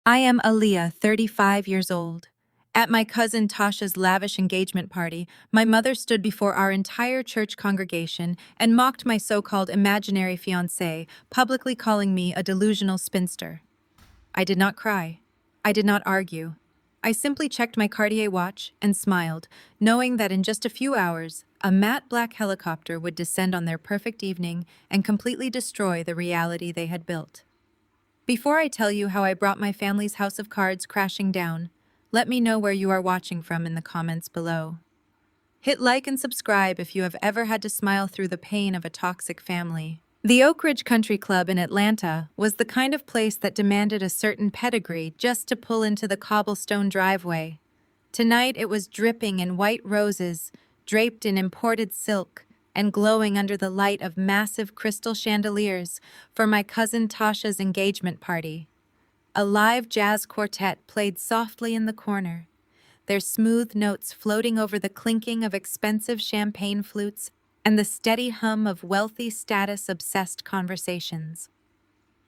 I am Aaliyah, 35 years old. At my cousin Tasha's lavish engagement party, my mother stood before our entire church congregation and mocked my so-called imaginary fiancé, publicly calling me a delusional spinster. I did not cry. I did not argue. I simply checked my Cartier watch and smiled, knowing that in just a few hours, a matte black helicopter would descend on their perfect evening and completely destroy the reality they had built. Before I tell you how I brought my family's house of cards crashing down, let me know where you are watching from in the comments below. Hit like and subscribe if you have ever had to smile through the pain of a toxic family. The Oak Ridge Country Club in Atlanta was the kind of place that demanded a certain pedigree just to pull into the cobblestone driveway. Tonight it was dripping in white roses, draped in imported silk, and glowing under the light of massive crystal chandeliers for my cousin Tasha's engagement party. A live jazz quartet played softly in the corner, their smooth notes floating over the clinking of expensive champagne flutes and the steady hum of wealthy status-obsessed conversations.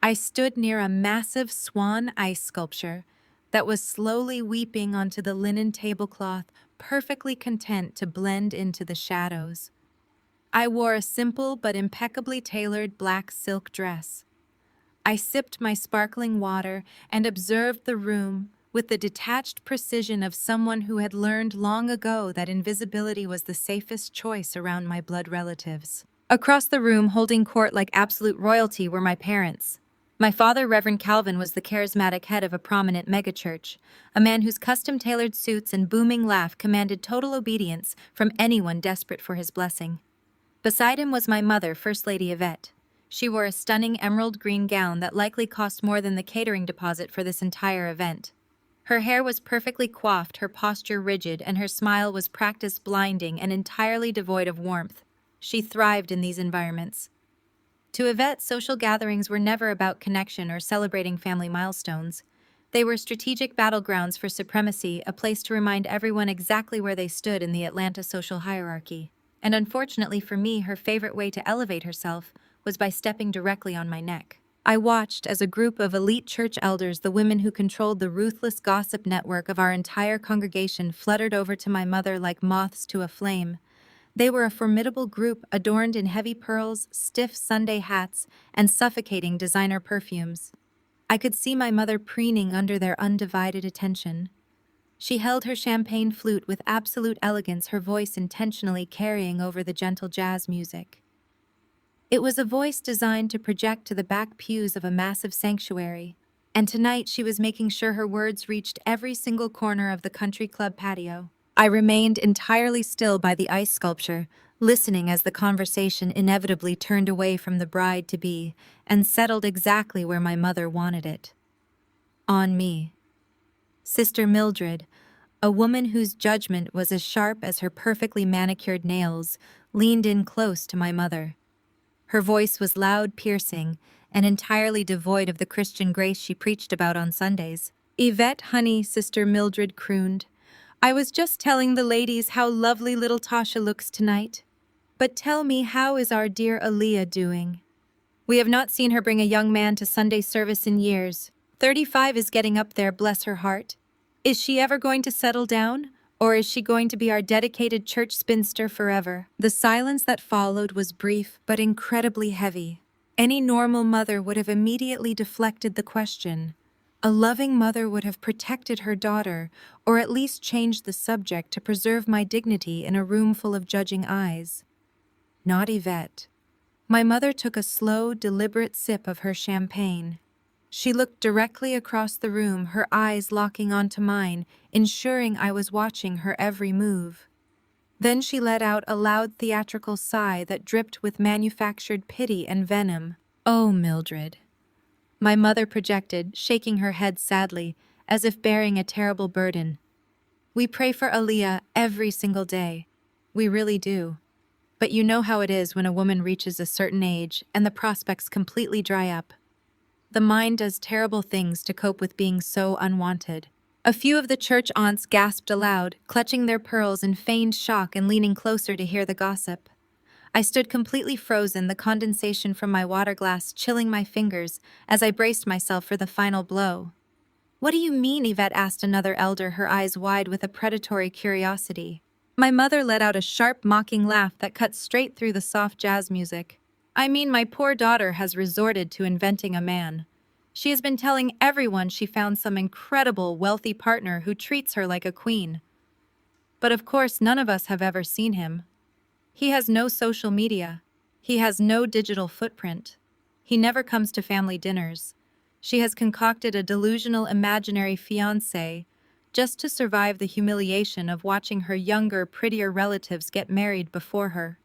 I stood near a massive swan ice sculpture that was slowly weeping onto the linen tablecloth, perfectly content to blend into the shadows. I wore a simple but impeccably tailored black silk dress. I sipped my sparkling water and observed the room with the detached precision of someone who had learned long ago that invisibility was the safest choice around my blood relatives. Across the room, holding court like absolute royalty, were my parents. My father, Reverend Calvin, was the charismatic head of a prominent megachurch, a man whose custom-tailored suits and booming laugh commanded total obedience from anyone desperate for his blessing. Beside him was my mother, First Lady Yvette. She wore a stunning emerald green gown that likely cost more than the catering deposit for this entire event. Her hair was perfectly coiffed, her posture rigid, and her smile was practiced blinding and entirely devoid of warmth. She thrived in these environments. To Yvette, social gatherings were never about connection or celebrating family milestones. They were strategic battlegrounds for supremacy, a place to remind everyone exactly where they stood in the Atlanta social hierarchy. And unfortunately for me, her favorite way to elevate herself was by stepping directly on my neck. I watched as a group of elite church elders, the women who controlled the ruthless gossip network of our entire congregation, fluttered over to my mother like moths to a flame. They were a formidable group, adorned in heavy pearls, stiff Sunday hats, and suffocating designer perfumes. I could see my mother preening under their undivided attention. She held her champagne flute with absolute elegance, her voice intentionally carrying over the gentle jazz music. It was a voice designed to project to the back pews of a massive sanctuary, and tonight she was making sure her words reached every single corner of the country club patio. I remained entirely still by the ice sculpture, listening as the conversation inevitably turned away from the bride-to-be and settled exactly where my mother wanted it. On me. Sister Mildred, a woman whose judgment was as sharp as her perfectly manicured nails, leaned in close to my mother. Her voice was loud, piercing, and entirely devoid of the Christian grace she preached about on Sundays. "Yvette, honey," Sister Mildred crooned, "I was just telling the ladies how lovely little Tasha looks tonight. But tell me, how is our dear Aaliyah doing? We have not seen her bring a young man to Sunday service in years. 35 is getting up there, bless her heart. Is she ever going to settle down? Or is she going to be our dedicated church spinster forever?" The silence that followed was brief but incredibly heavy. Any normal mother would have immediately deflected the question. A loving mother would have protected her daughter, or at least changed the subject to preserve my dignity in a room full of judging eyes. Not Yvette. My mother took a slow, deliberate sip of her champagne. She looked directly across the room, her eyes locking onto mine, ensuring I was watching her every move. Then she let out a loud theatrical sigh that dripped with manufactured pity and venom. "Oh, Mildred," my mother projected, shaking her head sadly, as if bearing a terrible burden. "We pray for Aaliyah every single day. We really do. But you know how it is when a woman reaches a certain age and the prospects completely dry up. The mind does terrible things to cope with being so unwanted." A few of the church aunts gasped aloud, clutching their pearls in feigned shock and leaning closer to hear the gossip. I stood completely frozen, the condensation from my water glass chilling my fingers as I braced myself for the final blow. "What do you mean?" Yvette asked another elder, her eyes wide with a predatory curiosity. My mother let out a sharp, mocking laugh that cut straight through the soft jazz music. "I mean, my poor daughter has resorted to inventing a man. She has been telling everyone she found some incredible, wealthy partner who treats her like a queen. But of course, none of us have ever seen him. He has no social media. He has no digital footprint. He never comes to family dinners. She has concocted a delusional imaginary fiancé just to survive the humiliation of watching her younger, prettier relatives get married before her.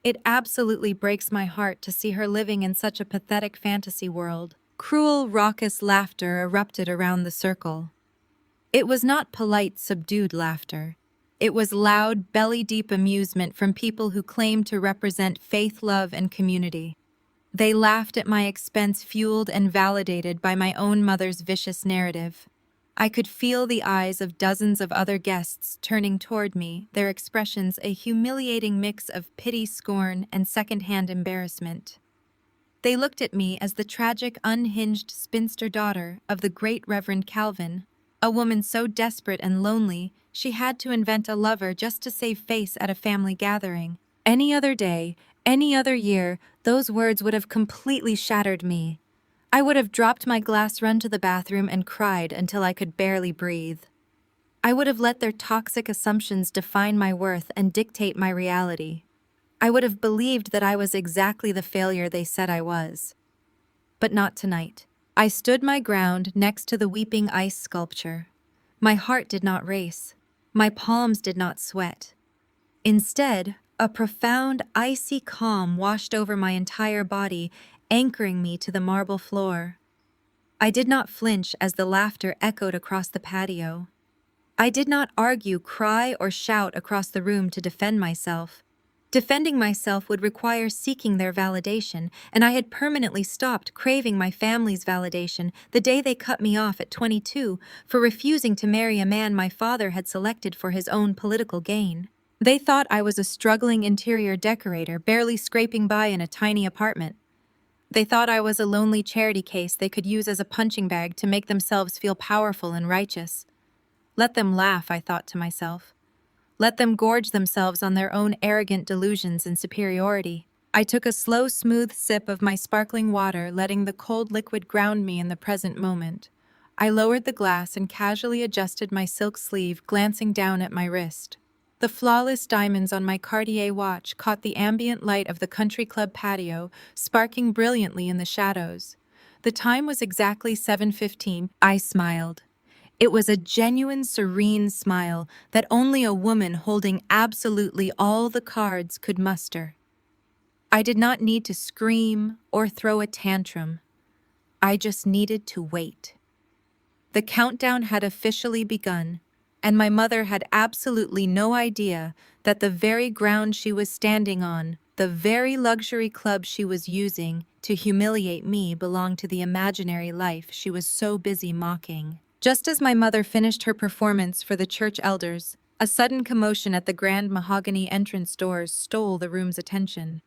It absolutely breaks my heart to see her living in such a pathetic fantasy world." Cruel, raucous laughter erupted around the circle. It was not polite, subdued laughter. It was loud, belly-deep amusement from people who claimed to represent faith, love, and community. They laughed at my expense, fueled and validated by my own mother's vicious narrative. I could feel the eyes of dozens of other guests turning toward me, their expressions a humiliating mix of pity, scorn, and second-hand embarrassment. They looked at me as the tragic, unhinged spinster daughter of the great Reverend Calvin, a woman so desperate and lonely she had to invent a lover just to save face at a family gathering. Any other day, any other year, those words would have completely shattered me. I would have dropped my glass, run to the bathroom, and cried until I could barely breathe. I would have let their toxic assumptions define my worth and dictate my reality. I would have believed that I was exactly the failure they said I was. But not tonight. I stood my ground next to the weeping ice sculpture. My heart did not race. My palms did not sweat. Instead, a profound, icy calm washed over my entire body, anchoring me to the marble floor. I did not flinch as the laughter echoed across the patio. I did not argue, cry, or shout across the room to defend myself. Defending myself would require seeking their validation, and I had permanently stopped craving my family's validation the day they cut me off at 22 for refusing to marry a man my father had selected for his own political gain. They thought I was a struggling interior decorator, barely scraping by in a tiny apartment. They thought I was a lonely charity case they could use as a punching bag to make themselves feel powerful and righteous. Let them laugh, I thought to myself. Let them gorge themselves on their own arrogant delusions and superiority. I took a slow, smooth sip of my sparkling water, letting the cold liquid ground me in the present moment. I lowered the glass and casually adjusted my silk sleeve, glancing down at my wrist. The flawless diamonds on my Cartier watch caught the ambient light of the country club patio, sparking brilliantly in the shadows. The time was exactly 7:15. I smiled. It was a genuine, serene smile that only a woman holding absolutely all the cards could muster. I did not need to scream or throw a tantrum. I just needed to wait. The countdown had officially begun, and my mother had absolutely no idea that the very ground she was standing on, the very luxury club she was using to humiliate me, belonged to the imaginary life she was so busy mocking. Just as my mother finished her performance for the church elders, a sudden commotion at the grand mahogany entrance doors stole the room's attention.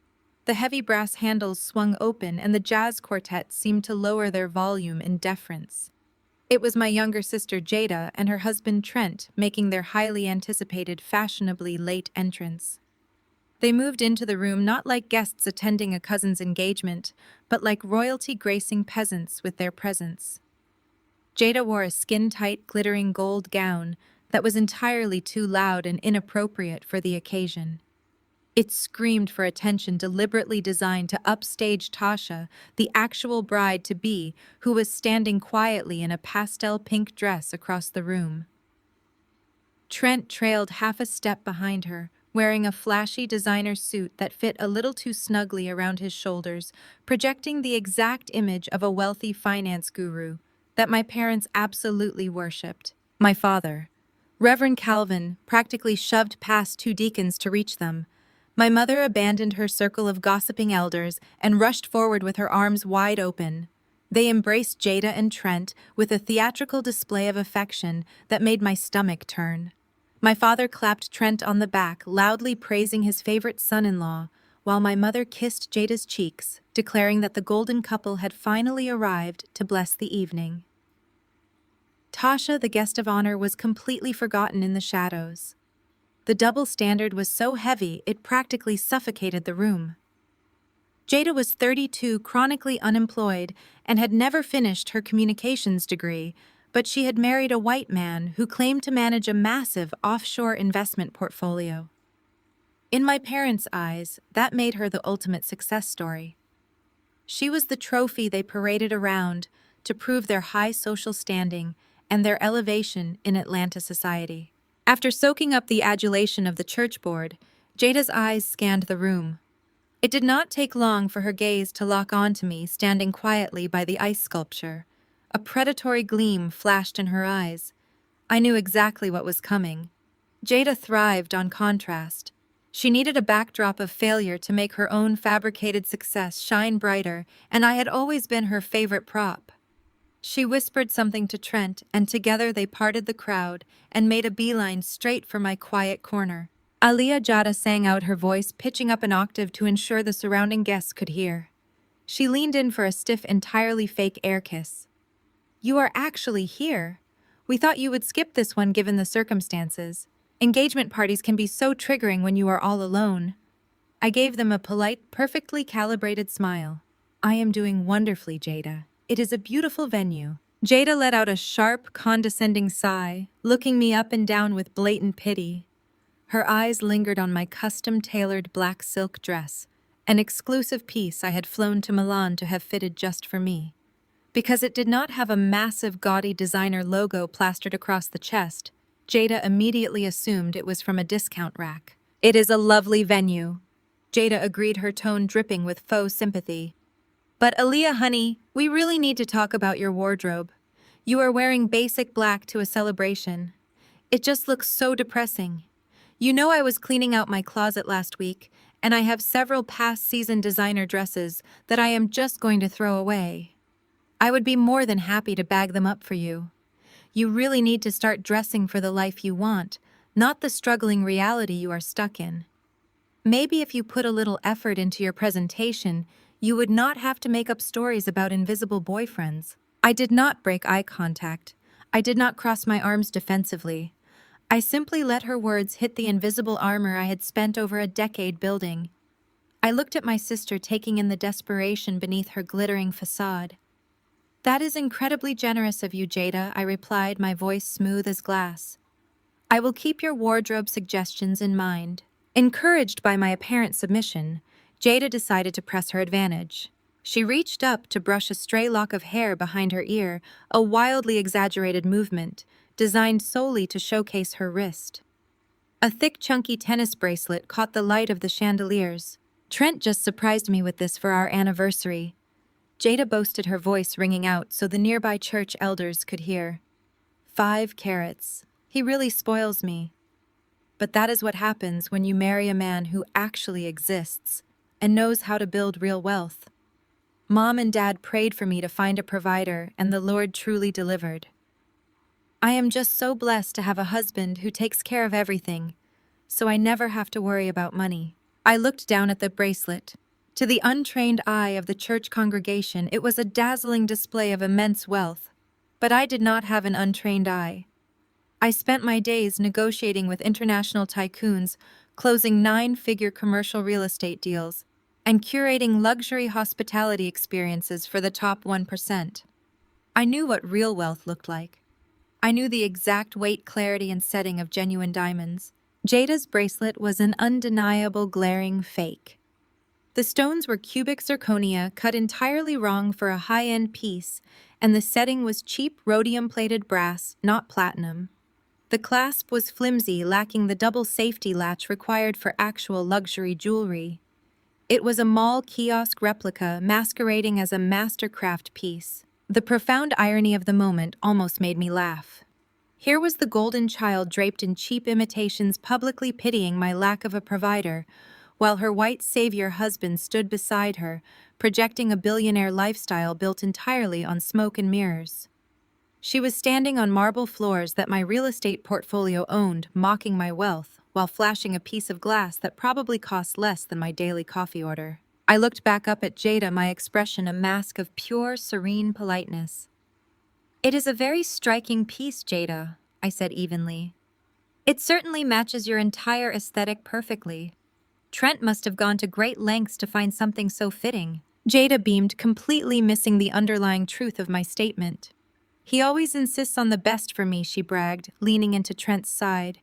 The heavy brass handles swung open, and the jazz quartet seemed to lower their volume in deference. It was my younger sister Jada and her husband Trent making their highly anticipated, fashionably late entrance. They moved into the room not like guests attending a cousin's engagement, but like royalty gracing peasants with their presence. Jada wore a skin-tight, glittering gold gown that was entirely too loud and inappropriate for the occasion. It screamed for attention, deliberately designed to upstage Tasha, the actual bride-to-be, who was standing quietly in a pastel pink dress across the room. Trent trailed half a step behind her, wearing a flashy designer suit that fit a little too snugly around his shoulders, projecting the exact image of a wealthy finance guru that my parents absolutely worshipped. My father, Reverend Calvin, practically shoved past two deacons to reach them. My mother abandoned her circle of gossiping elders and rushed forward with her arms wide open. They embraced Jada and Trent with a theatrical display of affection that made my stomach turn. My father clapped Trent on the back, loudly praising his favorite son-in-law, while my mother kissed Jada's cheeks, declaring that the golden couple had finally arrived to bless the evening. Tasha, the guest of honor, was completely forgotten in the shadows. The double standard was so heavy it practically suffocated the room. Jada was 32, chronically unemployed, and had never finished her communications degree, but she had married a white man who claimed to manage a massive offshore investment portfolio. In my parents' eyes, that made her the ultimate success story. She was the trophy they paraded around to prove their high social standing and their elevation in Atlanta society. After soaking up the adulation of the church board, Jada's eyes scanned the room. It did not take long for her gaze to lock onto me standing quietly by the ice sculpture. A predatory gleam flashed in her eyes. I knew exactly what was coming. Jada thrived on contrast. She needed a backdrop of failure to make her own fabricated success shine brighter, and I had always been her favorite prop. She whispered something to Trent, and together they parted the crowd and made a beeline straight for my quiet corner. Aliyah Jada sang out, her voice pitching up an octave to ensure the surrounding guests could hear. She leaned in for a stiff, entirely fake air kiss. "You are actually here. We thought you would skip this one given the circumstances. Engagement parties can be so triggering when you are all alone." I gave them a polite, perfectly calibrated smile. "I am doing wonderfully, Jada. It is a beautiful venue." Jada let out a sharp, condescending sigh, looking me up and down with blatant pity. Her eyes lingered on my custom-tailored black silk dress, an exclusive piece I had flown to Milan to have fitted just for me. Because it did not have a massive, gaudy designer logo plastered across the chest, Jada immediately assumed it was from a discount rack. "It is a lovely venue," Jada agreed, her tone dripping with faux sympathy. "But Aliyah, honey, we really need to talk about your wardrobe. You are wearing basic black to a celebration. It just looks so depressing. You know, I was cleaning out my closet last week, and I have several past-season designer dresses that I am just going to throw away. I would be more than happy to bag them up for you. You really need to start dressing for the life you want, not the struggling reality you are stuck in. Maybe if you put a little effort into your presentation, you would not have to make up stories about invisible boyfriends." I did not break eye contact. I did not cross my arms defensively. I simply let her words hit the invisible armor I had spent over a decade building. I looked at my sister, taking in the desperation beneath her glittering facade. "That is incredibly generous of you, Jada," I replied, my voice smooth as glass. "I will keep your wardrobe suggestions in mind." Encouraged by my apparent submission, Jada decided to press her advantage. She reached up to brush a stray lock of hair behind her ear, a wildly exaggerated movement, designed solely to showcase her wrist. A thick, chunky tennis bracelet caught the light of the chandeliers. "Trent just surprised me with this for our anniversary," Jada boasted, her voice ringing out so the nearby church elders could hear. 5 carats. He really spoils me. But that is what happens when you marry a man who actually exists and knows how to build real wealth. Mom and Dad prayed for me to find a provider, and the Lord truly delivered. I am just so blessed to have a husband who takes care of everything, so I never have to worry about money. I looked down at the bracelet. To the untrained eye of the church congregation, it was a dazzling display of immense wealth. But I did not have an untrained eye. I spent my days negotiating with international tycoons, closing 9-figure commercial real estate deals, and curating luxury hospitality experiences for the top 1%. I knew what real wealth looked like. I knew the exact weight, clarity, and setting of genuine diamonds. Jada's bracelet was an undeniable, glaring fake. The stones were cubic zirconia cut entirely wrong for a high-end piece, and the setting was cheap rhodium-plated brass, not platinum. The clasp was flimsy, lacking the double safety latch required for actual luxury jewelry. It was a mall kiosk replica masquerading as a mastercraft piece. The profound irony of the moment almost made me laugh. Here was the golden child draped in cheap imitations, publicly pitying my lack of a provider, while her white savior husband stood beside her, projecting a billionaire lifestyle built entirely on smoke and mirrors. She was standing on marble floors that my real estate portfolio owned, mocking my wealth, while flashing a piece of glass that probably cost less than my daily coffee order. I looked back up at Jada, my expression a mask of pure, serene politeness. It is a very striking piece, Jada, I said evenly. It certainly matches your entire aesthetic perfectly. Trent must have gone to great lengths to find something so fitting. Jada beamed, completely missing the underlying truth of my statement. He always insists on the best for me, she bragged, leaning into Trent's side.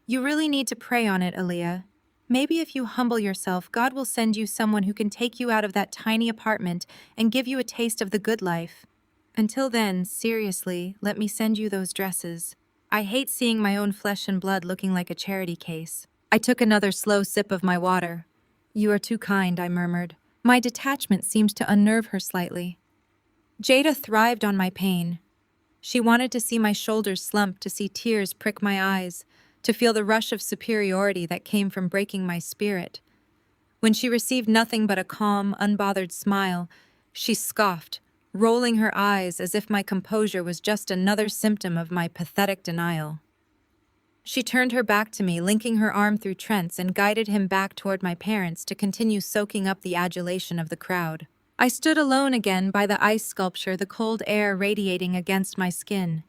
You really need to pray on it, Aaliyah. Maybe if you humble yourself, God will send you someone who can take you out of that tiny apartment and give you a taste of the good life. Until then, seriously, let me send you those dresses. I hate seeing my own flesh and blood looking like a charity case. I took another slow sip of my water. You are too kind, I murmured. My detachment seemed to unnerve her slightly. Jada thrived on my pain. She wanted to see my shoulders slump, to see tears prick my eyes, to feel the rush of superiority that came from breaking my spirit. When she received nothing but a calm, unbothered smile, she scoffed, rolling her eyes as if my composure was just another symptom of my pathetic denial. She turned her back to me, linking her arm through Trent's, and guided him back toward my parents to continue soaking up the adulation of the crowd. I stood alone again by the ice sculpture, the cold air radiating against my skin.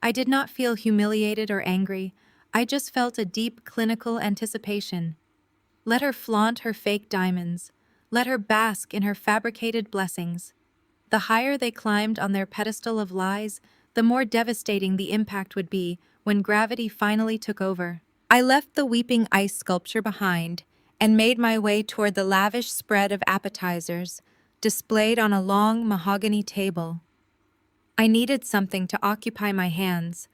I did not feel humiliated or angry. I just felt a deep, clinical anticipation. Let her flaunt her fake diamonds. Let her bask in her fabricated blessings. The higher they climbed on their pedestal of lies, the more devastating the impact would be when gravity finally took over. I left the weeping ice sculpture behind and made my way toward the lavish spread of appetizers displayed on a long mahogany table. I needed something to occupy my hands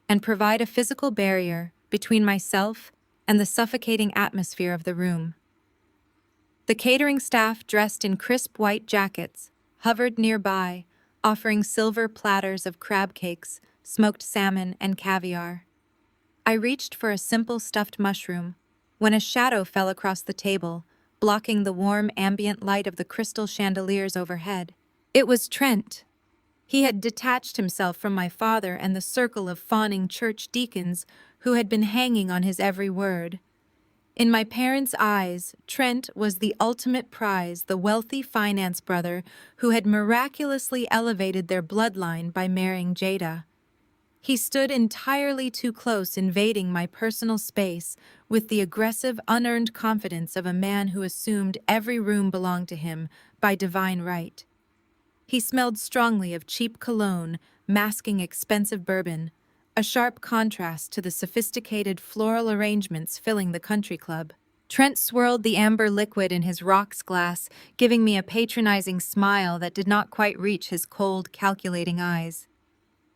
and provide a physical barrier between myself and the suffocating atmosphere of the room. The catering staff, dressed in crisp white jackets, hovered nearby, offering silver platters of crab cakes, smoked salmon, and caviar. I reached for a simple stuffed mushroom when a shadow fell across the table, blocking the warm ambient light of the crystal chandeliers overhead. It was Trent. He had detached himself from my father and the circle of fawning church deacons who had been hanging on his every word. In my parents' eyes, Trent was the ultimate prize, the wealthy finance brother who had miraculously elevated their bloodline by marrying Jada. He stood entirely too close, invading my personal space with the aggressive, unearned confidence of a man who assumed every room belonged to him by divine right. He smelled strongly of cheap cologne, masking expensive bourbon, a sharp contrast to the sophisticated floral arrangements filling the country club. Trent swirled the amber liquid in his rocks glass, giving me a patronizing smile that did not quite reach his cold, calculating eyes.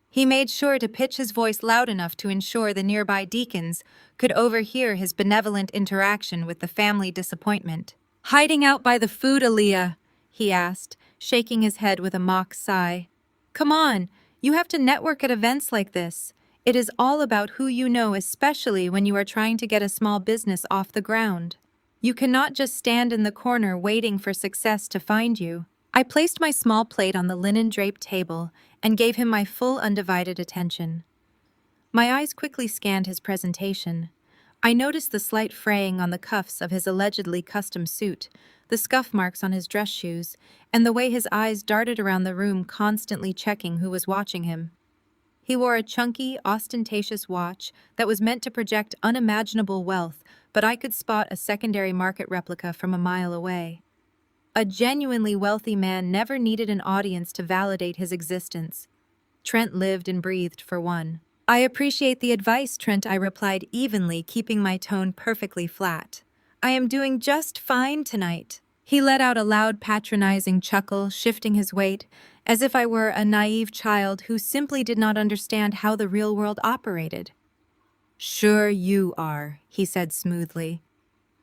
He made sure to pitch his voice loud enough to ensure the nearby deacons could overhear his benevolent interaction with the family disappointment. "Hiding out by the food, Aaliyah?" he asked, shaking his head with a mock sigh. "Come on, you have to network at events like this. It is all about who you know, especially when you are trying to get a small business off the ground. You cannot just stand in the corner waiting for success to find you." I placed my small plate on the linen-draped table and gave him my full undivided attention. My eyes quickly scanned his presentation. I noticed the slight fraying on the cuffs of his allegedly custom suit, the scuff marks on his dress shoes, and the way his eyes darted around the room, constantly checking who was watching him. He wore a chunky, ostentatious watch that was meant to project unimaginable wealth, but I could spot a secondary market replica from a mile away. A genuinely wealthy man never needed an audience to validate his existence. Trent lived and breathed for one. "I appreciate the advice, Trent," I replied evenly, keeping my tone perfectly flat. "I am doing just fine tonight." He let out a loud, patronizing chuckle, shifting his weight, as if I were a naive child who simply did not understand how the real world operated. "Sure you are," he said smoothly.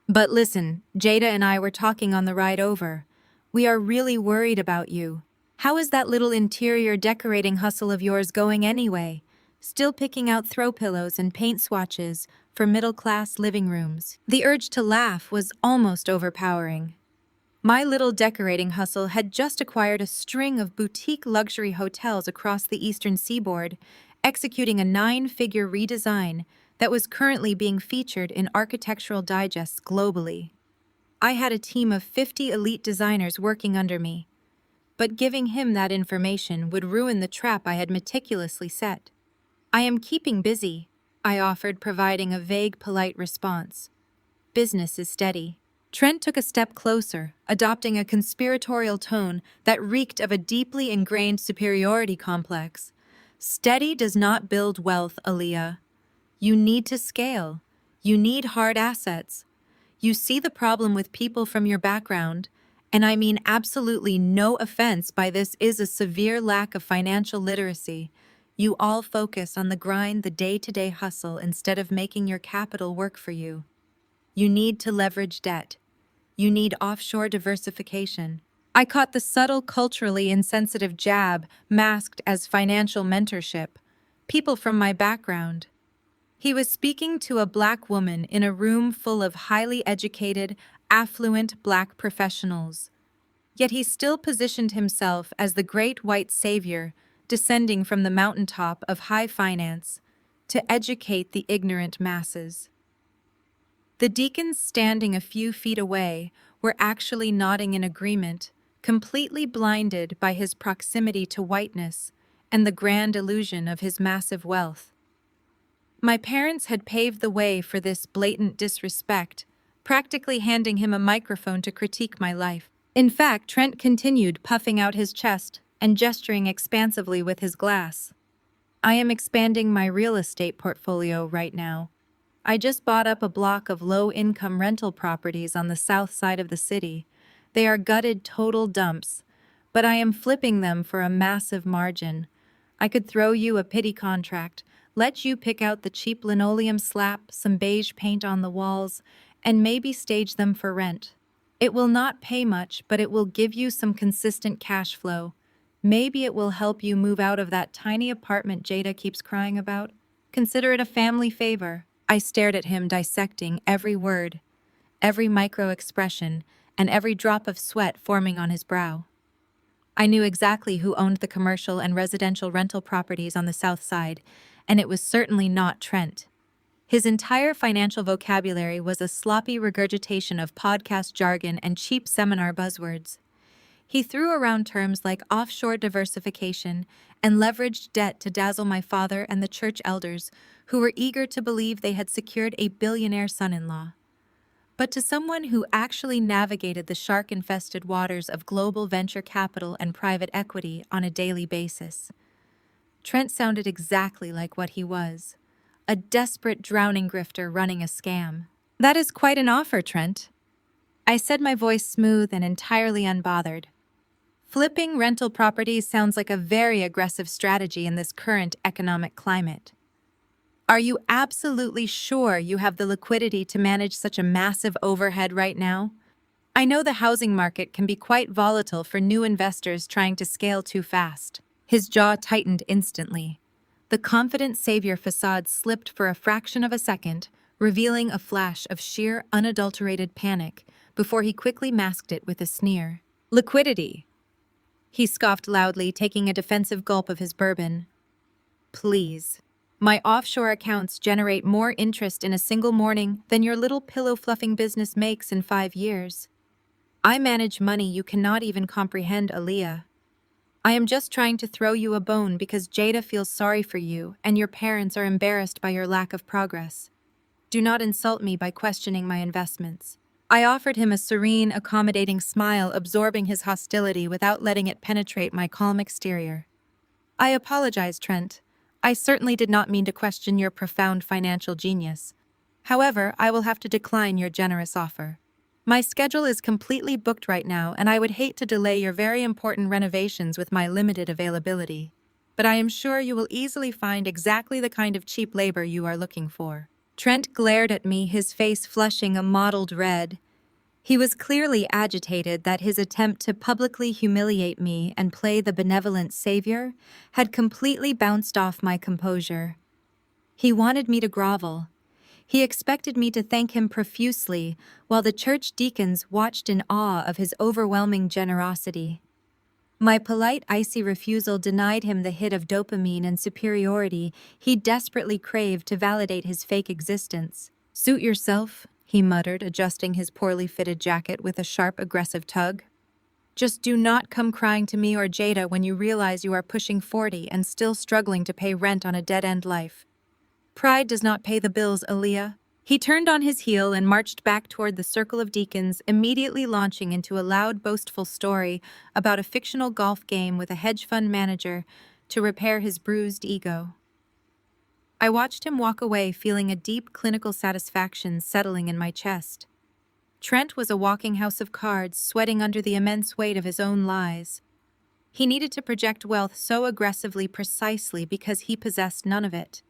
"But listen, Jada and I were talking on the ride over. We are really worried about you. How is that little interior decorating hustle of yours going anyway? Still picking out throw pillows and paint swatches for middle-class living rooms?" The urge to laugh was almost overpowering. My little decorating hustle had just acquired a string of boutique luxury hotels across the eastern seaboard, executing a 9-figure redesign that was currently being featured in architectural digests globally. I had a team of 50 elite designers working under me. but giving him that information would ruin the trap I had meticulously set. "I am keeping busy," I offered, providing a vague, polite response. "Business is steady." Trent took a step closer, adopting a conspiratorial tone that reeked of a deeply ingrained superiority complex. "Steady does not build wealth, Aaliyah. You need to scale. You need hard assets. You see the problem with people from your background, and I mean absolutely no offense by this, is a severe lack of financial literacy. You all focus on the grind, the day-to-day hustle, instead of making your capital work for you. You need to leverage debt. You need offshore diversification." I caught the subtle, culturally insensitive jab masked as financial mentorship. People from my background. He was speaking to a black woman in a room full of highly educated, affluent black professionals. Yet he still positioned himself as the great white savior, descending from the mountaintop of high finance to educate the ignorant masses. The deacons standing a few feet away were actually nodding in agreement, completely blinded by his proximity to whiteness and the grand illusion of his massive wealth. My parents had paved the way for this blatant disrespect, practically handing him a microphone to critique my life. In fact, Trent continued, puffing out his chest and gesturing expansively with his glass. "I am expanding my real estate portfolio right now. I just bought up a block of low-income rental properties on the south side of the city. They are gutted total dumps, but I am flipping them for a massive margin. I could throw you a pity contract, let you pick out the cheap linoleum, slap some beige paint on the walls, and maybe stage them for rent. It will not pay much, but it will give you some consistent cash flow. Maybe it will help you move out of that tiny apartment Jada keeps crying about. Consider it a family favor." I stared at him, dissecting every word, every micro-expression, and every drop of sweat forming on his brow. I knew exactly who owned the commercial and residential rental properties on the south side, and it was certainly not Trent. His entire financial vocabulary was a sloppy regurgitation of podcast jargon and cheap seminar buzzwords. He threw around terms like offshore diversification and leveraged debt to dazzle my father and the church elders, who were eager to believe they had secured a billionaire son-in-law. But to someone who actually navigated the shark-infested waters of global venture capital and private equity on a daily basis, Trent sounded exactly like what he was: a desperate, drowning grifter running a scam. "That is quite an offer, Trent," I said, my voice smooth and entirely unbothered. "Flipping rental properties sounds like a very aggressive strategy in this current economic climate. Are you absolutely sure you have the liquidity to manage such a massive overhead right now? I know the housing market can be quite volatile for new investors trying to scale too fast." His jaw tightened instantly. The confident savior facade slipped for a fraction of a second, revealing a flash of sheer, unadulterated panic before he quickly masked it with a sneer. "Liquidity?" He scoffed loudly, taking a defensive gulp of his bourbon. "Please. My offshore accounts generate more interest in a single morning than your little pillow-fluffing business makes in 5 years. I manage money you cannot even comprehend, Aaliyah. I am just trying to throw you a bone because Jada feels sorry for you and your parents are embarrassed by your lack of progress. Do not insult me by questioning my investments." I offered him a serene, accommodating smile, absorbing his hostility without letting it penetrate my calm exterior. "I apologize, Trent. I certainly did not mean to question your profound financial genius. However, I will have to decline your generous offer. My schedule is completely booked right now, and I would hate to delay your very important renovations with my limited availability. But I am sure you will easily find exactly the kind of cheap labor you are looking for." Trent glared at me, his face flushing a mottled red. He was clearly agitated that his attempt to publicly humiliate me and play the benevolent savior had completely bounced off my composure. He wanted me to grovel. He expected me to thank him profusely while the church deacons watched in awe of his overwhelming generosity. My polite, icy refusal denied him the hit of dopamine and superiority he desperately craved to validate his fake existence. "Suit yourself," he muttered, adjusting his poorly fitted jacket with a sharp, aggressive tug. Just do not come crying to me or Jada when you realize you are pushing 40 and still struggling to pay rent on a dead-end life. Pride does not pay the bills, Aaliyah. He turned on his heel and marched back toward the circle of deacons, immediately launching into a loud, boastful story about a fictional golf game with a hedge fund manager to repair his bruised ego. I watched him walk away, feeling a deep clinical satisfaction settling in my chest. Trent was a walking house of cards, sweating under the immense weight of his own lies. He needed to project wealth so aggressively precisely because he possessed none of it.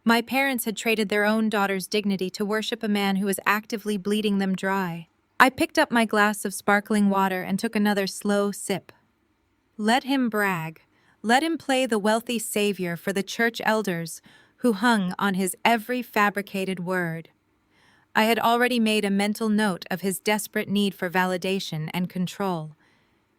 My parents had traded their own daughter's dignity to worship a man who was actively bleeding them dry. I picked up my glass of sparkling water and took another slow sip. Let him brag. Let him play the wealthy savior for the church elders who hung on his every fabricated word. I had already made a mental note of his desperate need for validation and control.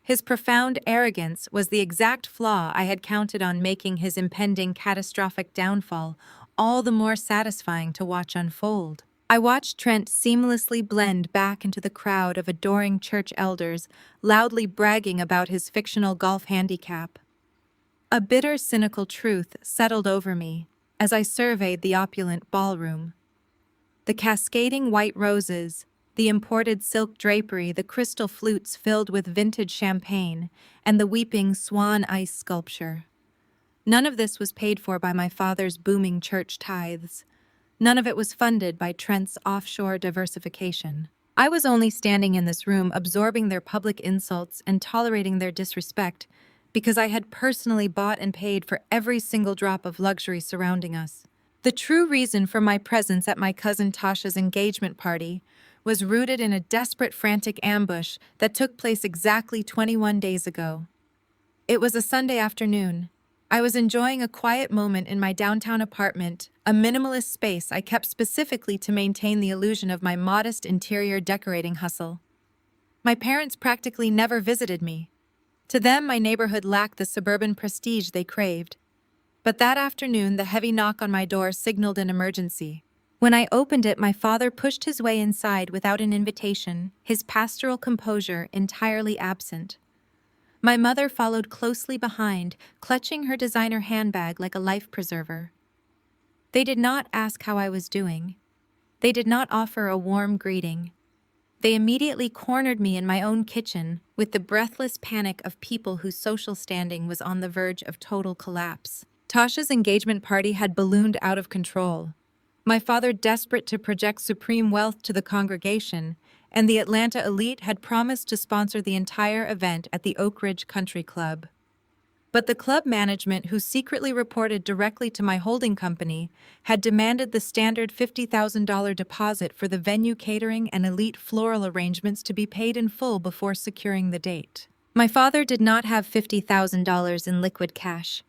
His profound arrogance was the exact flaw I had counted on, making his impending catastrophic downfall all the more satisfying to watch unfold. I watched Trent seamlessly blend back into the crowd of adoring church elders, loudly bragging about his fictional golf handicap. A bitter, cynical truth settled over me as I surveyed the opulent ballroom. The cascading white roses, the imported silk drapery, the crystal flutes filled with vintage champagne, and the weeping swan ice sculpture. None of this was paid for by my father's booming church tithes. None of it was funded by Trent's offshore diversification. I was only standing in this room absorbing their public insults and tolerating their disrespect because I had personally bought and paid for every single drop of luxury surrounding us. The true reason for my presence at my cousin Tasha's engagement party was rooted in a desperate, frantic ambush that took place exactly 21 days ago. It was a Sunday afternoon. I was enjoying a quiet moment in my downtown apartment, a minimalist space I kept specifically to maintain the illusion of my modest interior decorating hustle. My parents practically never visited me. To them, my neighborhood lacked the suburban prestige they craved. But that afternoon, the heavy knock on my door signaled an emergency. When I opened it, my father pushed his way inside without an invitation, his pastoral composure entirely absent. My mother followed closely behind, clutching her designer handbag like a life preserver. They did not ask how I was doing. They did not offer a warm greeting. They immediately cornered me in my own kitchen with the breathless panic of people whose social standing was on the verge of total collapse. Tasha's engagement party had ballooned out of control. My father, desperate to project supreme wealth to the congregation, and the Atlanta elite had promised to sponsor the entire event at the Oak Ridge Country Club. But the club management, who secretly reported directly to my holding company, had demanded the standard $50,000 deposit for the venue catering and elite floral arrangements to be paid in full before securing the date. My father did not have $50,000 in liquid cash.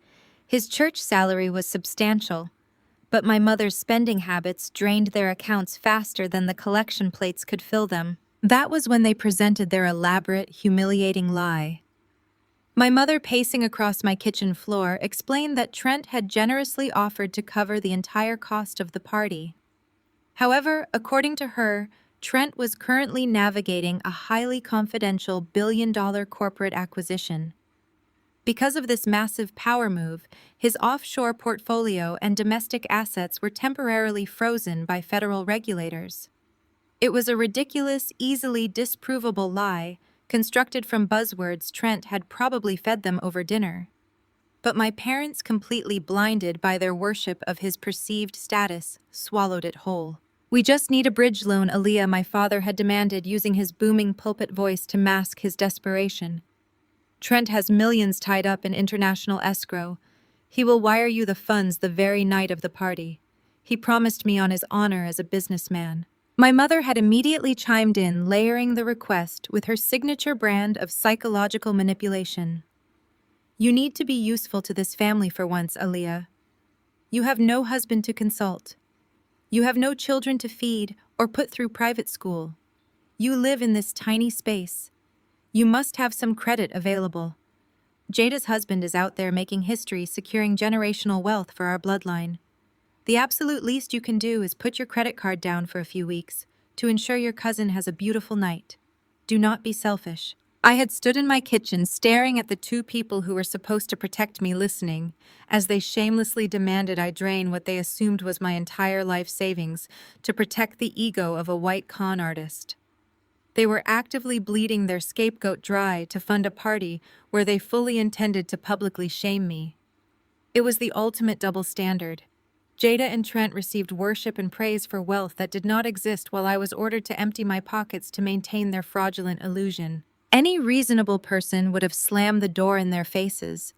His church salary was substantial, but my mother's spending habits drained their accounts faster than the collection plates could fill them. That was when they presented their elaborate, humiliating lie. My mother, pacing across my kitchen floor, explained that Trent had generously offered to cover the entire cost of the party. However, according to her, Trent was currently navigating a highly confidential billion-dollar corporate acquisition. Because of this massive power move, his offshore portfolio and domestic assets were temporarily frozen by federal regulators. It was a ridiculous, easily disprovable lie, constructed from buzzwords Trent had probably fed them over dinner. But my parents, completely blinded by their worship of his perceived status, swallowed it whole. "We just need a bridge loan, Aaliyah," my father had demanded, using his booming pulpit voice to mask his desperation. "Trent has millions tied up in international escrow. He will wire you the funds the very night of the party. He promised me on his honor as a businessman." My mother had immediately chimed in, layering the request with her signature brand of psychological manipulation. "You need to be useful to this family for once, Aaliyah. You have no husband to consult. You have no children to feed or put through private school. You live in this tiny space. You must have some credit available. Jada's husband is out there making history, securing generational wealth for our bloodline. The absolute least you can do is put your credit card down for a few weeks to ensure your cousin has a beautiful night. Do not be selfish." I had stood in my kitchen staring at the two people who were supposed to protect me listening, as they shamelessly demanded I drain what they assumed was my entire life savings to protect the ego of a white con artist. They were actively bleeding their scapegoat dry to fund a party where they fully intended to publicly shame me. It was the ultimate double standard. Jada and Trent received worship and praise for wealth that did not exist while I was ordered to empty my pockets to maintain their fraudulent illusion. Any reasonable person would have slammed the door in their faces.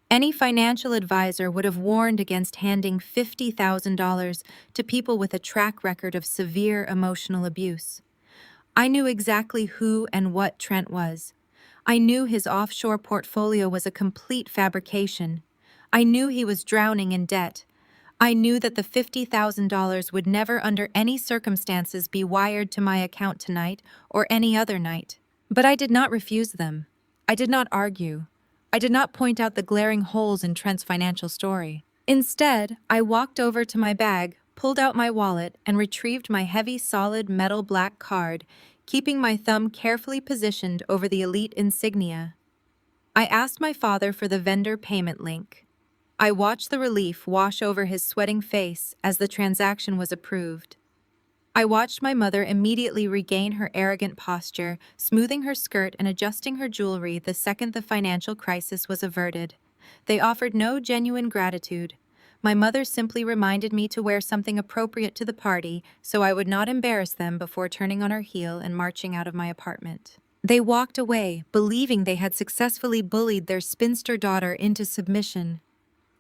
Any financial advisor would have warned against handing $50,000 to people with a track record of severe emotional abuse. I knew exactly who and what Trent was. I knew his offshore portfolio was a complete fabrication. I knew he was drowning in debt. I knew that the $50,000 would never under any circumstances be wired to my account tonight or any other night. But I did not refuse them. I did not argue. I did not point out the glaring holes in Trent's financial story. Instead, I walked over to my bag, pulled out my wallet, and retrieved my heavy, solid metal black card, keeping my thumb carefully positioned over the elite insignia. I asked my father for the vendor payment link. I watched the relief wash over his sweating face as the transaction was approved. I watched my mother immediately regain her arrogant posture, smoothing her skirt and adjusting her jewelry the second the financial crisis was averted. They offered no genuine gratitude. My mother simply reminded me to wear something appropriate to the party so I would not embarrass them before turning on her heel and marching out of my apartment. They walked away, believing they had successfully bullied their spinster daughter into submission.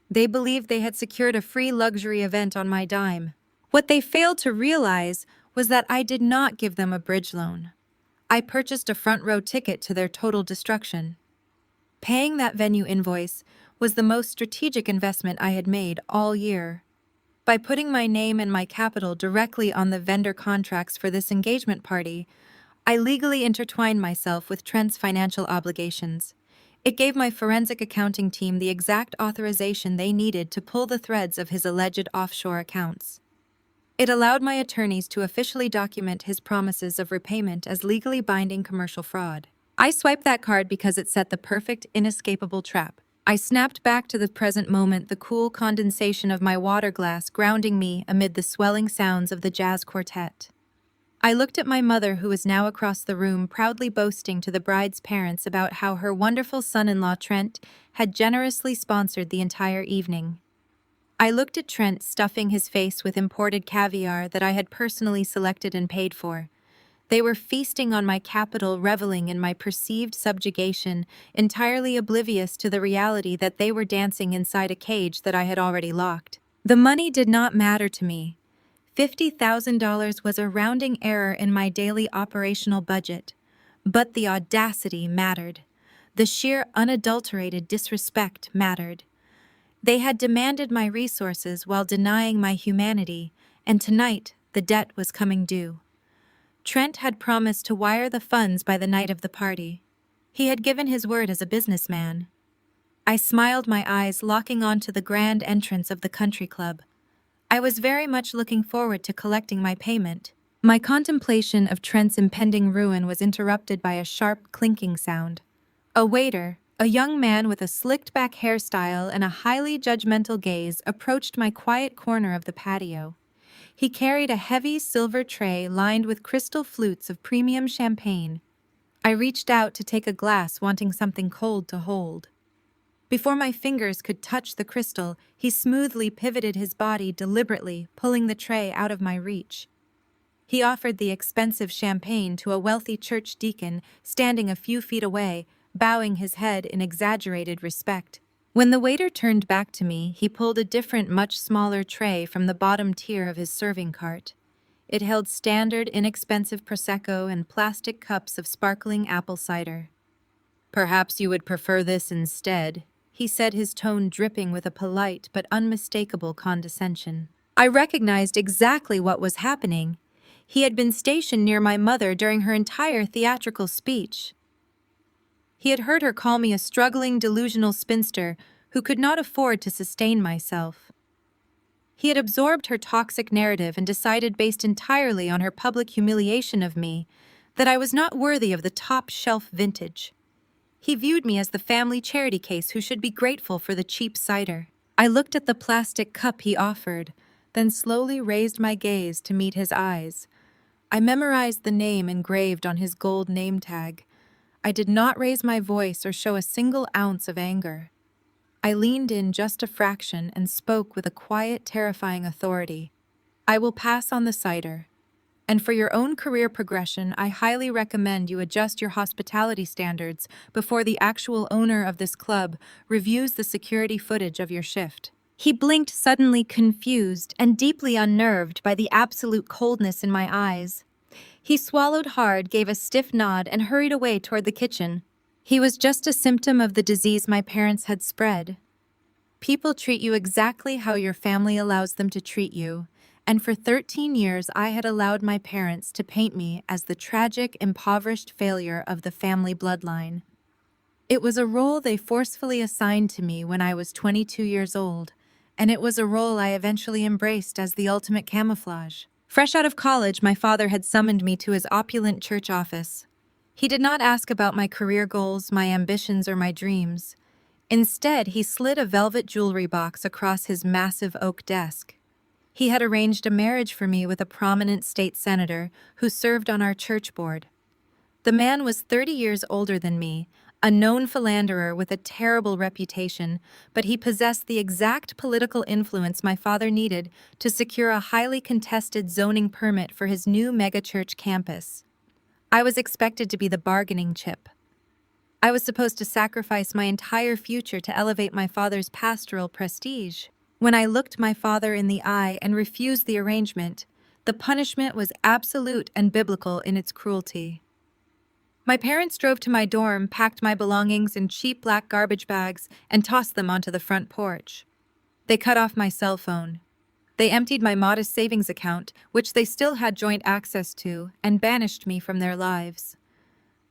They believed they had secured a free luxury event on my dime. What they failed to realize was that I did not give them a bridge loan. I purchased a front row ticket to their total destruction. Paying that venue invoice was the most strategic investment I had made all year. By putting my name and my capital directly on the vendor contracts for this engagement party, I legally intertwined myself with Trent's financial obligations. It gave my forensic accounting team the exact authorization they needed to pull the threads of his alleged offshore accounts. It allowed my attorneys to officially document his promises of repayment as legally binding commercial fraud. I swiped that card because it set the perfect, inescapable trap. I snapped back to the present moment, the cool condensation of my water glass grounding me amid the swelling sounds of the jazz quartet. I looked at my mother, who was now across the room, proudly boasting to the bride's parents about how her wonderful son-in-law Trent had generously sponsored the entire evening. I looked at Trent stuffing his face with imported caviar that I had personally selected and paid for. They were feasting on my capital, reveling in my perceived subjugation, entirely oblivious to the reality that they were dancing inside a cage that I had already locked. The money did not matter to me. $50,000 was a rounding error in my daily operational budget. But the audacity mattered. The sheer unadulterated disrespect mattered. They had demanded my resources while denying my humanity, and tonight the debt was coming due. Trent had promised to wire the funds by the night of the party. He had given his word as a businessman. I smiled, my eyes locking onto the grand entrance of the country club. I was very much looking forward to collecting my payment. My contemplation of Trent's impending ruin was interrupted by a sharp clinking sound. A waiter, a young man with a slicked-back hairstyle and a highly judgmental gaze, approached my quiet corner of the patio. He carried a heavy silver tray lined with crystal flutes of premium champagne. I reached out to take a glass, wanting something cold to hold. Before my fingers could touch the crystal, he smoothly pivoted his body deliberately, pulling the tray out of my reach. He offered the expensive champagne to a wealthy church deacon standing a few feet away, bowing his head in exaggerated respect. When the waiter turned back to me, he pulled a different, much smaller tray from the bottom tier of his serving cart. It held standard, inexpensive Prosecco and plastic cups of sparkling apple cider. "Perhaps you would prefer this instead," he said, his tone dripping with a polite but unmistakable condescension. I recognized exactly what was happening. He had been stationed near my mother during her entire theatrical speech. He had heard her call me a struggling, delusional spinster who could not afford to sustain myself. He had absorbed her toxic narrative and decided, based entirely on her public humiliation of me, that I was not worthy of the top-shelf vintage. He viewed me as the family charity case who should be grateful for the cheap cider. I looked at the plastic cup he offered, then slowly raised my gaze to meet his eyes. I memorized the name engraved on his gold name tag. I did not raise my voice or show a single ounce of anger. I leaned in just a fraction and spoke with a quiet, terrifying authority. I will pass on the cider. And for your own career progression, I highly recommend you adjust your hospitality standards before the actual owner of this club reviews the security footage of your shift. He blinked, suddenly confused and deeply unnerved by the absolute coldness in my eyes. He swallowed hard, gave a stiff nod, and hurried away toward the kitchen. He was just a symptom of the disease my parents had spread. People treat you exactly how your family allows them to treat you. And for 13 years, I had allowed my parents to paint me as the tragic, impoverished failure of the family bloodline. It was a role they forcefully assigned to me when I was 22 years old, and it was a role I eventually embraced as the ultimate camouflage. Fresh out of college, my father had summoned me to his opulent church office. He did not ask about my career goals, my ambitions, or my dreams. Instead, he slid a velvet jewelry box across his massive oak desk. He had arranged a marriage for me with a prominent state senator who served on our church board. The man was 30 years older than me, a known philanderer with a terrible reputation, but he possessed the exact political influence my father needed to secure a highly contested zoning permit for his new megachurch campus. I was expected to be the bargaining chip. I was supposed to sacrifice my entire future to elevate my father's pastoral prestige. When I looked my father in the eye and refused the arrangement, the punishment was absolute and biblical in its cruelty. My parents drove to my dorm, packed my belongings in cheap black garbage bags, and tossed them onto the front porch. They cut off my cell phone. They emptied my modest savings account, which they still had joint access to, and banished me from their lives.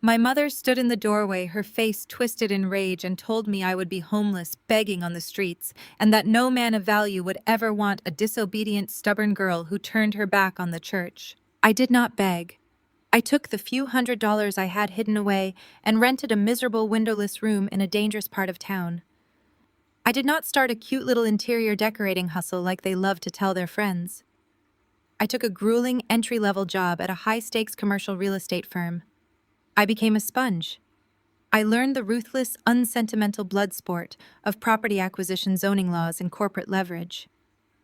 My mother stood in the doorway, her face twisted in rage, and told me I would be homeless, begging on the streets, and that no man of value would ever want a disobedient, stubborn girl who turned her back on the church. I did not beg. I took the few $100s I had hidden away and rented a miserable windowless room in a dangerous part of town. I did not start a cute little interior decorating hustle like they love to tell their friends. I took a grueling entry-level job at a high-stakes commercial real estate firm. I became a sponge. I learned the ruthless, unsentimental blood sport of property acquisition, zoning laws, and corporate leverage.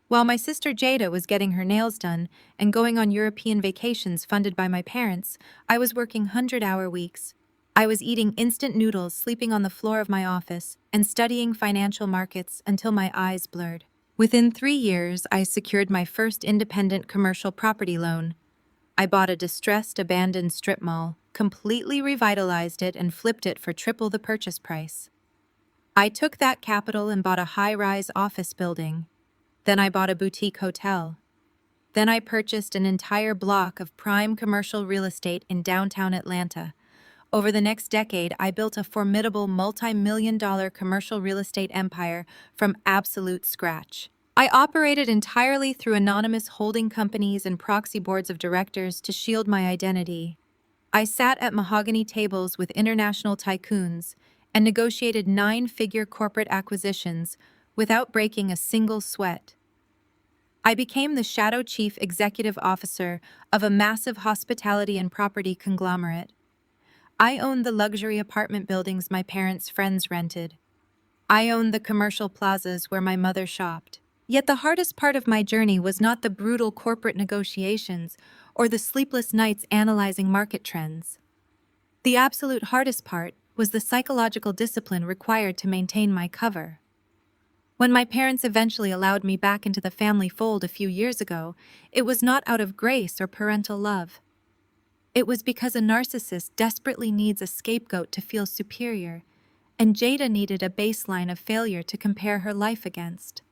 While my sister Jada was getting her nails done and going on European vacations funded by my parents, I was working 100-hour weeks. I was eating instant noodles, sleeping on the floor of my office, and studying financial markets until my eyes blurred. Within 3 years, I secured my first independent commercial property loan. I bought a distressed, abandoned strip mall, completely revitalized it, and flipped it for triple the purchase price. I took that capital and bought a high-rise office building. Then I bought a boutique hotel. Then I purchased an entire block of prime commercial real estate in downtown Atlanta. Over the next decade, I built a formidable multi-million-dollar commercial real estate empire from absolute scratch. I operated entirely through anonymous holding companies and proxy boards of directors to shield my identity. I sat at mahogany tables with international tycoons and negotiated 9-figure corporate acquisitions without breaking a single sweat. I became the shadow chief executive officer of a massive hospitality and property conglomerate. I owned the luxury apartment buildings my parents' friends rented. I owned the commercial plazas where my mother shopped. Yet the hardest part of my journey was not the brutal corporate negotiations or the sleepless nights analyzing market trends. The absolute hardest part was the psychological discipline required to maintain my cover. When my parents eventually allowed me back into the family fold a few years ago, it was not out of grace or parental love. It was because a narcissist desperately needs a scapegoat to feel superior, and Jada needed a baseline of failure to compare her life against.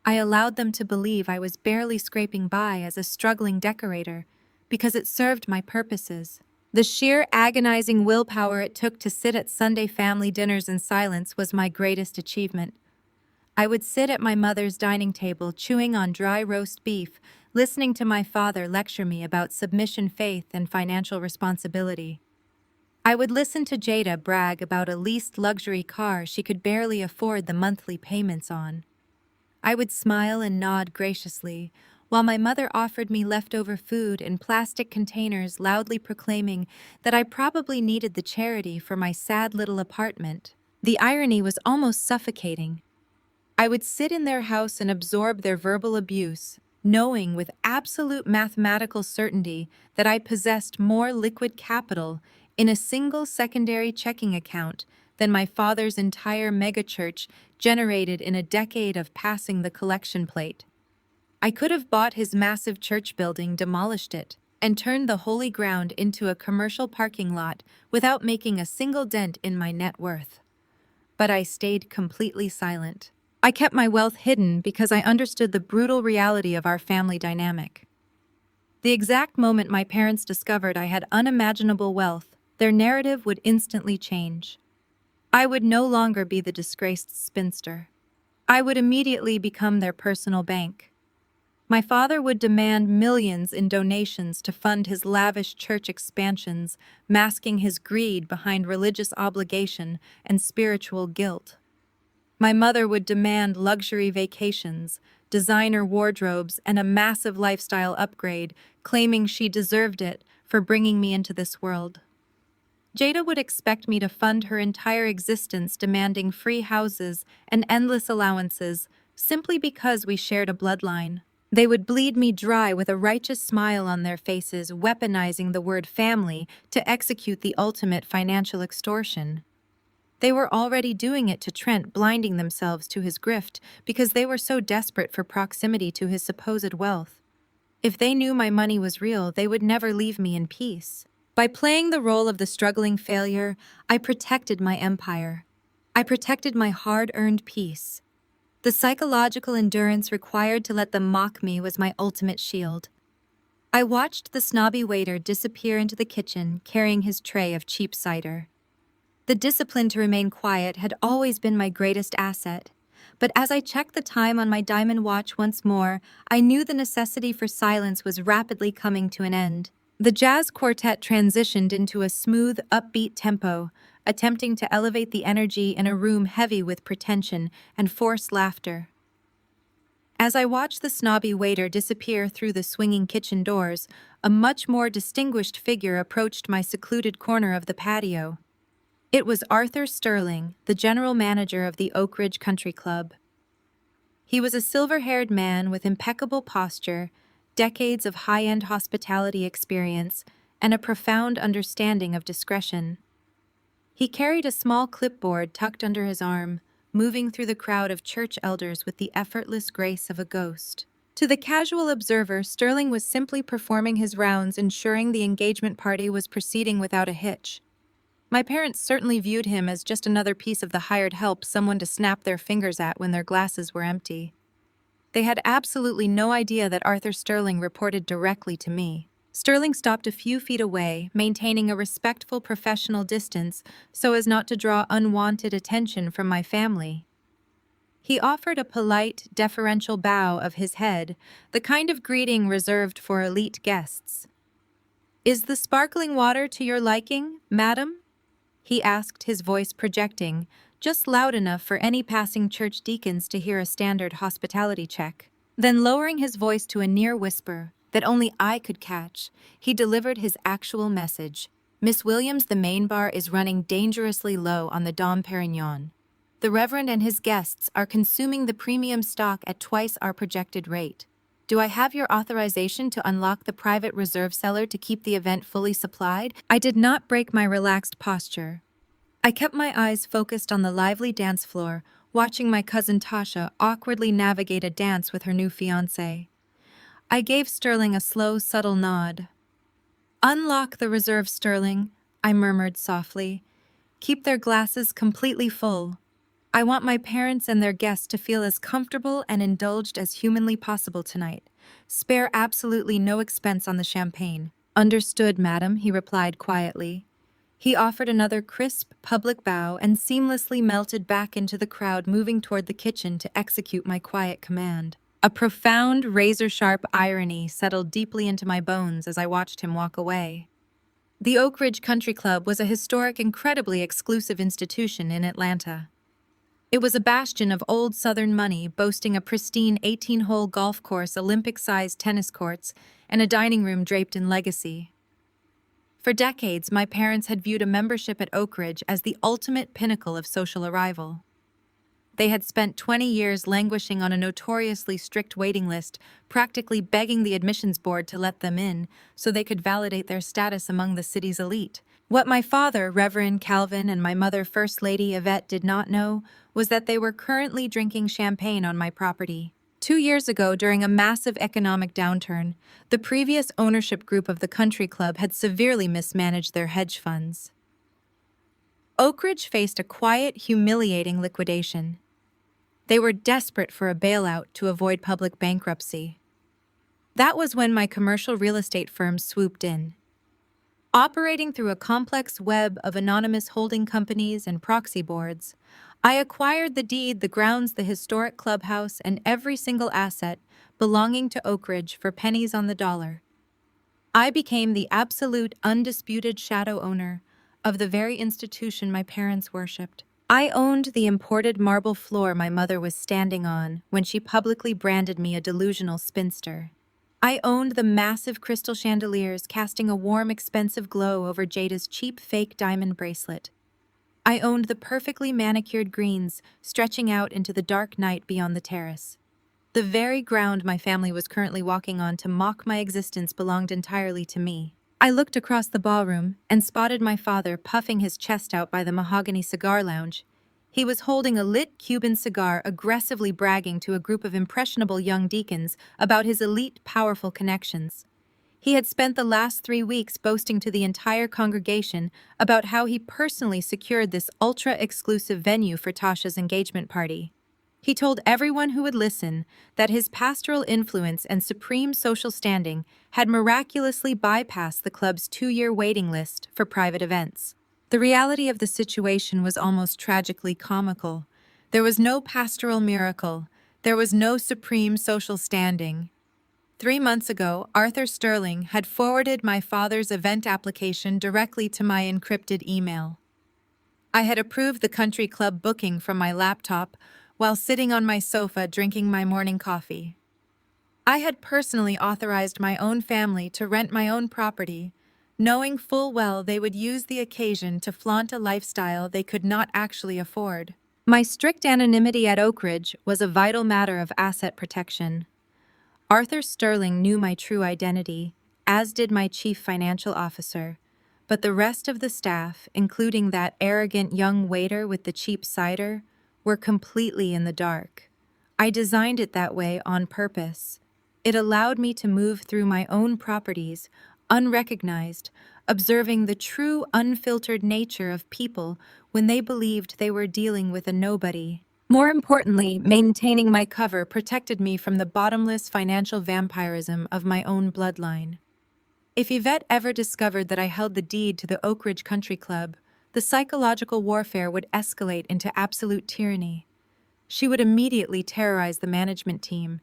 I allowed them to believe I was barely scraping by as a struggling decorator because it served my purposes. The sheer agonizing willpower it took to sit at Sunday family dinners in silence was my greatest achievement. I would sit at my mother's dining table chewing on dry roast beef, listening to my father lecture me about submission, faith, and financial responsibility. I would listen to Jada brag about a leased luxury car she could barely afford the monthly payments on. I would smile and nod graciously, while my mother offered me leftover food in plastic containers, loudly proclaiming that I probably needed the charity for my sad little apartment. The irony was almost suffocating. I would sit in their house and absorb their verbal abuse, knowing with absolute mathematical certainty that I possessed more liquid capital in a single secondary checking account than my father's entire megachurch generated in a decade of passing the collection plate. I could have bought his massive church building, demolished it, and turned the holy ground into a commercial parking lot without making a single dent in my net worth. But I stayed completely silent. I kept my wealth hidden because I understood the brutal reality of our family dynamic. The exact moment my parents discovered I had unimaginable wealth, their narrative would instantly change. I would no longer be the disgraced spinster. I would immediately become their personal bank. My father would demand millions in donations to fund his lavish church expansions, masking his greed behind religious obligation and spiritual guilt. My mother would demand luxury vacations, designer wardrobes, and a massive lifestyle upgrade, claiming she deserved it for bringing me into this world. Jada would expect me to fund her entire existence, demanding free houses and endless allowances simply because we shared a bloodline. They would bleed me dry with a righteous smile on their faces, weaponizing the word family to execute the ultimate financial extortion. They were already doing it to Trent, blinding themselves to his grift because they were so desperate for proximity to his supposed wealth. If they knew my money was real, they would never leave me in peace. By playing the role of the struggling failure, I protected my empire. I protected my hard-earned peace. The psychological endurance required to let them mock me was my ultimate shield. I watched the snobby waiter disappear into the kitchen, carrying his tray of cheap cider. The discipline to remain quiet had always been my greatest asset, but as I checked the time on my diamond watch once more, I knew the necessity for silence was rapidly coming to an end. The jazz quartet transitioned into a smooth, upbeat tempo, attempting to elevate the energy in a room heavy with pretension and forced laughter. As I watched the snobby waiter disappear through the swinging kitchen doors, a much more distinguished figure approached my secluded corner of the patio. It was Arthur Sterling, the general manager of the Oak Ridge Country Club. He was a silver-haired man with impeccable posture, decades of high-end hospitality experience, and a profound understanding of discretion. He carried a small clipboard tucked under his arm, moving through the crowd of church elders with the effortless grace of a ghost. To the casual observer, Sterling was simply performing his rounds, ensuring the engagement party was proceeding without a hitch. My parents certainly viewed him as just another piece of the hired help, someone to snap their fingers at when their glasses were empty. They had absolutely no idea that Arthur Sterling reported directly to me. Sterling stopped a few feet away, maintaining a respectful professional distance so as not to draw unwanted attention from my family. He offered a polite, deferential bow of his head, the kind of greeting reserved for elite guests. "Is the sparkling water to your liking, madam?" he asked, his voice projecting, just loud enough for any passing church deacons to hear a standard hospitality check. Then, lowering his voice to a near whisper that only I could catch, he delivered his actual message. "Miss Williams, the main bar is running dangerously low on the Dom Perignon. The Reverend and his guests are consuming the premium stock at twice our projected rate. Do I have your authorization to unlock the private reserve cellar to keep the event fully supplied?" I did not break my relaxed posture. I kept my eyes focused on the lively dance floor, watching my cousin Tasha awkwardly navigate a dance with her new fiancé. I gave Sterling a slow, subtle nod. "Unlock the reserve, Sterling," I murmured softly. "Keep their glasses completely full. I want my parents and their guests to feel as comfortable and indulged as humanly possible tonight. Spare absolutely no expense on the champagne." "Understood, madam," he replied quietly. He offered another crisp, public bow and seamlessly melted back into the crowd, moving toward the kitchen to execute my quiet command. A profound, razor-sharp irony settled deeply into my bones as I watched him walk away. The Oak Ridge Country Club was a historic, incredibly exclusive institution in Atlanta. It was a bastion of old Southern money, boasting a pristine 18-hole golf course, Olympic-sized tennis courts, and a dining room draped in legacy. For decades, my parents had viewed a membership at Oak Ridge as the ultimate pinnacle of social arrival. They had spent 20 years languishing on a notoriously strict waiting list, practically begging the admissions board to let them in so they could validate their status among the city's elite. What my father, Reverend Calvin, and my mother, First Lady Yvette, did not know was that they were currently drinking champagne on my property. 2 years ago, during a massive economic downturn, the previous ownership group of the country club had severely mismanaged their hedge funds. Oak Ridge faced a quiet, humiliating liquidation. They were desperate for a bailout to avoid public bankruptcy. That was when my commercial real estate firm swooped in. Operating through a complex web of anonymous holding companies and proxy boards, I acquired the deed, the grounds, the historic clubhouse, and every single asset belonging to Oak Ridge for pennies on the dollar. I became the absolute, undisputed shadow owner of the very institution my parents worshipped. I owned the imported marble floor my mother was standing on when she publicly branded me a delusional spinster. I owned the massive crystal chandeliers casting a warm, expensive glow over Jada's cheap fake diamond bracelet. I owned the perfectly manicured greens stretching out into the dark night beyond the terrace. The very ground my family was currently walking on to mock my existence belonged entirely to me. I looked across the ballroom and spotted my father puffing his chest out by the mahogany cigar lounge. He was holding a lit Cuban cigar, aggressively bragging to a group of impressionable young deacons about his elite, powerful connections. He had spent the last 3 weeks boasting to the entire congregation about how he personally secured this ultra-exclusive venue for Tasha's engagement party. He told everyone who would listen that his pastoral influence and supreme social standing had miraculously bypassed the club's 2-year waiting list for private events. The reality of the situation was almost tragically comical. There was no pastoral miracle. There was no supreme social standing. 3 months ago, Arthur Sterling had forwarded my father's event application directly to my encrypted email. I had approved the country club booking from my laptop while sitting on my sofa drinking my morning coffee. I had personally authorized my own family to rent my own property, knowing full well they would use the occasion to flaunt a lifestyle they could not actually afford. My strict anonymity at Oak Ridge was a vital matter of asset protection. Arthur Sterling knew my true identity, as did my chief financial officer, but the rest of the staff, including that arrogant young waiter with the cheap cider, were completely in the dark. I designed it that way on purpose. It allowed me to move through my own properties, unrecognized, observing the true, unfiltered nature of people when they believed they were dealing with a nobody. More importantly, maintaining my cover protected me from the bottomless financial vampirism of my own bloodline. If Yvette ever discovered that I held the deed to the Oak Ridge Country Club, the psychological warfare would escalate into absolute tyranny. She would immediately terrorize the management team.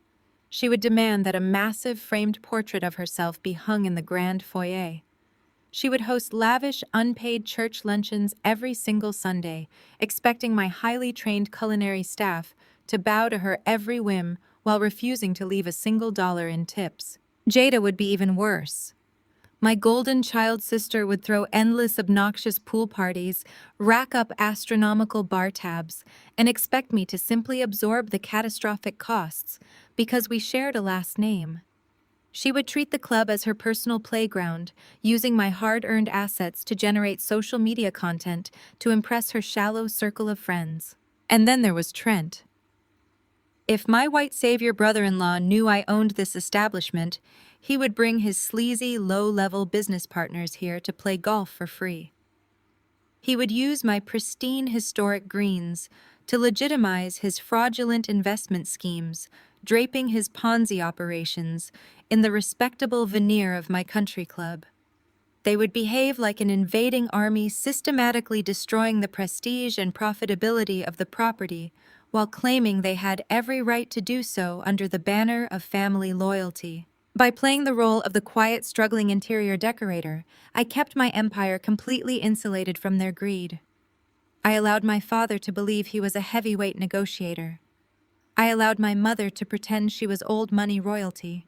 She would demand that a massive framed portrait of herself be hung in the grand foyer. She would host lavish, unpaid church luncheons every single Sunday, expecting my highly trained culinary staff to bow to her every whim while refusing to leave a single dollar in tips. Jada would be even worse. My golden child sister would throw endless obnoxious pool parties, rack up astronomical bar tabs, and expect me to simply absorb the catastrophic costs because we shared a last name. She would treat the club as her personal playground, using my hard-earned assets to generate social media content to impress her shallow circle of friends. And then there was Trent. If my white savior brother-in-law knew I owned this establishment, he would bring his sleazy, low-level business partners here to play golf for free. He would use my pristine historic greens to legitimize his fraudulent investment schemes, draping his Ponzi operations in the respectable veneer of my country club. They would behave like an invading army, systematically destroying the prestige and profitability of the property while claiming they had every right to do so under the banner of family loyalty. By playing the role of the quiet, struggling interior decorator, I kept my empire completely insulated from their greed. I allowed my father to believe he was a heavyweight negotiator. I allowed my mother to pretend she was old money royalty.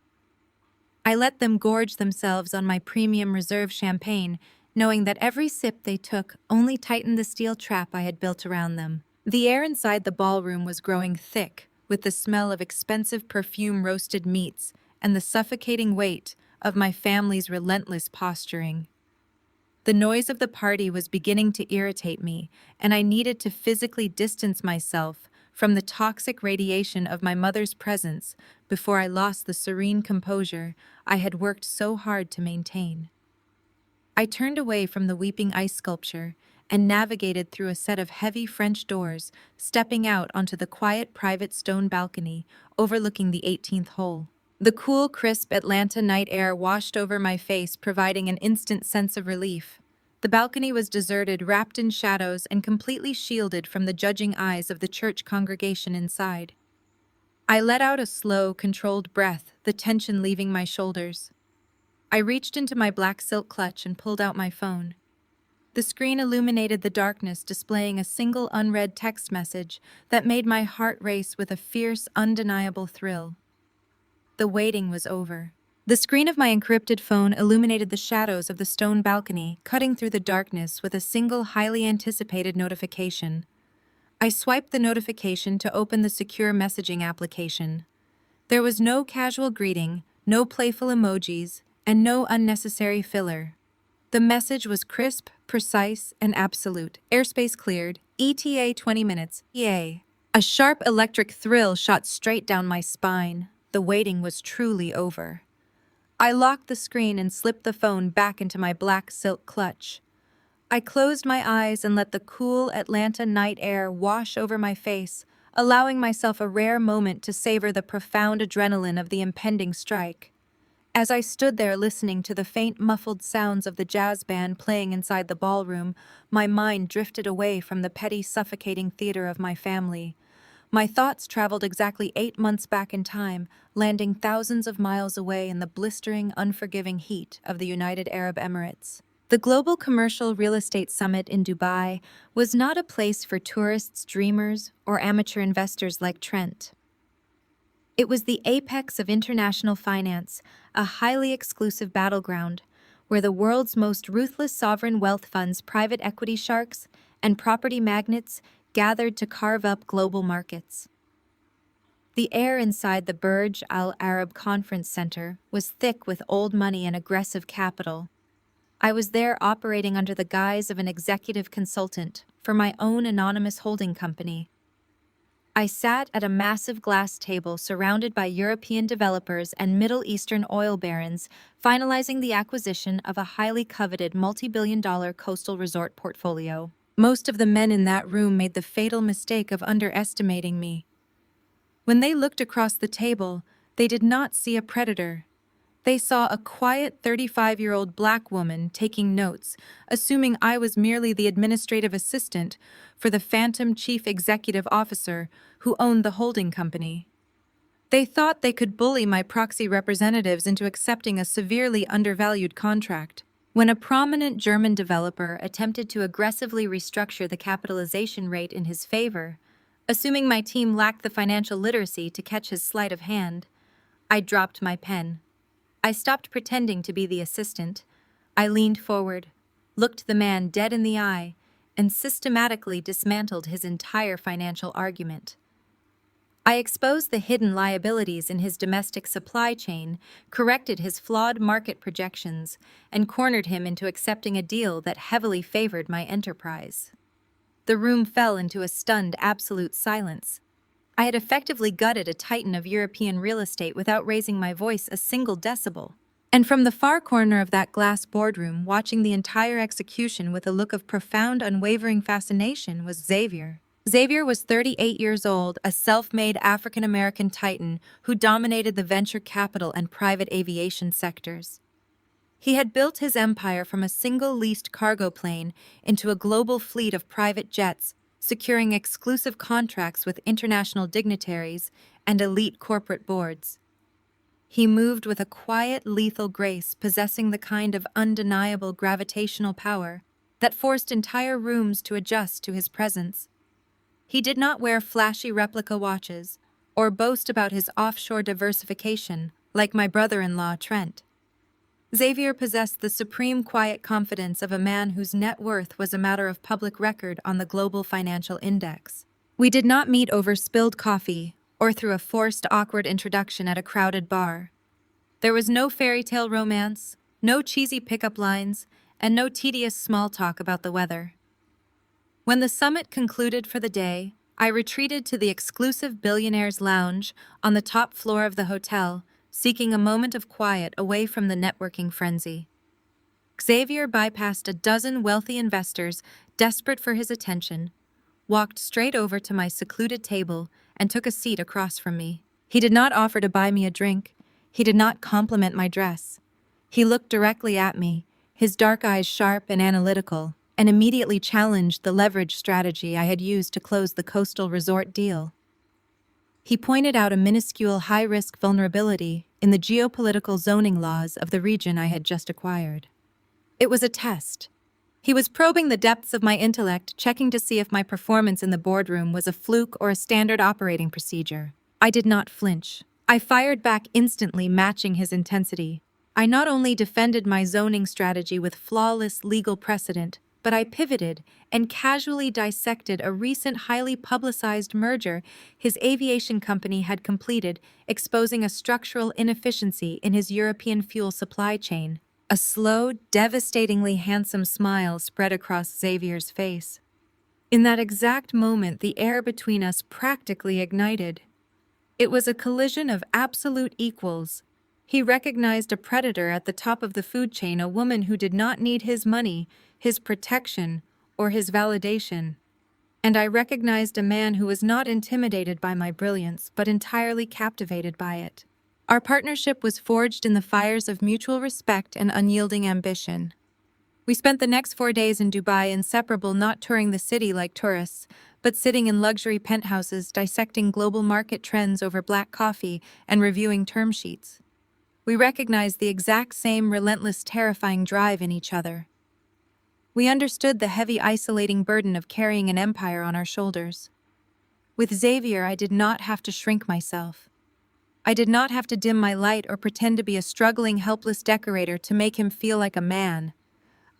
I let them gorge themselves on my premium reserve champagne, knowing that every sip they took only tightened the steel trap I had built around them. The air inside the ballroom was growing thick, with the smell of expensive perfume-roasted meats and the suffocating weight of my family's relentless posturing. The noise of the party was beginning to irritate me, and I needed to physically distance myself from the toxic radiation of my mother's presence before I lost the serene composure I had worked so hard to maintain. I turned away from the weeping ice sculpture and navigated through a set of heavy French doors, stepping out onto the quiet private stone balcony overlooking the 18th hole. The cool, crisp Atlanta night air washed over my face, providing an instant sense of relief. The balcony was deserted, wrapped in shadows, and completely shielded from the judging eyes of the church congregation inside. I let out a slow, controlled breath, the tension leaving my shoulders. I reached into my black silk clutch and pulled out my phone. The screen illuminated the darkness, displaying a single unread text message that made my heart race with a fierce, undeniable thrill. The waiting was over. The screen of my encrypted phone illuminated the shadows of the stone balcony, cutting through the darkness with a single highly anticipated notification. I swiped the notification to open the secure messaging application. There was no casual greeting, no playful emojis, and no unnecessary filler. The message was crisp, precise, and absolute. Airspace cleared. ETA 20 minutes. Yay. A sharp electric thrill shot straight down my spine. The waiting was truly over. I locked the screen and slipped the phone back into my black silk clutch. I closed my eyes and let the cool Atlanta night air wash over my face, allowing myself a rare moment to savor the profound adrenaline of the impending strike. As I stood there listening to the faint, muffled sounds of the jazz band playing inside the ballroom, my mind drifted away from the petty, suffocating theater of my family. My thoughts traveled exactly 8 months back in time, landing thousands of miles away in the blistering, unforgiving heat of the United Arab Emirates. The Global Commercial Real Estate Summit in Dubai was not a place for tourists, dreamers, or amateur investors like Trent. It was the apex of international finance, a highly exclusive battleground, where the world's most ruthless sovereign wealth funds, private equity sharks, and property magnates gathered to carve up global markets. The air inside the Burj Al Arab Conference Center was thick with old money and aggressive capital. I was there operating under the guise of an executive consultant for my own anonymous holding company. I sat at a massive glass table surrounded by European developers and Middle Eastern oil barons, finalizing the acquisition of a highly coveted multi-billion-dollar coastal resort portfolio. Most of the men in that room made the fatal mistake of underestimating me. When they looked across the table, they did not see a predator. They saw a quiet 35-year-old black woman taking notes, assuming I was merely the administrative assistant for the phantom chief executive officer who owned the holding company. They thought they could bully my proxy representatives into accepting a severely undervalued contract. When a prominent German developer attempted to aggressively restructure the capitalization rate in his favor, assuming my team lacked the financial literacy to catch his sleight of hand, I dropped my pen. I stopped pretending to be the assistant. I leaned forward, looked the man dead in the eye, and systematically dismantled his entire financial argument. I exposed the hidden liabilities in his domestic supply chain, corrected his flawed market projections, and cornered him into accepting a deal that heavily favored my enterprise. The room fell into a stunned, absolute silence. I had effectively gutted a titan of European real estate without raising my voice a single decibel. And from the far corner of that glass boardroom, watching the entire execution with a look of profound, unwavering fascination, was Xavier. Xavier was 38 years old, a self-made African-American titan who dominated the venture capital and private aviation sectors. He had built his empire from a single leased cargo plane into a global fleet of private jets, securing exclusive contracts with international dignitaries and elite corporate boards. He moved with a quiet, lethal grace, possessing the kind of undeniable gravitational power that forced entire rooms to adjust to his presence. He did not wear flashy replica watches or boast about his offshore diversification like my brother-in-law, Trent. Xavier possessed the supreme quiet confidence of a man whose net worth was a matter of public record on the global financial index. We did not meet over spilled coffee or through a forced, awkward introduction at a crowded bar. There was no fairy tale romance, no cheesy pickup lines, and no tedious small talk about the weather. When the summit concluded for the day, I retreated to the exclusive billionaire's lounge on the top floor of the hotel, seeking a moment of quiet away from the networking frenzy. Xavier bypassed a dozen wealthy investors desperate for his attention, walked straight over to my secluded table, and took a seat across from me. He did not offer to buy me a drink. He did not compliment my dress. He looked directly at me, his dark eyes sharp and analytical, and immediately challenged the leverage strategy I had used to close the coastal resort deal. He pointed out a minuscule high-risk vulnerability in the geopolitical zoning laws of the region I had just acquired. It was a test. He was probing the depths of my intellect, checking to see if my performance in the boardroom was a fluke or a standard operating procedure. I did not flinch. I fired back instantly, matching his intensity. I not only defended my zoning strategy with flawless legal precedent, but I pivoted and casually dissected a recent highly publicized merger his aviation company had completed, exposing a structural inefficiency in his European fuel supply chain. A slow, devastatingly handsome smile spread across Xavier's face. In that exact moment, the air between us practically ignited. It was a collision of absolute equals. He recognized a predator at the top of the food chain, a woman who did not need his money, his protection, or his validation. And I recognized a man who was not intimidated by my brilliance, but entirely captivated by it. Our partnership was forged in the fires of mutual respect and unyielding ambition. We spent the next 4 days in Dubai, inseparable, not touring the city like tourists, but sitting in luxury penthouses, dissecting global market trends over black coffee and reviewing term sheets. We recognized the exact same relentless, terrifying drive in each other. We understood the heavy, isolating burden of carrying an empire on our shoulders. With Xavier, I did not have to shrink myself. I did not have to dim my light or pretend to be a struggling, helpless decorator to make him feel like a man.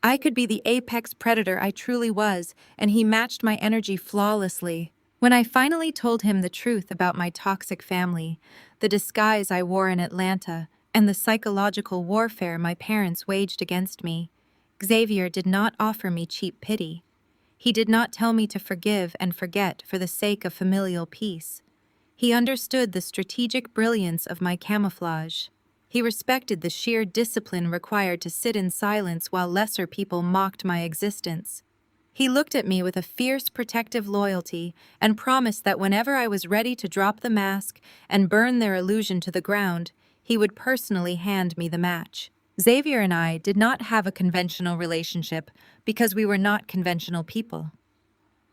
I could be the apex predator I truly was, and he matched my energy flawlessly. When I finally told him the truth about my toxic family, the disguise I wore in Atlanta, and the psychological warfare my parents waged against me, Xavier did not offer me cheap pity. He did not tell me to forgive and forget for the sake of familial peace. He understood the strategic brilliance of my camouflage. He respected the sheer discipline required to sit in silence while lesser people mocked my existence. He looked at me with a fierce, protective loyalty and promised that whenever I was ready to drop the mask and burn their illusion to the ground, he would personally hand me the match. Xavier and I did not have a conventional relationship because we were not conventional people.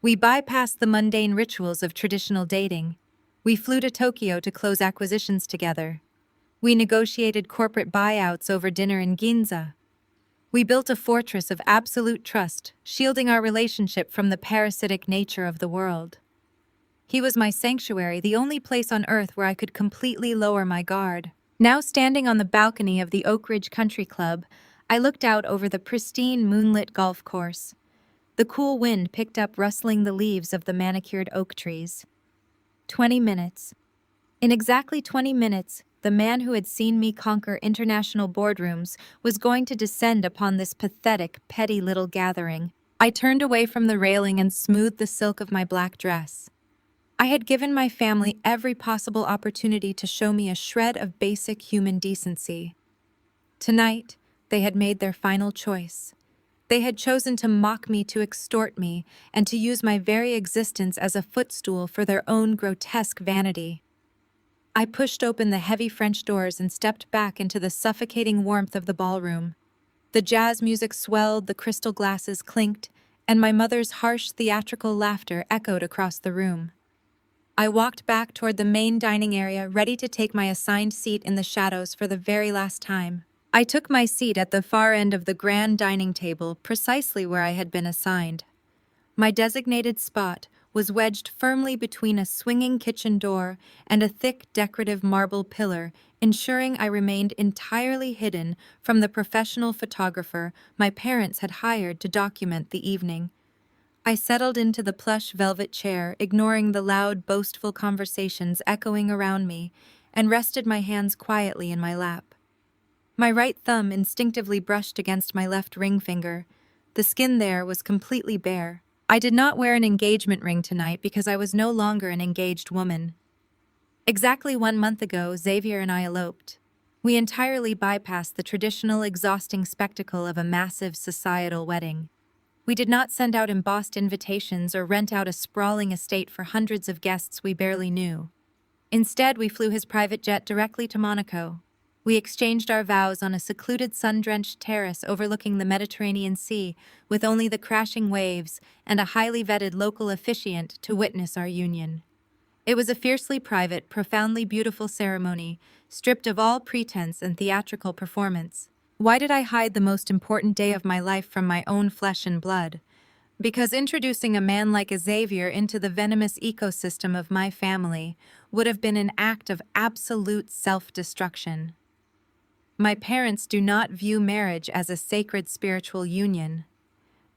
We bypassed the mundane rituals of traditional dating. We flew to Tokyo to close acquisitions together. We negotiated corporate buyouts over dinner in Ginza. We built a fortress of absolute trust, shielding our relationship from the parasitic nature of the world. He was my sanctuary, the only place on earth where I could completely lower my guard. Now standing on the balcony of the Oak Ridge Country Club, I looked out over the pristine moonlit golf course. The cool wind picked up rustling the leaves of the manicured oak trees. 20 minutes. In exactly 20 minutes, the man who had seen me conquer international boardrooms was going to descend upon this pathetic, petty little gathering. I turned away from the railing and smoothed the silk of my black dress. I had given my family every possible opportunity to show me a shred of basic human decency. Tonight, they had made their final choice. They had chosen to mock me, to extort me, and to use my very existence as a footstool for their own grotesque vanity. I pushed open the heavy French doors and stepped back into the suffocating warmth of the ballroom. The jazz music swelled, the crystal glasses clinked, and my mother's harsh theatrical laughter echoed across the room. I walked back toward the main dining area, ready to take my assigned seat in the shadows for the very last time. I took my seat at the far end of the grand dining table, precisely where I had been assigned. My designated spot was wedged firmly between a swinging kitchen door and a thick decorative marble pillar, ensuring I remained entirely hidden from the professional photographer my parents had hired to document the evening. I settled into the plush velvet chair, ignoring the loud, boastful conversations echoing around me, and rested my hands quietly in my lap. My right thumb instinctively brushed against my left ring finger. The skin there was completely bare. I did not wear an engagement ring tonight because I was no longer an engaged woman. Exactly 1 month ago, Xavier and I eloped. We entirely bypassed the traditional, exhausting spectacle of a massive societal wedding. We did not send out embossed invitations or rent out a sprawling estate for hundreds of guests we barely knew. Instead, we flew his private jet directly to Monaco. We exchanged our vows on a secluded sun-drenched terrace overlooking the Mediterranean Sea, with only the crashing waves and a highly vetted local officiant to witness our union. It was a fiercely private, profoundly beautiful ceremony, stripped of all pretense and theatrical performance. Why did I hide the most important day of my life from my own flesh and blood? Because introducing a man like Xavier into the venomous ecosystem of my family would have been an act of absolute self-destruction. My parents do not view marriage as a sacred spiritual union.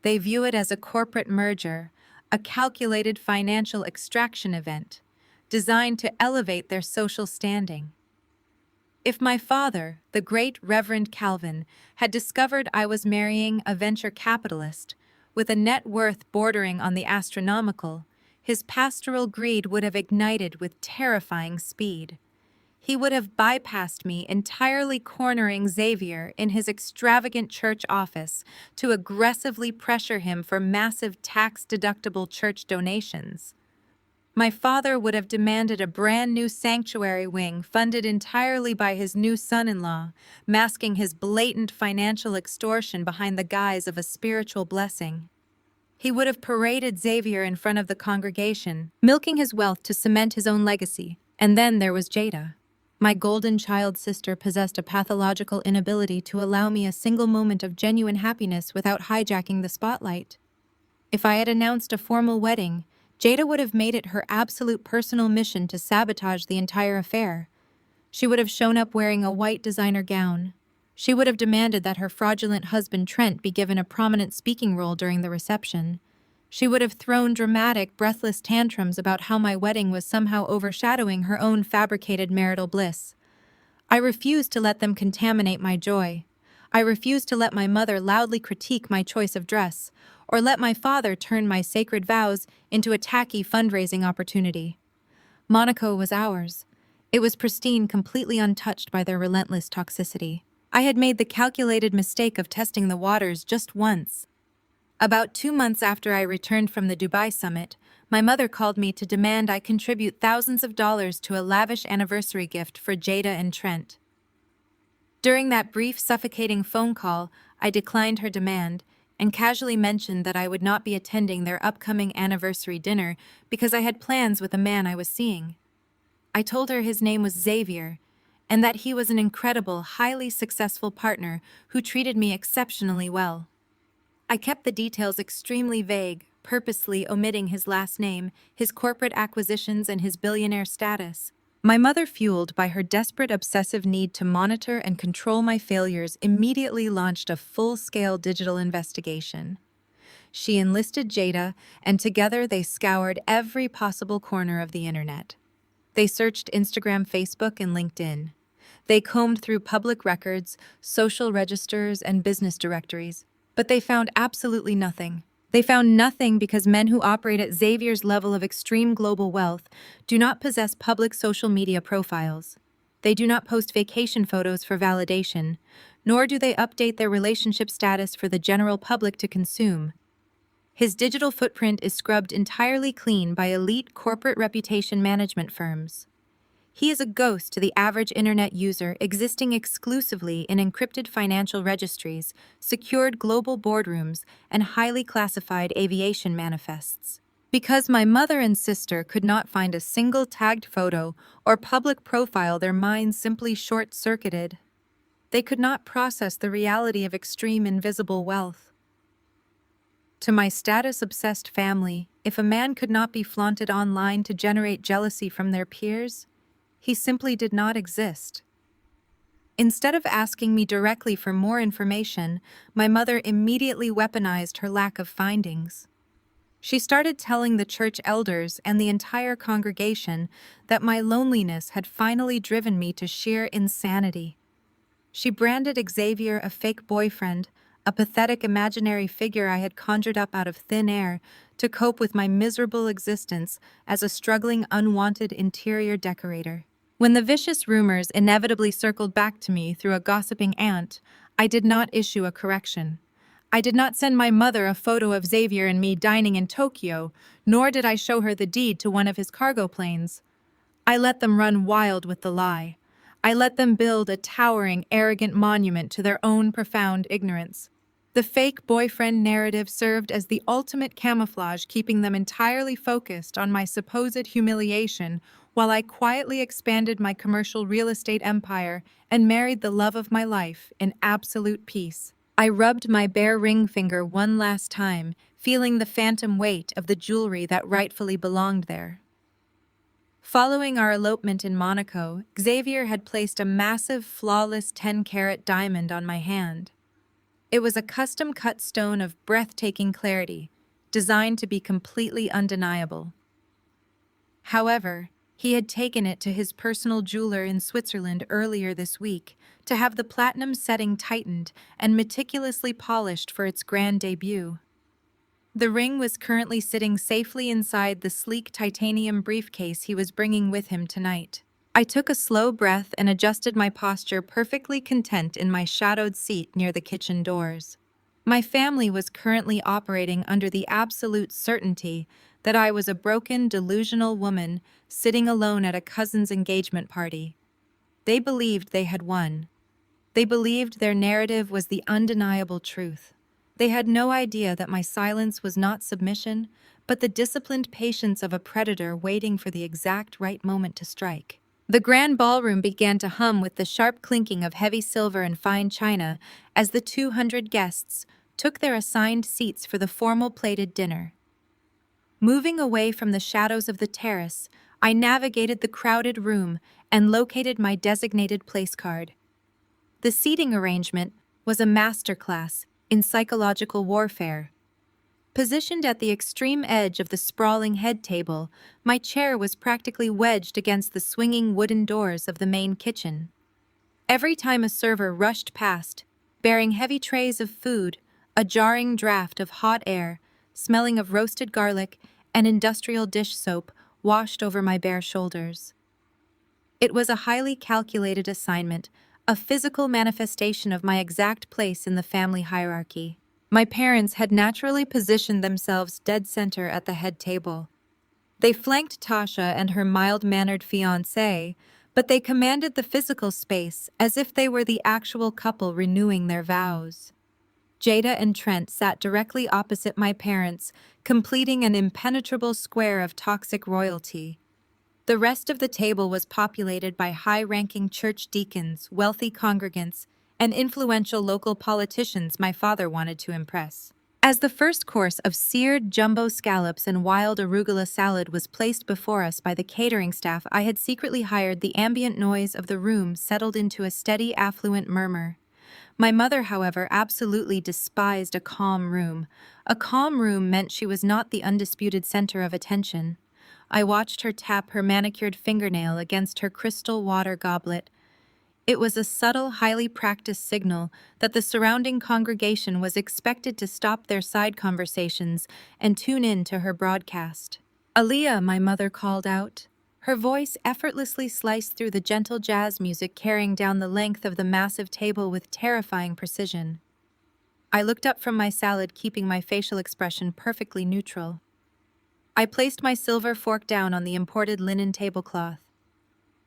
They view it as a corporate merger, a calculated financial extraction event, designed to elevate their social standing. If my father, the great Reverend Calvin, had discovered I was marrying a venture capitalist with a net worth bordering on the astronomical, his pastoral greed would have ignited with terrifying speed. He would have bypassed me, entirely cornering Xavier in his extravagant church office to aggressively pressure him for massive tax-deductible church donations. My father would have demanded a brand new sanctuary wing funded entirely by his new son-in-law, masking his blatant financial extortion behind the guise of a spiritual blessing. He would have paraded Xavier in front of the congregation, milking his wealth to cement his own legacy. And then there was Jada. My golden child sister possessed a pathological inability to allow me a single moment of genuine happiness without hijacking the spotlight. If I had announced a formal wedding, Jada would have made it her absolute personal mission to sabotage the entire affair. She would have shown up wearing a white designer gown. She would have demanded that her fraudulent husband Trent be given a prominent speaking role during the reception. She would have thrown dramatic, breathless tantrums about how my wedding was somehow overshadowing her own fabricated marital bliss. I refused to let them contaminate my joy. I refused to let my mother loudly critique my choice of dress, or let my father turn my sacred vows into a tacky fundraising opportunity. Monaco was ours. It was pristine, completely untouched by their relentless toxicity. I had made the calculated mistake of testing the waters just once. About 2 months after I returned from the Dubai summit, my mother called me to demand I contribute thousands of dollars to a lavish anniversary gift for Jada and Trent. During that brief, suffocating phone call, I declined her demand and casually mentioned that I would not be attending their upcoming anniversary dinner because I had plans with a man I was seeing. I told her his name was Xavier, and that he was an incredible, highly successful partner who treated me exceptionally well. I kept the details extremely vague, purposely omitting his last name, his corporate acquisitions, and his billionaire status. My mother, fueled by her desperate obsessive need to monitor and control my failures, immediately launched a full-scale digital investigation. She enlisted Jada, and together they scoured every possible corner of the internet. They searched Instagram, Facebook, and LinkedIn. They combed through public records, social registers, and business directories. But they found absolutely nothing. They found nothing because men who operate at Xavier's level of extreme global wealth do not possess public social media profiles. They do not post vacation photos for validation, nor do they update their relationship status for the general public to consume. His digital footprint is scrubbed entirely clean by elite corporate reputation management firms. He is a ghost to the average internet user, existing exclusively in encrypted financial registries, secured global boardrooms, and highly classified aviation manifests. Because my mother and sister could not find a single tagged photo or public profile, their minds simply short-circuited. They could not process the reality of extreme invisible wealth. To my status-obsessed family, if a man could not be flaunted online to generate jealousy from their peers, he simply did not exist. Instead of asking me directly for more information, my mother immediately weaponized her lack of findings. She started telling the church elders and the entire congregation that my loneliness had finally driven me to sheer insanity. She branded Xavier a fake boyfriend, a pathetic imaginary figure I had conjured up out of thin air to cope with my miserable existence as a struggling, unwanted interior decorator. When the vicious rumors inevitably circled back to me through a gossiping aunt, I did not issue a correction. I did not send my mother a photo of Xavier and me dining in Tokyo, nor did I show her the deed to one of his cargo planes. I let them run wild with the lie. I let them build a towering, arrogant monument to their own profound ignorance. The fake boyfriend narrative served as the ultimate camouflage, keeping them entirely focused on my supposed humiliation while I quietly expanded my commercial real estate empire and married the love of my life in absolute peace. I rubbed my bare ring finger one last time, feeling the phantom weight of the jewelry that rightfully belonged there. Following our elopement in Monaco, Xavier had placed a massive, flawless 10-carat diamond on my hand. It was a custom-cut stone of breathtaking clarity, designed to be completely undeniable. However, he had taken it to his personal jeweler in Switzerland earlier this week to have the platinum setting tightened and meticulously polished for its grand debut. The ring was currently sitting safely inside the sleek titanium briefcase he was bringing with him tonight. I took a slow breath and adjusted my posture, perfectly content in my shadowed seat near the kitchen doors. My family was currently operating under the absolute certainty that I was a broken, delusional woman sitting alone at a cousin's engagement party. They believed they had won. They believed their narrative was the undeniable truth. They had no idea that my silence was not submission, but the disciplined patience of a predator waiting for the exact right moment to strike. The grand ballroom began to hum with the sharp clinking of heavy silver and fine china as the 200 guests took their assigned seats for the formal plated dinner. Moving away from the shadows of the terrace, I navigated the crowded room and located my designated place card. The seating arrangement was a masterclass in psychological warfare. Positioned at the extreme edge of the sprawling head table, my chair was practically wedged against the swinging wooden doors of the main kitchen. Every time a server rushed past, bearing heavy trays of food, a jarring draft of hot air, smelling of roasted garlic and industrial dish soap, washed over my bare shoulders. It was a highly calculated assignment, a physical manifestation of my exact place in the family hierarchy. My parents had naturally positioned themselves dead center at the head table. They flanked Tasha and her mild-mannered fiancé, but they commanded the physical space as if they were the actual couple renewing their vows. Jada and Trent sat directly opposite my parents, completing an impenetrable square of toxic royalty. The rest of the table was populated by high-ranking church deacons, wealthy congregants, and influential local politicians my father wanted to impress. As the first course of seared jumbo scallops and wild arugula salad was placed before us by the catering staff, I had secretly hired, the ambient noise of the room settled into a steady, affluent murmur. My mother, however, absolutely despised a calm room. A calm room meant she was not the undisputed center of attention. I watched her tap her manicured fingernail against her crystal water goblet. It was a subtle, highly practiced signal that the surrounding congregation was expected to stop their side conversations and tune in to her broadcast. "Aaliyah," my mother called out. Her voice effortlessly sliced through the gentle jazz music carrying down the length of the massive table with terrifying precision. I looked up from my salad, keeping my facial expression perfectly neutral. I placed my silver fork down on the imported linen tablecloth.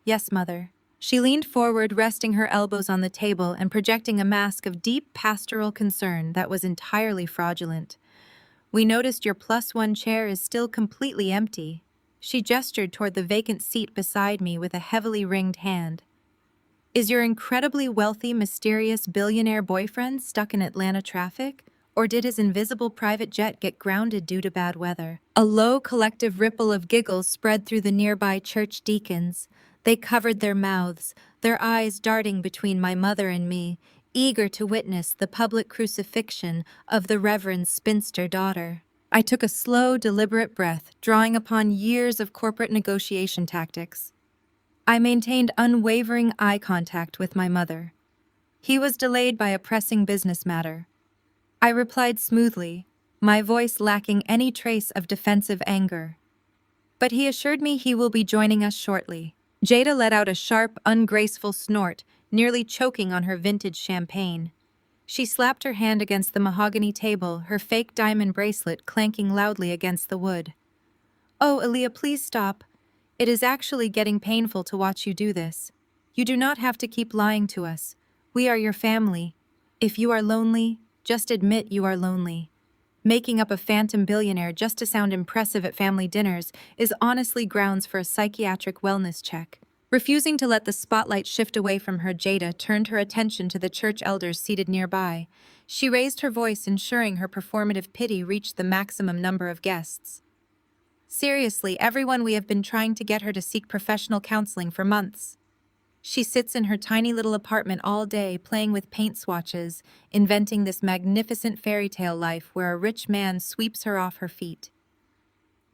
Yes, Mother. She leaned forward, resting her elbows on the table and projecting a mask of deep pastoral concern that was entirely fraudulent. We noticed your +1 chair is still completely empty. She gestured toward the vacant seat beside me with a heavily ringed hand. Is your incredibly wealthy, mysterious billionaire boyfriend stuck in Atlanta traffic? Or did his invisible private jet get grounded due to bad weather? A low collective ripple of giggles spread through the nearby church deacons. They covered their mouths, their eyes darting between my mother and me, eager to witness the public crucifixion of the Reverend's spinster daughter. I took a slow, deliberate breath, drawing upon years of corporate negotiation tactics. I maintained unwavering eye contact with my mother. He was delayed by a pressing business matter. I replied smoothly, my voice lacking any trace of defensive anger. But he assured me he will be joining us shortly. Jada let out a sharp, ungraceful snort, nearly choking on her vintage champagne. She slapped her hand against the mahogany table, her fake diamond bracelet clanking loudly against the wood. Oh, Aaliyah, please stop. It is actually getting painful to watch you do this. You do not have to keep lying to us. We are your family. If you are lonely, just admit you are lonely. Making up a phantom billionaire just to sound impressive at family dinners is honestly grounds for a psychiatric wellness check. Refusing to let the spotlight shift away from her, Jada turned her attention to the church elders seated nearby. She raised her voice, ensuring her performative pity reached the maximum number of guests. Seriously, everyone, we have been trying to get her to seek professional counseling for months. She sits in her tiny little apartment all day, playing with paint swatches, inventing this magnificent fairy tale life where a rich man sweeps her off her feet.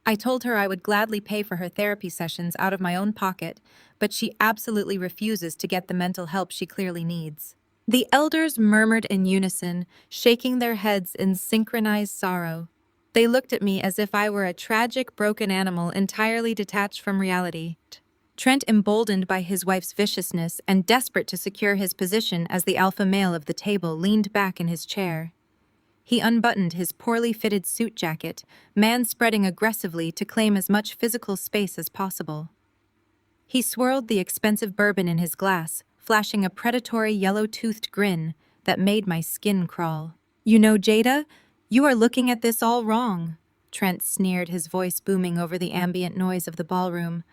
I told her I would gladly pay for her therapy sessions out of my own pocket, but she absolutely refuses to get the mental help she clearly needs. The elders murmured in unison, shaking their heads in synchronized sorrow. They looked at me as if I were a tragic, broken animal entirely detached from reality. Trent, emboldened by his wife's viciousness and desperate to secure his position as the alpha male of the table, leaned back in his chair. He unbuttoned his poorly fitted suit jacket, man-spreading aggressively to claim as much physical space as possible. He swirled the expensive bourbon in his glass, flashing a predatory yellow-toothed grin that made my skin crawl. You know, Jada, you are looking at this all wrong, Trent sneered, his voice booming over the ambient noise of the ballroom.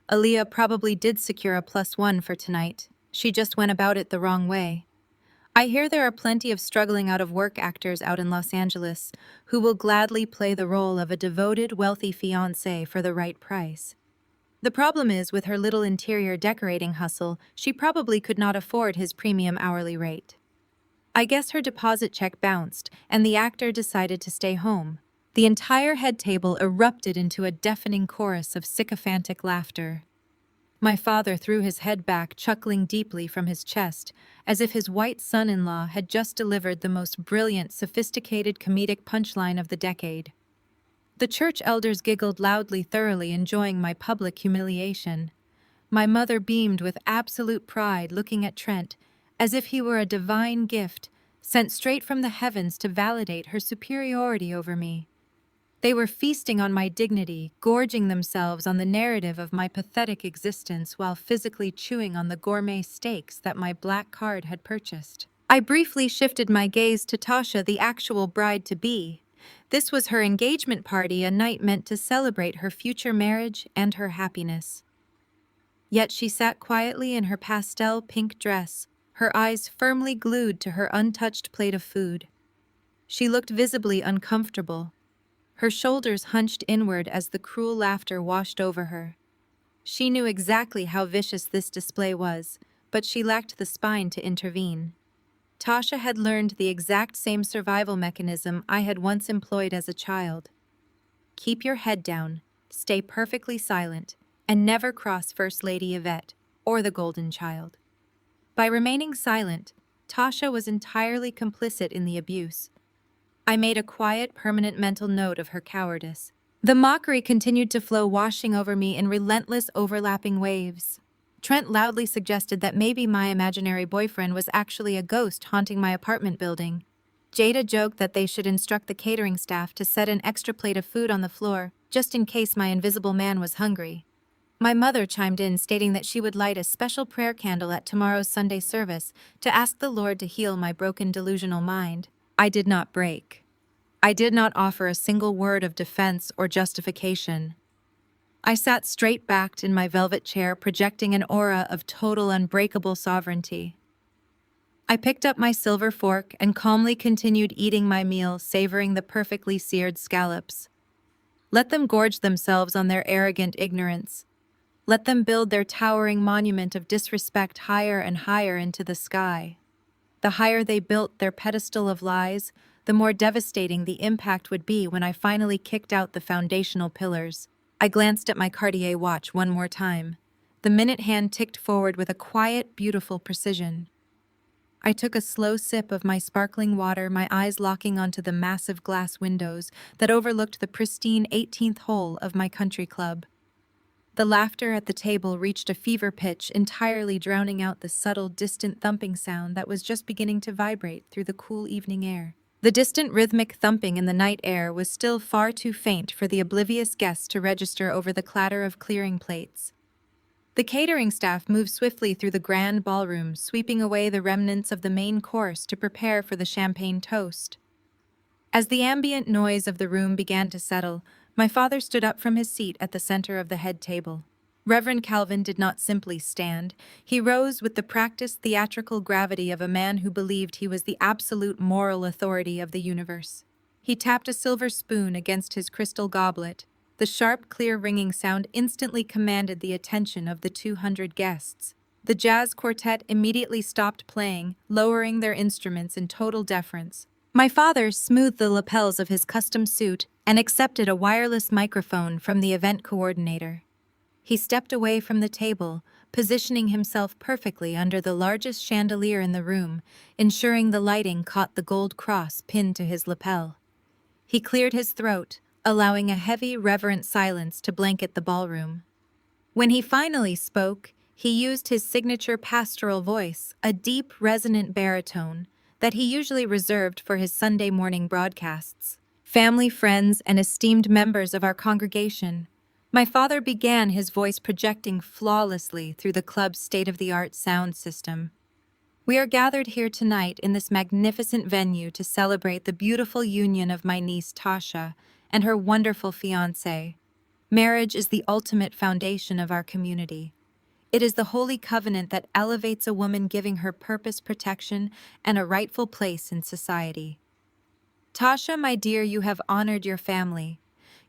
Aaliyah probably did secure a +1 for tonight. She just went about it the wrong way. I hear there are plenty of struggling out-of-work actors out in Los Angeles who will gladly play the role of a devoted, wealthy fiancé for the right price. The problem is, with her little interior decorating hustle, she probably could not afford his premium hourly rate. I guess her deposit check bounced, and the actor decided to stay home. The entire head table erupted into a deafening chorus of sycophantic laughter. My father threw his head back, chuckling deeply from his chest, as if his white son-in-law had just delivered the most brilliant, sophisticated comedic punchline of the decade. The church elders giggled loudly, thoroughly enjoying my public humiliation. My mother beamed with absolute pride, looking at Trent as if he were a divine gift sent straight from the heavens to validate her superiority over me. They were feasting on my dignity, gorging themselves on the narrative of my pathetic existence while physically chewing on the gourmet steaks that my black card had purchased. I briefly shifted my gaze to Tasha, the actual bride-to-be. This was her engagement party, a night meant to celebrate her future marriage and her happiness. Yet she sat quietly in her pastel pink dress, her eyes firmly glued to her untouched plate of food. She looked visibly uncomfortable, her shoulders hunched inward as the cruel laughter washed over her. She knew exactly how vicious this display was, but she lacked the spine to intervene. Tasha had learned the exact same survival mechanism I had once employed as a child. Keep your head down, stay perfectly silent, and never cross First Lady Yvette or the Golden Child. By remaining silent, Tasha was entirely complicit in the abuse. I made a quiet, permanent mental note of her cowardice. The mockery continued to flow, washing over me in relentless, overlapping waves. Trent loudly suggested that maybe my imaginary boyfriend was actually a ghost haunting my apartment building. Jada joked that they should instruct the catering staff to set an extra plate of food on the floor, just in case my invisible man was hungry. My mother chimed in, stating that she would light a special prayer candle at tomorrow's Sunday service to ask the Lord to heal my broken delusional mind. I did not break. I did not offer a single word of defense or justification. I sat straight-backed in my velvet chair, projecting an aura of total unbreakable sovereignty. I picked up my silver fork and calmly continued eating my meal, savoring the perfectly seared scallops. Let them gorge themselves on their arrogant ignorance. Let them build their towering monument of disrespect higher and higher into the sky. The higher they built their pedestal of lies, the more devastating the impact would be when I finally kicked out the foundational pillars. I glanced at my Cartier watch one more time. The minute hand ticked forward with a quiet, beautiful precision. I took a slow sip of my sparkling water, my eyes locking onto the massive glass windows that overlooked the pristine 18th hole of my country club. The laughter at the table reached a fever pitch, entirely drowning out the subtle, distant thumping sound that was just beginning to vibrate through the cool evening air. The distant rhythmic thumping in the night air was still far too faint for the oblivious guests to register over the clatter of clearing plates. The catering staff moved swiftly through the grand ballroom, sweeping away the remnants of the main course to prepare for the champagne toast. As the ambient noise of the room began to settle, my father stood up from his seat at the center of the head table. Reverend Calvin did not simply stand. He rose with the practiced theatrical gravity of a man who believed he was the absolute moral authority of the universe. He tapped a silver spoon against his crystal goblet. The sharp, clear ringing sound instantly commanded the attention of the 200 guests. The jazz quartet immediately stopped playing, lowering their instruments in total deference. My father smoothed the lapels of his custom suit and accepted a wireless microphone from the event coordinator. He stepped away from the table, positioning himself perfectly under the largest chandelier in the room, ensuring the lighting caught the gold cross pinned to his lapel. He cleared his throat, allowing a heavy, reverent silence to blanket the ballroom. When he finally spoke, he used his signature pastoral voice, a deep, resonant baritone that he usually reserved for his Sunday morning broadcasts. Family, friends, and esteemed members of our congregation. My father began, his voice projecting flawlessly through the club's state-of-the-art sound system. We are gathered here tonight in this magnificent venue to celebrate the beautiful union of my niece Tasha and her wonderful fiancé. Marriage is the ultimate foundation of our community. It is the holy covenant that elevates a woman, giving her purpose, protection, and a rightful place in society. Tasha, my dear, you have honored your family.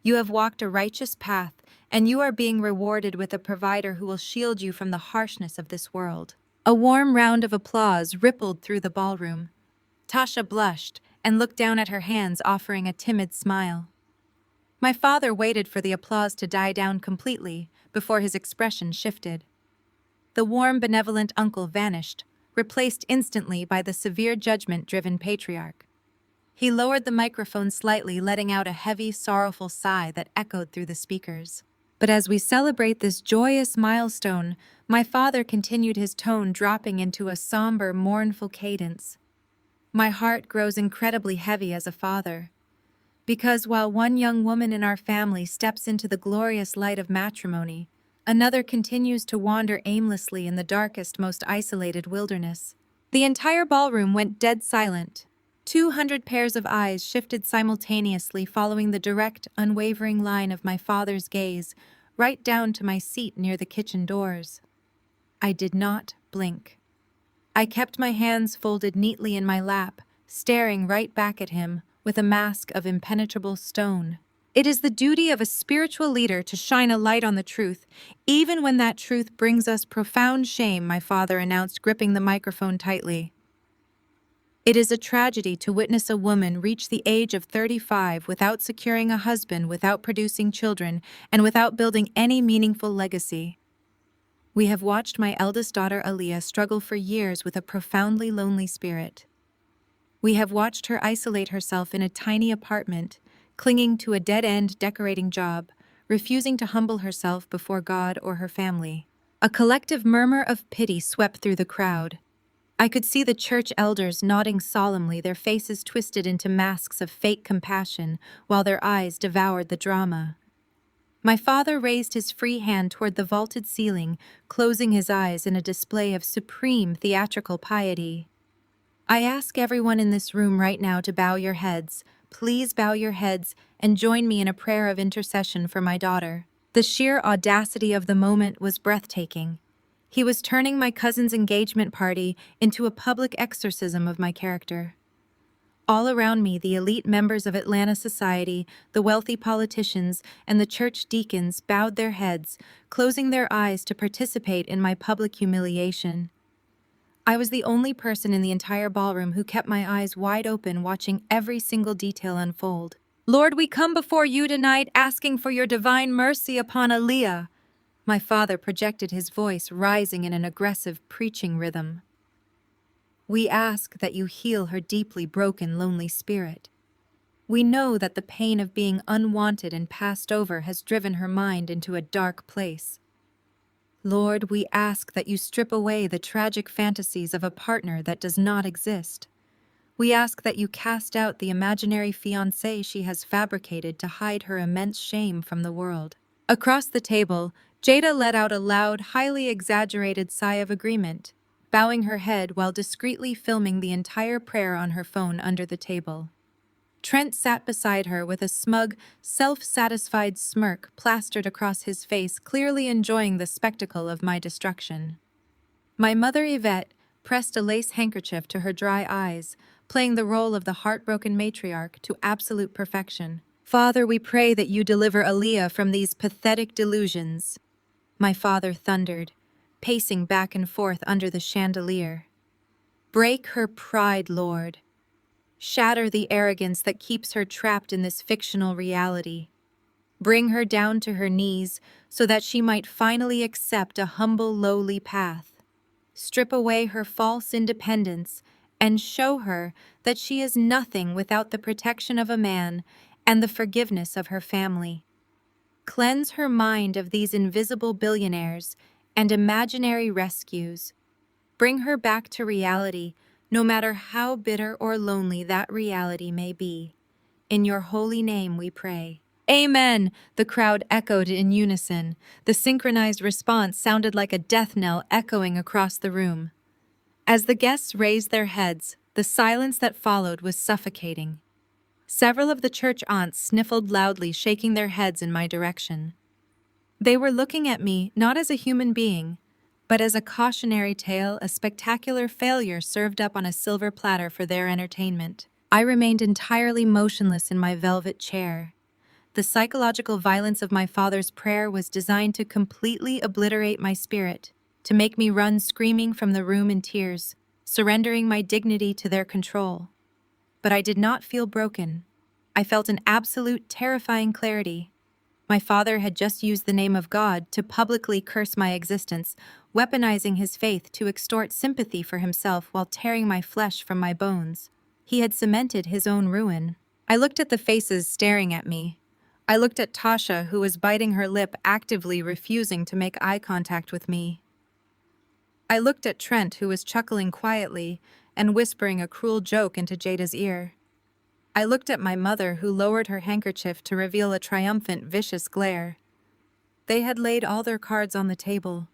You have walked a righteous path, and you are being rewarded with a provider who will shield you from the harshness of this world. A warm round of applause rippled through the ballroom. Tasha blushed and looked down at her hands, offering a timid smile. My father waited for the applause to die down completely before his expression shifted. The warm, benevolent uncle vanished, replaced instantly by the severe, judgment-driven patriarch. He lowered the microphone slightly, letting out a heavy, sorrowful sigh that echoed through the speakers. But as we celebrate this joyous milestone, my father continued, his tone dropping into a somber, mournful cadence. My heart grows incredibly heavy as a father, because while one young woman in our family steps into the glorious light of matrimony, another continues to wander aimlessly in the darkest, most isolated wilderness. The entire ballroom went dead silent. 200 pairs of eyes shifted simultaneously, following the direct, unwavering line of my father's gaze, right down to my seat near the kitchen doors. I did not blink. I kept my hands folded neatly in my lap, staring right back at him with a mask of impenetrable stone. It is the duty of a spiritual leader to shine a light on the truth, even when that truth brings us profound shame, my father announced, gripping the microphone tightly. It is a tragedy to witness a woman reach the age of 35 without securing a husband, without producing children, and without building any meaningful legacy. We have watched my eldest daughter Aaliyah struggle for years with a profoundly lonely spirit. We have watched her isolate herself in a tiny apartment, clinging to a dead-end decorating job, refusing to humble herself before God or her family. A collective murmur of pity swept through the crowd. I could see the church elders nodding solemnly, their faces twisted into masks of fake compassion, while their eyes devoured the drama. My father raised his free hand toward the vaulted ceiling, closing his eyes in a display of supreme theatrical piety. I ask everyone in this room right now to bow your heads. Please bow your heads and join me in a prayer of intercession for my daughter. The sheer audacity of the moment was breathtaking. He was turning my cousin's engagement party into a public exorcism of my character. All around me, the elite members of Atlanta society, the wealthy politicians, and the church deacons bowed their heads, closing their eyes to participate in my public humiliation. I was the only person in the entire ballroom who kept my eyes wide open, watching every single detail unfold. Lord, we come before you tonight asking for your divine mercy upon Aaliyah. My father projected his voice, rising in an aggressive preaching rhythm. We ask that you heal her deeply broken, lonely spirit. We know that the pain of being unwanted and passed over has driven her mind into a dark place. Lord, we ask that you strip away the tragic fantasies of a partner that does not exist. We ask that you cast out the imaginary fiancé she has fabricated to hide her immense shame from the world. Across the table, Jada let out a loud, highly exaggerated sigh of agreement, bowing her head while discreetly filming the entire prayer on her phone under the table. Trent sat beside her with a smug, self-satisfied smirk plastered across his face, clearly enjoying the spectacle of my destruction. My mother, Yvette, pressed a lace handkerchief to her dry eyes, playing the role of the heartbroken matriarch to absolute perfection. Father, we pray that you deliver Aaliyah from these pathetic delusions. My father thundered, pacing back and forth under the chandelier. Break her pride, Lord. Shatter the arrogance that keeps her trapped in this fictional reality. Bring her down to her knees so that she might finally accept a humble, lowly path. Strip away her false independence and show her that she is nothing without the protection of a man and the forgiveness of her family. Cleanse her mind of these invisible billionaires and imaginary rescues. Bring her back to reality, no matter how bitter or lonely that reality may be. In your holy name we pray. Amen, the crowd echoed in unison. The synchronized response sounded like a death knell echoing across the room. As the guests raised their heads, the silence that followed was suffocating. Several of the church aunts sniffled loudly, shaking their heads in my direction. They were looking at me not as a human being, but as a cautionary tale, a spectacular failure served up on a silver platter for their entertainment. I remained entirely motionless in my velvet chair. The psychological violence of my father's prayer was designed to completely obliterate my spirit, to make me run screaming from the room in tears, surrendering my dignity to their control. But I did not feel broken. I felt an absolute, terrifying clarity. My father had just used the name of God to publicly curse my existence, weaponizing his faith to extort sympathy for himself while tearing my flesh from my bones. He had cemented his own ruin. I looked at the faces staring at me. I looked at Tasha, who was biting her lip, actively refusing to make eye contact with me. I looked at Trent, who was chuckling quietly and whispering a cruel joke into Jada's ear. I looked at my mother, who lowered her handkerchief to reveal a triumphant, vicious glare. They had laid all their cards on the table.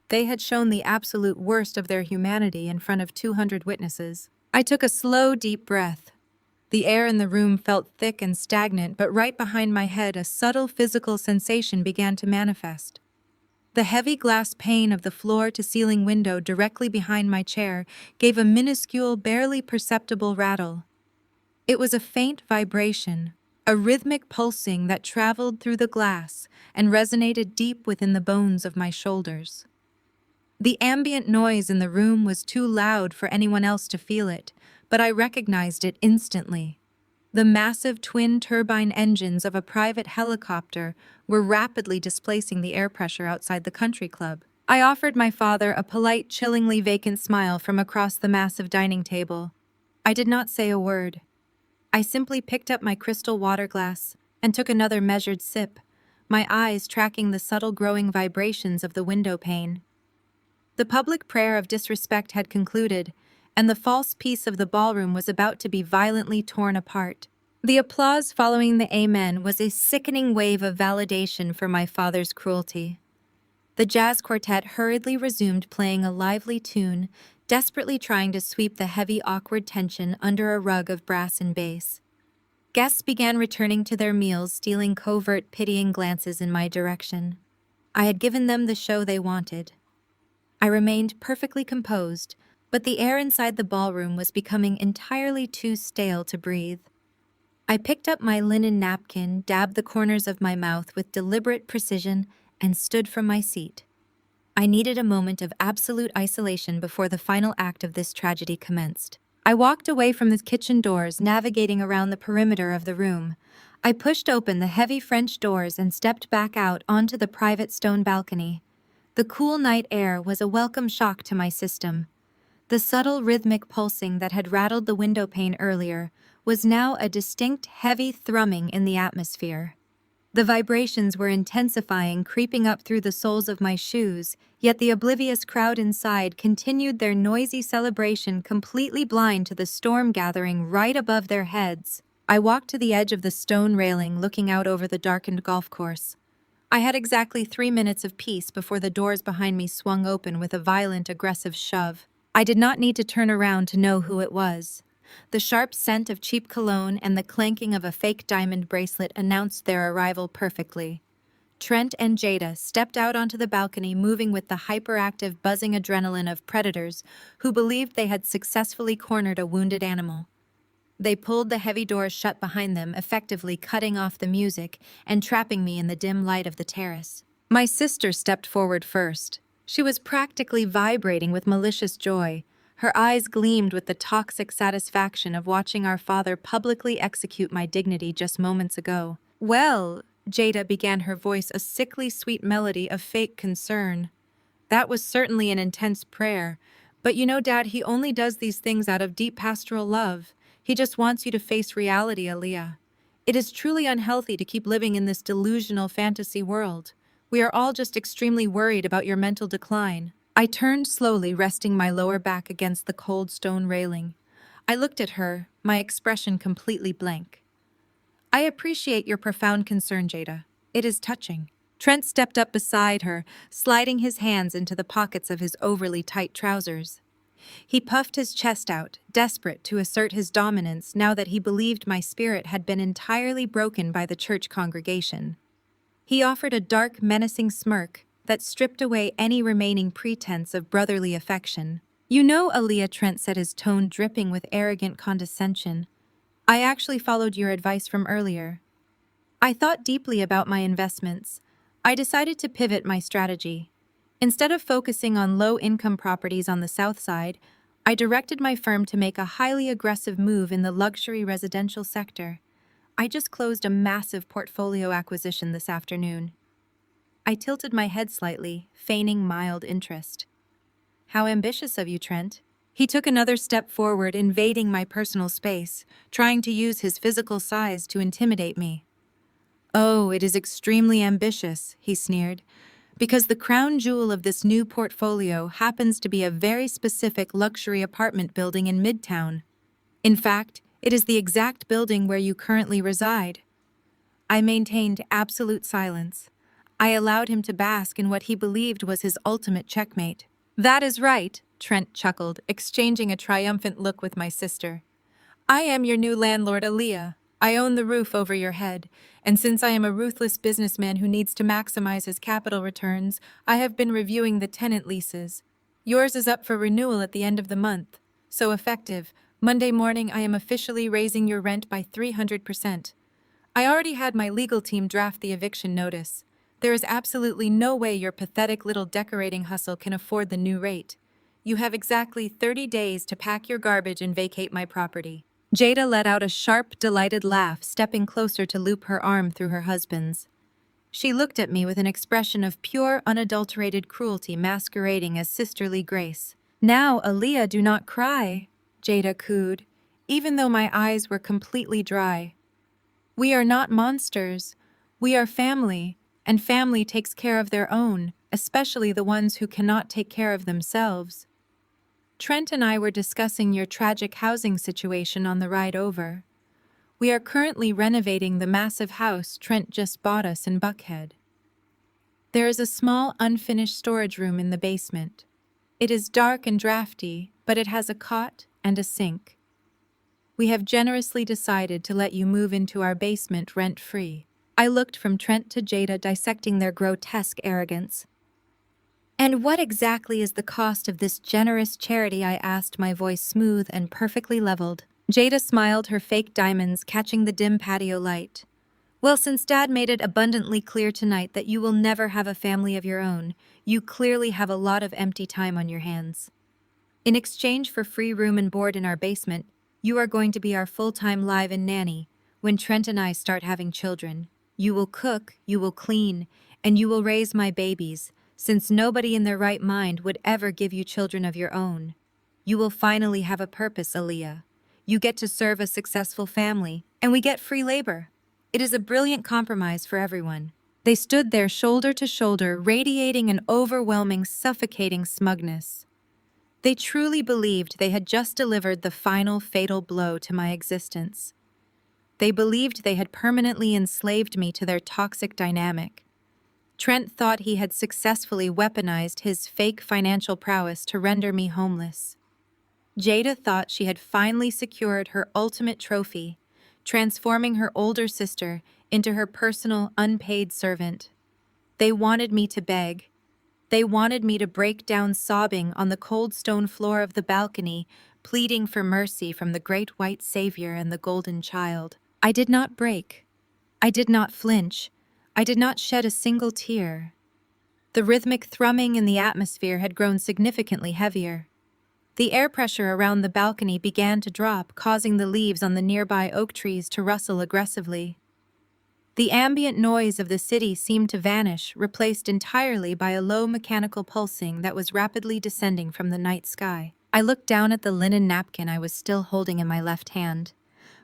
They had shown the absolute worst of their humanity in front of 200 witnesses. I took a slow, deep breath. The air in the room felt thick and stagnant, but right behind my head, a subtle physical sensation began to manifest. The heavy glass pane of the floor-to-ceiling window directly behind my chair gave a minuscule, barely perceptible rattle. It was a faint vibration, a rhythmic pulsing that traveled through the glass and resonated deep within the bones of my shoulders. The ambient noise in the room was too loud for anyone else to feel it, but I recognized it instantly. The massive twin turbine engines of a private helicopter were rapidly displacing the air pressure outside the country club. I offered my father a polite, chillingly vacant smile from across the massive dining table. I did not say a word. I simply picked up my crystal water glass and took another measured sip, my eyes tracking the subtle growing vibrations of the window pane. The public prayer of disrespect had concluded, and the false peace of the ballroom was about to be violently torn apart. The applause following the amen was a sickening wave of validation for my father's cruelty. The jazz quartet hurriedly resumed playing a lively tune, desperately trying to sweep the heavy, awkward tension under a rug of brass and bass. Guests began returning to their meals, stealing covert, pitying glances in my direction. I had given them the show they wanted. I remained perfectly composed, but the air inside the ballroom was becoming entirely too stale to breathe. I picked up my linen napkin, dabbed the corners of my mouth with deliberate precision, and stood from my seat. I needed a moment of absolute isolation before the final act of this tragedy commenced. I walked away from the kitchen doors, navigating around the perimeter of the room. I pushed open the heavy French doors and stepped back out onto the private stone balcony. The cool night air was a welcome shock to my system. The subtle rhythmic pulsing that had rattled the window pane earlier was now a distinct heavy thrumming in the atmosphere. The vibrations were intensifying, creeping up through the soles of my shoes, yet the oblivious crowd inside continued their noisy celebration, completely blind to the storm gathering right above their heads. I walked to the edge of the stone railing, looking out over the darkened golf course. I had exactly 3 minutes of peace before the doors behind me swung open with a violent, aggressive shove. I did not need to turn around to know who it was. The sharp scent of cheap cologne and the clanking of a fake diamond bracelet announced their arrival perfectly. Trent and Jada stepped out onto the balcony, moving with the hyperactive, buzzing adrenaline of predators who believed they had successfully cornered a wounded animal. They pulled the heavy doors shut behind them, effectively cutting off the music and trapping me in the dim light of the terrace. My sister stepped forward first. She was practically vibrating with malicious joy. Her eyes gleamed with the toxic satisfaction of watching our father publicly execute my dignity just moments ago. "Well," Jada began, her voice a sickly sweet melody of fake concern. "That was certainly an intense prayer. But you know, Dad, he only does these things out of deep pastoral love. He just wants you to face reality, Aaliyah. It is truly unhealthy to keep living in this delusional fantasy world. We are all just extremely worried about your mental decline." I turned slowly, resting my lower back against the cold stone railing. I looked at her, my expression completely blank. "I appreciate your profound concern, Jada. It is touching." Trent stepped up beside her, sliding his hands into the pockets of his overly tight trousers. He puffed his chest out, desperate to assert his dominance now that he believed my spirit had been entirely broken by the church congregation. He offered a dark, menacing smirk that stripped away any remaining pretense of brotherly affection. "You know, Aaliyah," Trent said, his tone dripping with arrogant condescension, "I actually followed your advice from earlier. I thought deeply about my investments. I decided to pivot my strategy. Instead of focusing on low-income properties on the south side, I directed my firm to make a highly aggressive move in the luxury residential sector. I just closed a massive portfolio acquisition this afternoon." I tilted my head slightly, feigning mild interest. "How ambitious of you, Trent." He took another step forward, invading my personal space, trying to use his physical size to intimidate me. "Oh, it is extremely ambitious," he sneered, "because the crown jewel of this new portfolio happens to be a very specific luxury apartment building in Midtown. In fact, it is the exact building where you currently reside." I maintained absolute silence. I allowed him to bask in what he believed was his ultimate checkmate. "That is right," Trent chuckled, exchanging a triumphant look with my sister. "I am your new landlord, Aaliyah. I own the roof over your head, and since I am a ruthless businessman who needs to maximize his capital returns, I have been reviewing the tenant leases. Yours is up for renewal at the end of the month, so effective Monday morning I am officially raising your rent by 300%. I already had my legal team draft the eviction notice. There is absolutely no way your pathetic little decorating hustle can afford the new rate. You have exactly 30 days to pack your garbage and vacate my property." Jada let out a sharp, delighted laugh, stepping closer to loop her arm through her husband's. She looked at me with an expression of pure, unadulterated cruelty masquerading as sisterly grace. "Now, Aaliyah, do not cry," Jada cooed, even though my eyes were completely dry. "We are not monsters. We are family, and family takes care of their own, especially the ones who cannot take care of themselves. Trent and I were discussing your tragic housing situation on the ride over. We are currently renovating the massive house Trent just bought us in Buckhead. There is a small unfinished storage room in the basement. It is dark and drafty, but it has a cot and a sink. We have generously decided to let you move into our basement rent-free. I looked from Trent to Jada, dissecting their grotesque arrogance. And what exactly is the cost of this generous charity? I asked, my voice smooth and perfectly leveled. Jada smiled, her fake diamonds catching the dim patio light. Well, since Dad made it abundantly clear tonight that you will never have a family of your own, you clearly have a lot of empty time on your hands. In exchange for free room and board in our basement, you are going to be our full-time live-in nanny. When Trent and I start having children, you will cook, you will clean, and you will raise my babies, since nobody in their right mind would ever give you children of your own. You will finally have a purpose, Aaliyah. You get to serve a successful family, and we get free labor. It is a brilliant compromise for everyone. They stood there shoulder to shoulder, radiating an overwhelming, suffocating smugness. They truly believed they had just delivered the final fatal blow to my existence. They believed they had permanently enslaved me to their toxic dynamic. Trent thought he had successfully weaponized his fake financial prowess to render me homeless. Jada thought she had finally secured her ultimate trophy, transforming her older sister into her personal, unpaid servant. They wanted me to beg. They wanted me to break down sobbing on the cold stone floor of the balcony, pleading for mercy from the great white savior and the golden child. I did not break. I did not flinch. I did not shed a single tear. The rhythmic thrumming in the atmosphere had grown significantly heavier. The air pressure around the balcony began to drop, causing the leaves on the nearby oak trees to rustle aggressively. The ambient noise of the city seemed to vanish, replaced entirely by a low mechanical pulsing that was rapidly descending from the night sky. I looked down at the linen napkin I was still holding in my left hand.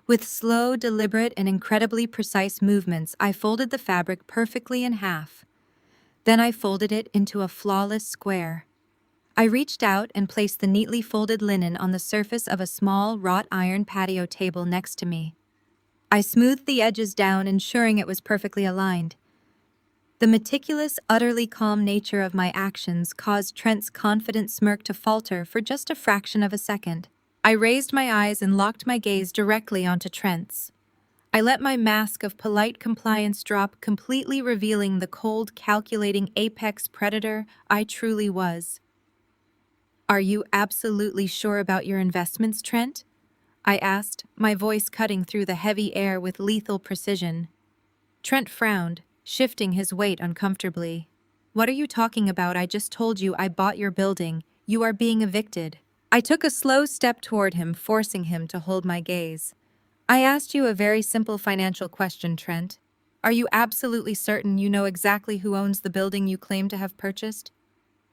With slow, deliberate, and incredibly precise movements, I folded the fabric perfectly in half. Then I folded it into a flawless square. I reached out and placed the neatly folded linen on the surface of a small wrought iron patio table next to me. I smoothed the edges down, ensuring it was perfectly aligned. The meticulous, utterly calm nature of my actions caused Trent's confident smirk to falter for just a fraction of a second. I raised my eyes and locked my gaze directly onto Trent's. I let my mask of polite compliance drop, completely revealing the cold, calculating apex predator I truly was. "Are you absolutely sure about your investments, Trent?" I asked, my voice cutting through the heavy air with lethal precision. Trent frowned, shifting his weight uncomfortably. "What are you talking about? I just told you I bought your building. You are being evicted." I took a slow step toward him, forcing him to hold my gaze. "I asked you a very simple financial question, Trent. Are you absolutely certain you know exactly who owns the building you claim to have purchased?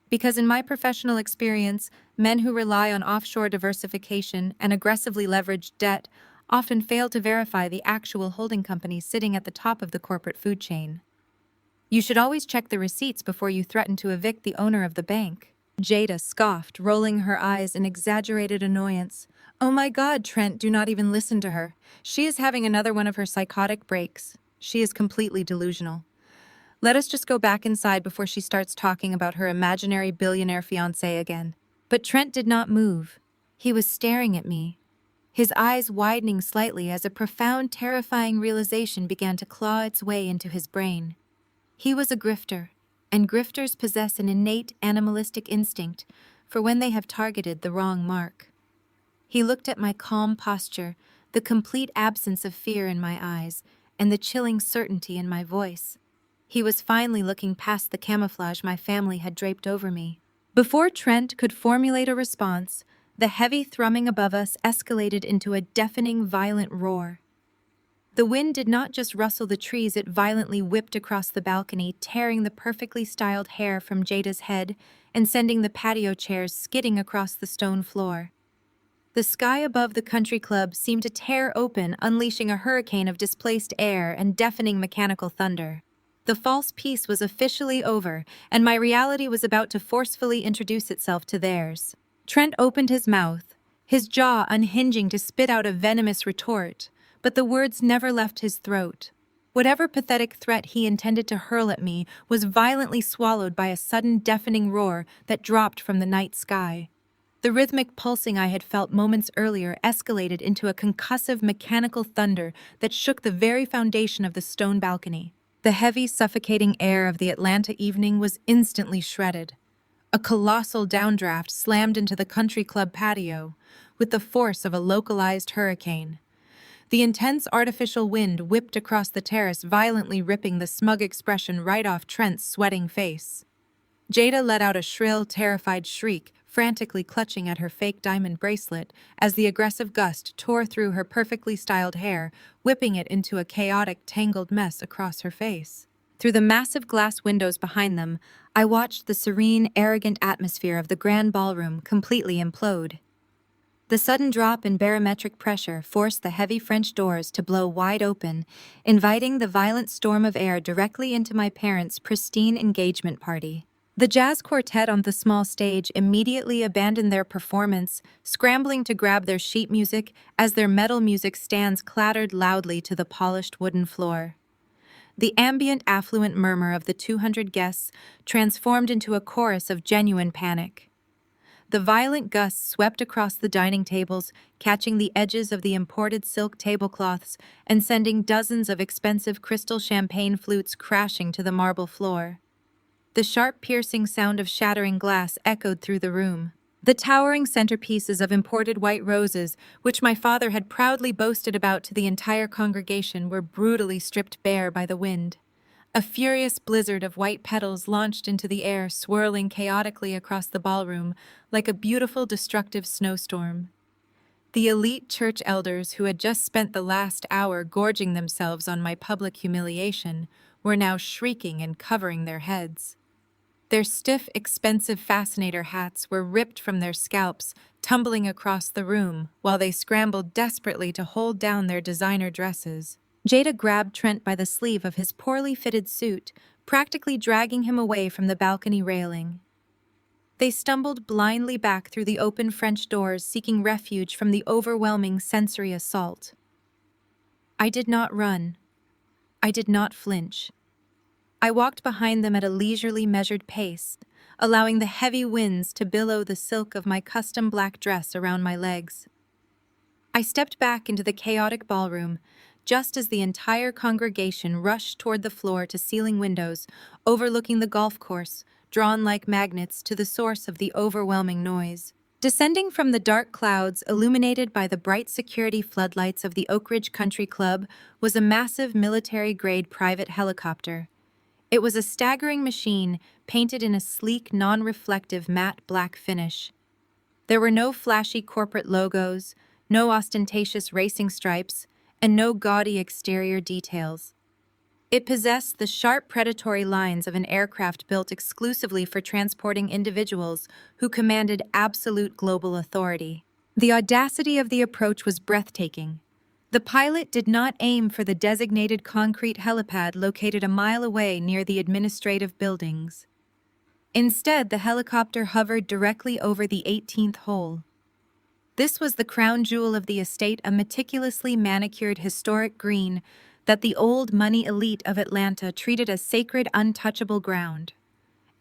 Because in my professional experience, men who rely on offshore diversification and aggressively leveraged debt often fail to verify the actual holding companies sitting at the top of the corporate food chain. You should always check the receipts before you threaten to evict the owner of the bank." Jada scoffed, rolling her eyes in exaggerated annoyance. "Oh my God, Trent, do not even listen to her. She is having another one of her psychotic breaks. She is completely delusional. Let us just go back inside before she starts talking about her imaginary billionaire fiancé again." But Trent did not move. He was staring at me, his eyes widening slightly as a profound, terrifying realization began to claw its way into his brain. He was a grifter, and grifters possess an innate animalistic instinct for when they have targeted the wrong mark. He looked at my calm posture, the complete absence of fear in my eyes, and the chilling certainty in my voice. He was finally looking past the camouflage my family had draped over me. Before Trent could formulate a response, the heavy thrumming above us escalated into a deafening, violent roar. The wind did not just rustle the trees, it violently whipped across the balcony, tearing the perfectly styled hair from Jada's head and sending the patio chairs skidding across the stone floor. The sky above the country club seemed to tear open, unleashing a hurricane of displaced air and deafening mechanical thunder. The false peace was officially over, and my reality was about to forcefully introduce itself to theirs. Trent opened his mouth, his jaw unhinging to spit out a venomous retort, but the words never left his throat. Whatever pathetic threat he intended to hurl at me was violently swallowed by a sudden deafening roar that dropped from the night sky. The rhythmic pulsing I had felt moments earlier escalated into a concussive mechanical thunder that shook the very foundation of the stone balcony. The heavy, suffocating air of the Atlanta evening was instantly shredded. A colossal downdraft slammed into the country club patio with the force of a localized hurricane. The intense artificial wind whipped across the terrace, violently ripping the smug expression right off Trent's sweating face. Jada let out a shrill, terrified shriek, frantically clutching at her fake diamond bracelet as the aggressive gust tore through her perfectly styled hair, whipping it into a chaotic, tangled mess across her face. Through the massive glass windows behind them, I watched the serene, arrogant atmosphere of the grand ballroom completely implode. The sudden drop in barometric pressure forced the heavy French doors to blow wide open, inviting the violent storm of air directly into my parents' pristine engagement party. The jazz quartet on the small stage immediately abandoned their performance, scrambling to grab their sheet music as their metal music stands clattered loudly to the polished wooden floor. The ambient, affluent murmur of the 200 guests transformed into a chorus of genuine panic. The violent gusts swept across the dining tables, catching the edges of the imported silk tablecloths and sending dozens of expensive crystal champagne flutes crashing to the marble floor. The sharp, piercing sound of shattering glass echoed through the room. The towering centerpieces of imported white roses, which my father had proudly boasted about to the entire congregation, were brutally stripped bare by the wind. A furious blizzard of white petals launched into the air, swirling chaotically across the ballroom like a beautiful, destructive snowstorm. The elite church elders who had just spent the last hour gorging themselves on my public humiliation were now shrieking and covering their heads. Their stiff, expensive fascinator hats were ripped from their scalps, tumbling across the room, while they scrambled desperately to hold down their designer dresses. Jada grabbed Trent by the sleeve of his poorly fitted suit, practically dragging him away from the balcony railing. They stumbled blindly back through the open French doors, seeking refuge from the overwhelming sensory assault. I did not run. I did not flinch. I walked behind them at a leisurely, measured pace, allowing the heavy winds to billow the silk of my custom black dress around my legs. I stepped back into the chaotic ballroom, just as the entire congregation rushed toward the floor-to-ceiling windows, overlooking the golf course, drawn like magnets to the source of the overwhelming noise. Descending from the dark clouds, illuminated by the bright security floodlights of the Oak Ridge Country Club, was a massive military-grade private helicopter. It was a staggering machine, painted in a sleek, non-reflective matte black finish. There were no flashy corporate logos, no ostentatious racing stripes, and no gaudy exterior details. It possessed the sharp predatory lines of an aircraft built exclusively for transporting individuals who commanded absolute global authority. The audacity of the approach was breathtaking. The pilot did not aim for the designated concrete helipad located a mile away near the administrative buildings. Instead, the helicopter hovered directly over the 18th hole. This was the crown jewel of the estate, a meticulously manicured historic green that the old money elite of Atlanta treated as sacred, untouchable ground.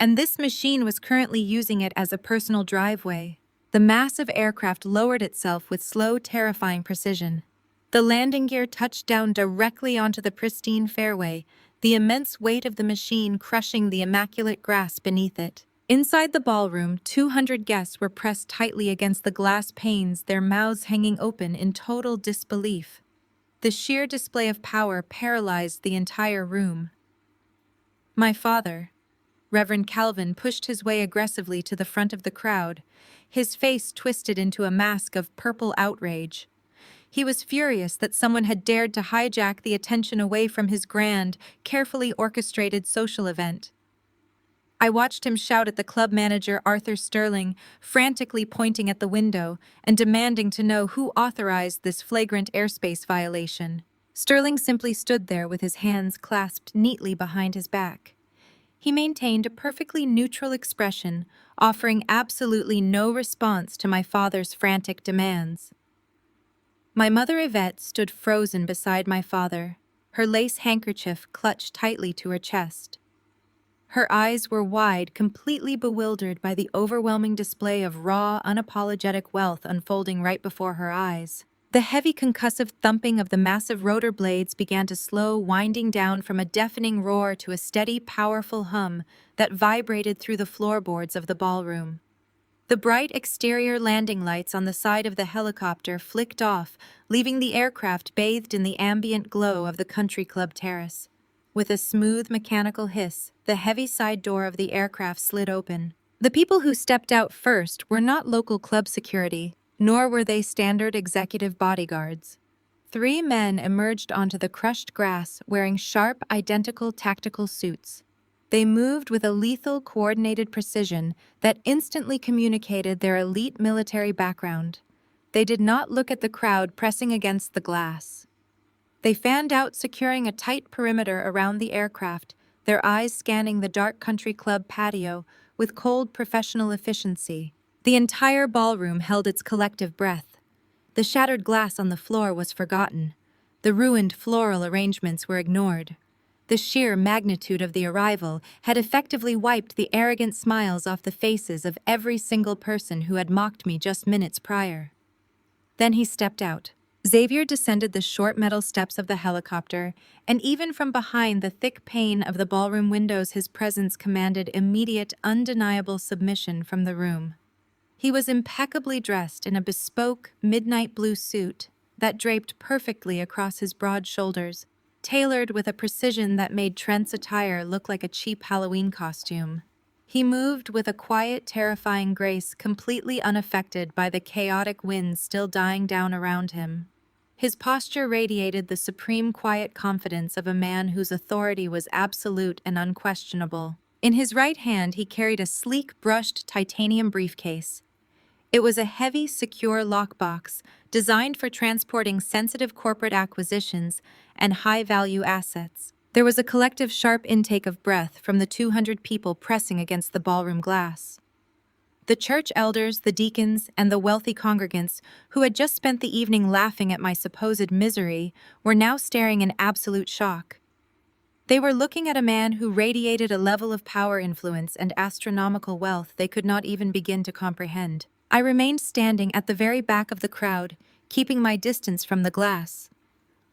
And this machine was currently using it as a personal driveway. The massive aircraft lowered itself with slow, terrifying precision. The landing gear touched down directly onto the pristine fairway, the immense weight of the machine crushing the immaculate grass beneath it. Inside the ballroom, 200 guests were pressed tightly against the glass panes, their mouths hanging open in total disbelief. The sheer display of power paralyzed the entire room. My father, Reverend Calvin, pushed his way aggressively to the front of the crowd, his face twisted into a mask of purple outrage. He was furious that someone had dared to hijack the attention away from his grand, carefully orchestrated social event. I watched him shout at the club manager, Arthur Sterling, frantically pointing at the window and demanding to know who authorized this flagrant airspace violation. Sterling simply stood there with his hands clasped neatly behind his back. He maintained a perfectly neutral expression, offering absolutely no response to my father's frantic demands. My mother Yvette stood frozen beside my father, her lace handkerchief clutched tightly to her chest. Her eyes were wide, completely bewildered by the overwhelming display of raw, unapologetic wealth unfolding right before her eyes. The heavy concussive thumping of the massive rotor blades began to slow, winding down from a deafening roar to a steady, powerful hum that vibrated through the floorboards of the ballroom. The bright exterior landing lights on the side of the helicopter flicked off, leaving the aircraft bathed in the ambient glow of the country club terrace. With a smooth mechanical hiss, the heavy side door of the aircraft slid open. The people who stepped out first were not local club security, nor were they standard executive bodyguards. Three men emerged onto the crushed grass wearing sharp, identical tactical suits. They moved with a lethal, coordinated precision that instantly communicated their elite military background. They did not look at the crowd pressing against the glass. They fanned out, securing a tight perimeter around the aircraft, their eyes scanning the dark country club patio with cold professional efficiency. The entire ballroom held its collective breath. The shattered glass on the floor was forgotten. The ruined floral arrangements were ignored. The sheer magnitude of the arrival had effectively wiped the arrogant smiles off the faces of every single person who had mocked me just minutes prior. Then he stepped out. Xavier descended the short metal steps of the helicopter, and even from behind the thick pane of the ballroom windows his presence commanded immediate, undeniable submission from the room. He was impeccably dressed in a bespoke, midnight blue suit that draped perfectly across his broad shoulders, tailored with a precision that made Trent's attire look like a cheap Halloween costume. He moved with a quiet, terrifying grace, completely unaffected by the chaotic winds still dying down around him. His posture radiated the supreme quiet confidence of a man whose authority was absolute and unquestionable. In his right hand, he carried a sleek, brushed titanium briefcase. It was a heavy, secure lockbox designed for transporting sensitive corporate acquisitions and high-value assets. There was a collective sharp intake of breath from the 200 people pressing against the ballroom glass. The church elders, the deacons, and the wealthy congregants, who had just spent the evening laughing at my supposed misery, were now staring in absolute shock. They were looking at a man who radiated a level of power, influence, and astronomical wealth they could not even begin to comprehend. I remained standing at the very back of the crowd, keeping my distance from the glass.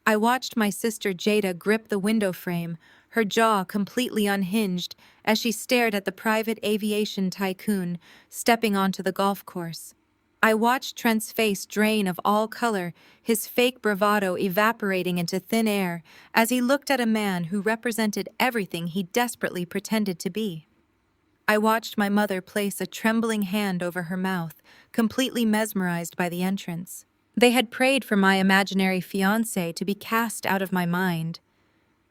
I watched my sister Jada grip the window frame, her jaw completely unhinged as she stared at the private aviation tycoon stepping onto the golf course. I watched Trent's face drain of all color, his fake bravado evaporating into thin air as he looked at a man who represented everything he desperately pretended to be. I watched my mother place a trembling hand over her mouth, completely mesmerized by the entrance. They had prayed for my imaginary fiancé to be cast out of my mind.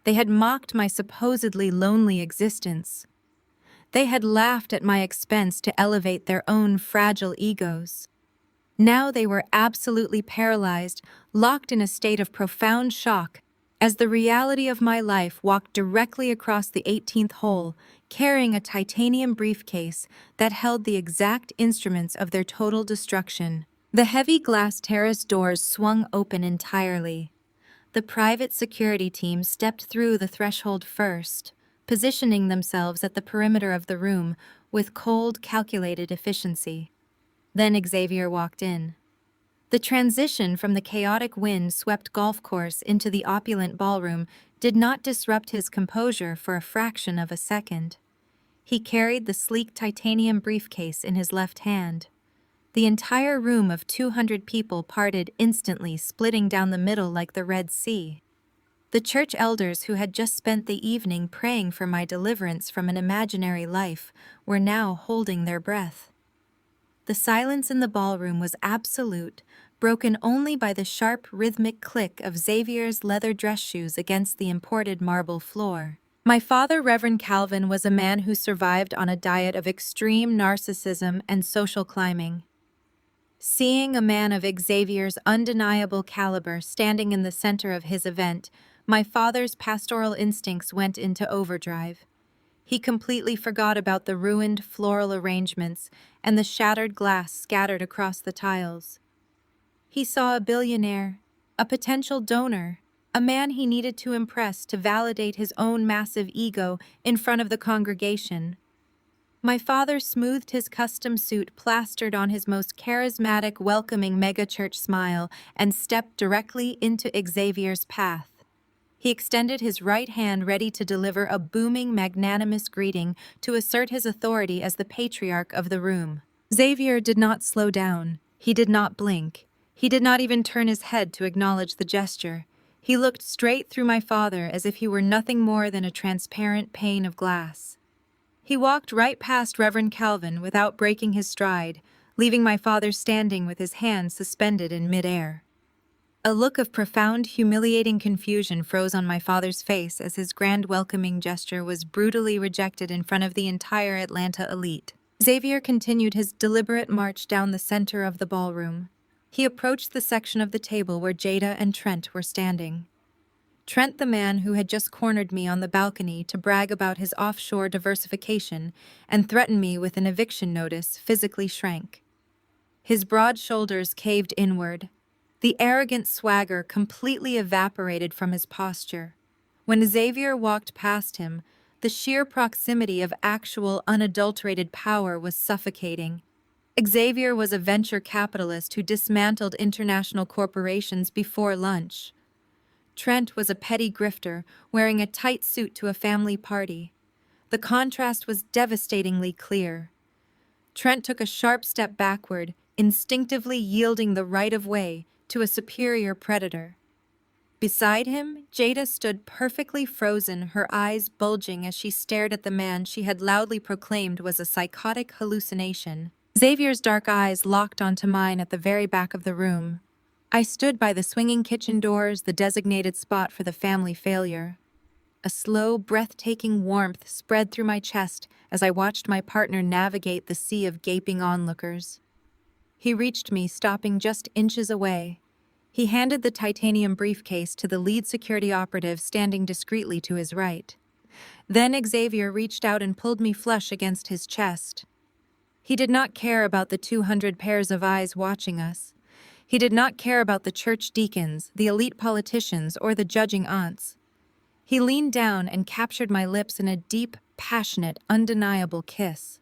They had mocked my supposedly lonely existence. They had laughed at my expense to elevate their own fragile egos. Now they were absolutely paralyzed, locked in a state of profound shock, as the reality of my life walked directly across the 18th hole, carrying a titanium briefcase that held the exact instruments of their total destruction. The heavy glass terrace doors swung open entirely. The private security team stepped through the threshold first, positioning themselves at the perimeter of the room with cold, calculated efficiency. Then Xavier walked in. The transition from the chaotic wind-swept golf course into the opulent ballroom did not disrupt his composure for a fraction of a second. He carried the sleek titanium briefcase in his left hand. The entire room of 200 people parted instantly, splitting down the middle like the Red Sea. The church elders who had just spent the evening praying for my deliverance from an imaginary life were now holding their breath. The silence in the ballroom was absolute, broken only by the sharp, rhythmic click of Xavier's leather dress shoes against the imported marble floor. My father, Reverend Calvin, was a man who survived on a diet of extreme narcissism and social climbing. Seeing a man of Xavier's undeniable caliber standing in the center of his event, my father's pastoral instincts went into overdrive. He completely forgot about the ruined floral arrangements and the shattered glass scattered across the tiles. He saw a billionaire, a potential donor, a man he needed to impress to validate his own massive ego in front of the congregation. My father smoothed his custom suit plastered on his most charismatic, welcoming megachurch smile and stepped directly into Xavier's path. He extended his right hand ready to deliver a booming, magnanimous greeting to assert his authority as the patriarch of the room. Xavier did not slow down. He did not blink. He did not even turn his head to acknowledge the gesture. He looked straight through my father as if he were nothing more than a transparent pane of glass. He walked right past Reverend Calvin without breaking his stride, leaving my father standing with his hands suspended in midair. A look of profound, humiliating confusion froze on my father's face as his grand welcoming gesture was brutally rejected in front of the entire Atlanta elite. Xavier continued his deliberate march down the center of the ballroom. He approached the section of the table where Jada and Trent were standing. Trent, the man who had just cornered me on the balcony to brag about his offshore diversification and threaten me with an eviction notice, physically shrank. His broad shoulders caved inward. The arrogant swagger completely evaporated from his posture. When Xavier walked past him, the sheer proximity of actual, unadulterated power was suffocating. Xavier was a venture capitalist who dismantled international corporations before lunch. Trent was a petty grifter wearing a tight suit to a family party. The contrast was devastatingly clear. Trent took a sharp step backward, instinctively yielding the right of way to a superior predator. Beside him, Jada stood perfectly frozen, her eyes bulging as she stared at the man she had loudly proclaimed was a psychotic hallucination. Xavier's dark eyes locked onto mine at the very back of the room. I stood by the swinging kitchen doors, the designated spot for the family failure. A slow, breathtaking warmth spread through my chest as I watched my partner navigate the sea of gaping onlookers. He reached me, stopping just inches away. He handed the titanium briefcase to the lead security operative standing discreetly to his right. Then Xavier reached out and pulled me flush against his chest. He did not care about the 200 pairs of eyes watching us. He did not care about the church deacons, the elite politicians, or the judging aunts. He leaned down and captured my lips in a deep, passionate, undeniable kiss.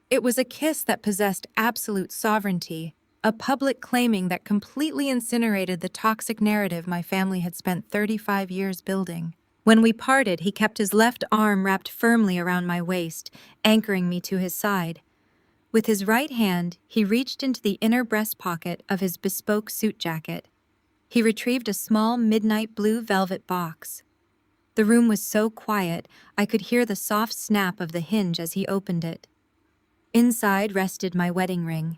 It was a kiss that possessed absolute sovereignty, a public claiming that completely incinerated the toxic narrative my family had spent 35 years building. When we parted, he kept his left arm wrapped firmly around my waist, anchoring me to his side. With his right hand, he reached into the inner breast pocket of his bespoke suit jacket. He retrieved a small midnight blue velvet box. The room was so quiet, I could hear the soft snap of the hinge as he opened it. Inside rested my wedding ring.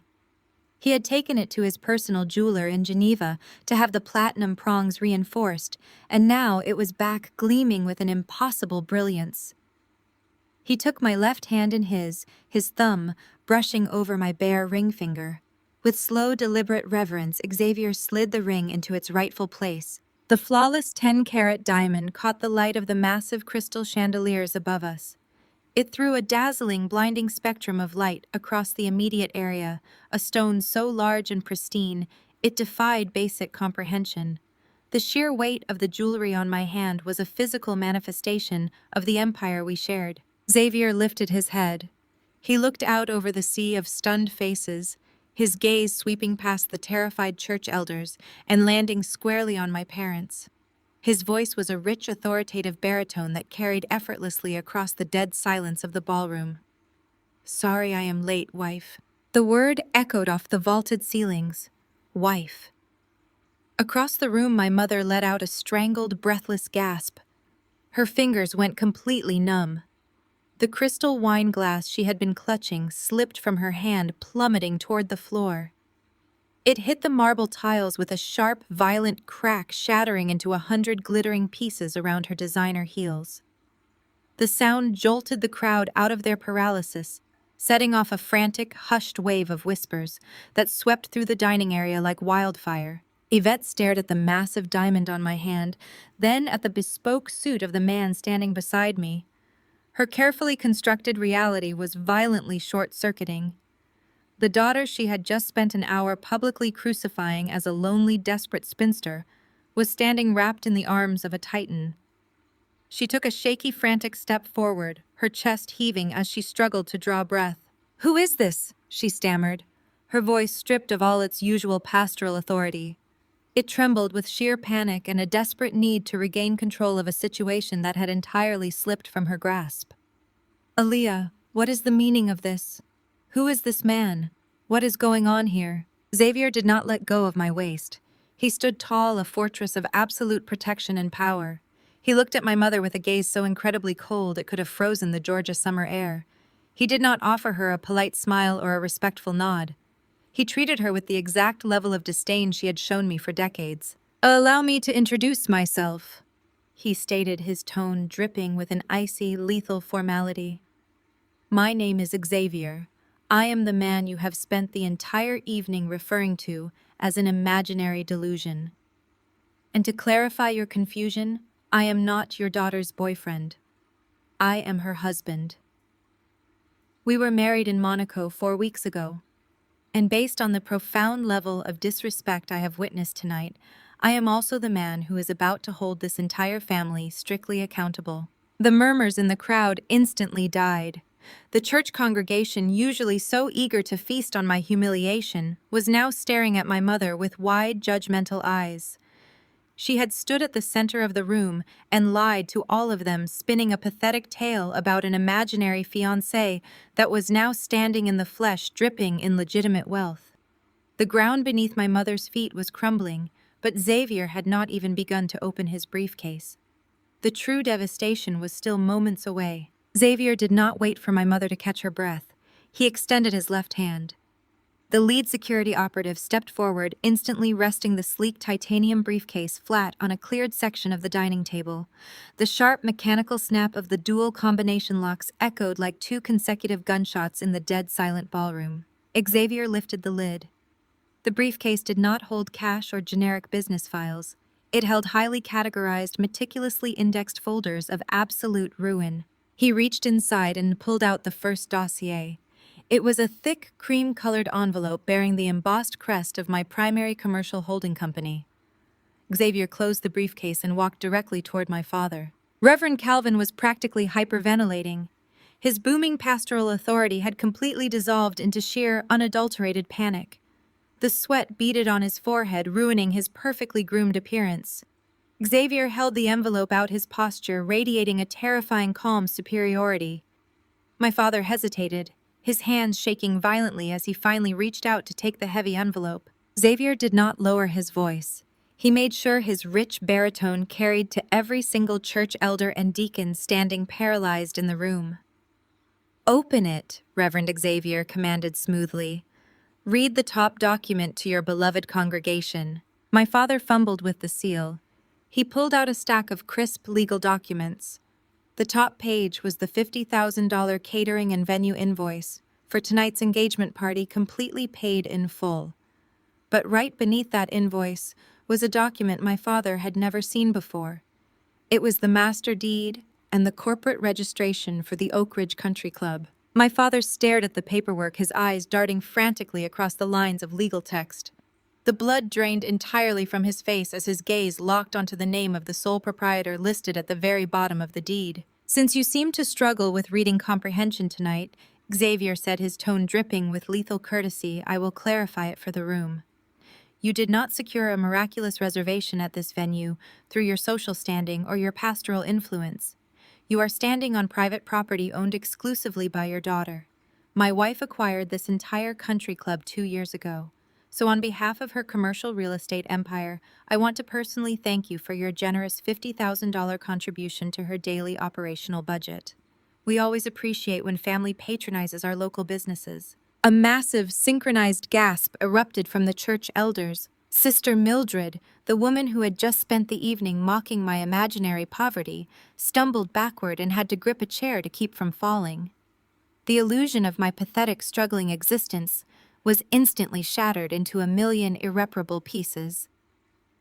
He had taken it to his personal jeweler in Geneva to have the platinum prongs reinforced, and now it was back gleaming with an impossible brilliance. He took my left hand in his thumb brushing over my bare ring finger. With slow, deliberate reverence, Xavier slid the ring into its rightful place. The flawless 10-carat diamond caught the light of the massive crystal chandeliers above us. It threw a dazzling, blinding spectrum of light across the immediate area, a stone so large and pristine, it defied basic comprehension. The sheer weight of the jewelry on my hand was a physical manifestation of the empire we shared. Xavier lifted his head. He looked out over the sea of stunned faces, his gaze sweeping past the terrified church elders and landing squarely on my parents. His voice was a rich, authoritative baritone that carried effortlessly across the dead silence of the ballroom. "Sorry I am late, wife." The word echoed off the vaulted ceilings. Wife. Across the room, my mother let out a strangled, breathless gasp. Her fingers went completely numb. The crystal wine glass she had been clutching slipped from her hand, plummeting toward the floor. It hit the marble tiles with a sharp, violent crack, shattering into 100 glittering pieces around her designer heels. The sound jolted the crowd out of their paralysis, setting off a frantic, hushed wave of whispers that swept through the dining area like wildfire. Yvette stared at the massive diamond on my hand, then at the bespoke suit of the man standing beside me. Her carefully constructed reality was violently short-circuiting. The daughter she had just spent an hour publicly crucifying as a lonely, desperate spinster was standing wrapped in the arms of a titan. She took a shaky, frantic step forward, her chest heaving as she struggled to draw breath. "Who is this?" she stammered, her voice stripped of all its usual pastoral authority. It trembled with sheer panic and a desperate need to regain control of a situation that had entirely slipped from her grasp. "Aaliyah, what is the meaning of this? Who is this man? What is going on here?" Xavier did not let go of my waist. He stood tall, a fortress of absolute protection and power. He looked at my mother with a gaze so incredibly cold it could have frozen the Georgia summer air. He did not offer her a polite smile or a respectful nod. He treated her with the exact level of disdain she had shown me for decades. "Allow me to introduce myself," he stated, his tone dripping with an icy, lethal formality. "My name is Xavier. I am the man you have spent the entire evening referring to as an imaginary delusion. And to clarify your confusion, I am not your daughter's boyfriend. I am her husband. We were married in Monaco 4 weeks ago. And based on the profound level of disrespect I have witnessed tonight, I am also the man who is about to hold this entire family strictly accountable." The murmurs in the crowd instantly died. The church congregation, usually so eager to feast on my humiliation, was now staring at my mother with wide, judgmental eyes. She had stood at the center of the room and lied to all of them, spinning a pathetic tale about an imaginary fiancé that was now standing in the flesh, dripping in legitimate wealth. The ground beneath my mother's feet was crumbling, but Xavier had not even begun to open his briefcase. The true devastation was still moments away. Xavier did not wait for my mother to catch her breath. He extended his left hand. The lead security operative stepped forward, instantly resting the sleek titanium briefcase flat on a cleared section of the dining table. The sharp mechanical snap of the dual combination locks echoed like 2 consecutive gunshots in the dead silent ballroom. Xavier lifted the lid. The briefcase did not hold cash or generic business files. It held highly categorized, meticulously indexed folders of absolute ruin. He reached inside and pulled out the first dossier. It was a thick, cream-colored envelope bearing the embossed crest of my primary commercial holding company. Xavier closed the briefcase and walked directly toward my father. Reverend Calvin was practically hyperventilating. His booming pastoral authority had completely dissolved into sheer, unadulterated panic. The sweat beaded on his forehead, ruining his perfectly groomed appearance. Xavier held the envelope out, his posture radiating a terrifying calm superiority. My father hesitated, his hands shaking violently as he finally reached out to take the heavy envelope. Xavier did not lower his voice. He made sure his rich baritone carried to every single church elder and deacon standing paralyzed in the room. "Open it," Reverend Xavier commanded smoothly. "Read the top document to your beloved congregation." My father fumbled with the seal. He pulled out a stack of crisp legal documents. The top page was the $50,000 catering and venue invoice for tonight's engagement party, completely paid in full. But right beneath that invoice was a document my father had never seen before. It was the master deed and the corporate registration for the Oak Ridge Country Club. My father stared at the paperwork, his eyes darting frantically across the lines of legal text. The blood drained entirely from his face as his gaze locked onto the name of the sole proprietor listed at the very bottom of the deed. "Since you seem to struggle with reading comprehension tonight," Xavier said, his tone dripping with lethal courtesy, "I will clarify it for the room. You did not secure a miraculous reservation at this venue through your social standing or your pastoral influence. You are standing on private property owned exclusively by your daughter. My wife acquired this entire country club 2 years ago. So on behalf of her commercial real estate empire, I want to personally thank you for your generous $50,000 contribution to her daily operational budget. We always appreciate when family patronizes our local businesses." A massive, synchronized gasp erupted from the church elders. Sister Mildred, the woman who had just spent the evening mocking my imaginary poverty, stumbled backward and had to grip a chair to keep from falling. The illusion of my pathetic, struggling existence was instantly shattered into a million irreparable pieces.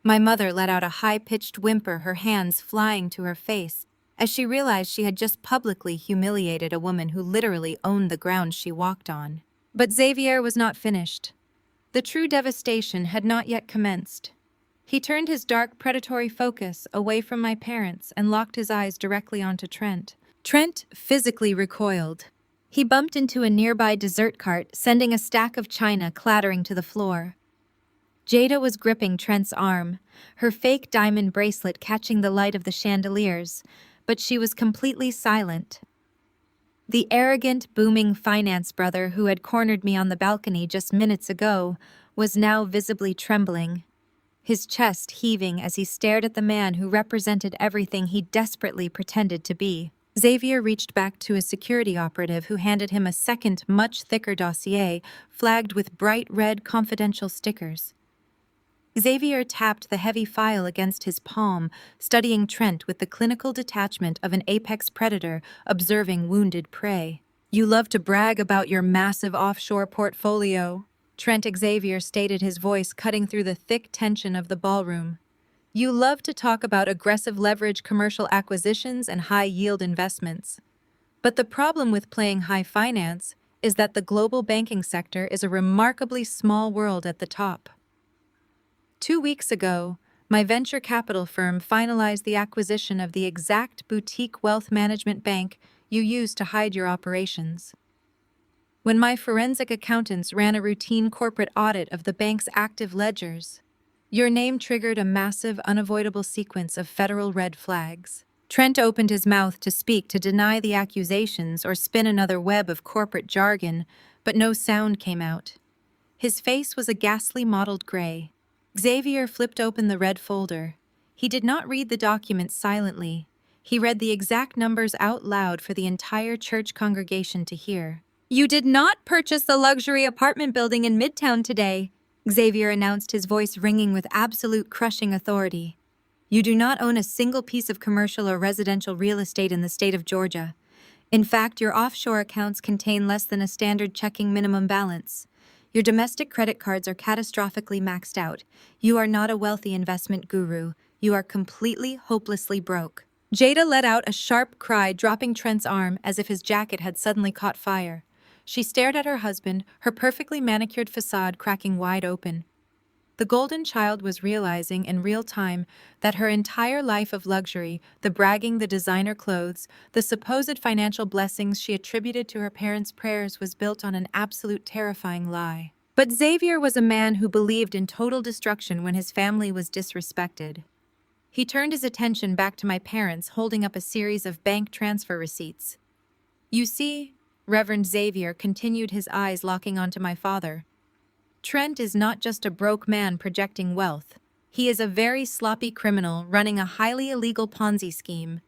My mother let out a high-pitched whimper, her hands flying to her face, as she realized she had just publicly humiliated a woman who literally owned the ground she walked on. But Xavier was not finished. The true devastation had not yet commenced. He turned his dark, predatory focus away from my parents and locked his eyes directly onto Trent. Trent physically recoiled. He bumped into a nearby dessert cart, sending a stack of china clattering to the floor. Jada was gripping Trent's arm, her fake diamond bracelet catching the light of the chandeliers, but she was completely silent. The arrogant, booming finance brother who had cornered me on the balcony just minutes ago was now visibly trembling, his chest heaving as he stared at the man who represented everything he desperately pretended to be. Xavier reached back to his security operative who handed him a second, much thicker dossier flagged with bright red confidential stickers. Xavier tapped the heavy file against his palm, studying Trent with the clinical detachment of an apex predator observing wounded prey. "You love to brag about your massive offshore portfolio," Trent Xavier stated, his voice cutting through the thick tension of the ballroom. "You love to talk about aggressive leverage commercial acquisitions and high-yield investments. But the problem with playing high finance is that the global banking sector is a remarkably small world at the top. 2 weeks ago, my venture capital firm finalized the acquisition of the exact boutique wealth management bank you use to hide your operations. When my forensic accountants ran a routine corporate audit of the bank's active ledgers, your name triggered a massive, unavoidable sequence of federal red flags." Trent opened his mouth to speak, to deny the accusations or spin another web of corporate jargon, but no sound came out. His face was a ghastly mottled gray. Xavier flipped open the red folder. He did not read the document silently. He read the exact numbers out loud for the entire church congregation to hear. "You did not purchase the luxury apartment building in Midtown today," Xavier announced, his voice ringing with absolute crushing authority. "You do not own a single piece of commercial or residential real estate in the state of Georgia. In fact, your offshore accounts contain less than a standard checking minimum balance. Your domestic credit cards are catastrophically maxed out. You are not a wealthy investment guru. You are completely, hopelessly broke." Jada let out a sharp cry, dropping Trent's arm as if his jacket had suddenly caught fire. She stared at her husband, her perfectly manicured facade cracking wide open. The golden child was realizing in real time that her entire life of luxury, the bragging, the designer clothes, the supposed financial blessings she attributed to her parents' prayers, was built on an absolute terrifying lie. But Xavier was a man who believed in total destruction when his family was disrespected. He turned his attention back to my parents, holding up a series of bank transfer receipts. "You see," Reverend Xavier continued, his eyes locking onto my father, "Trent is not just a broke man projecting wealth. He is a very sloppy criminal running a highly illegal Ponzi scheme.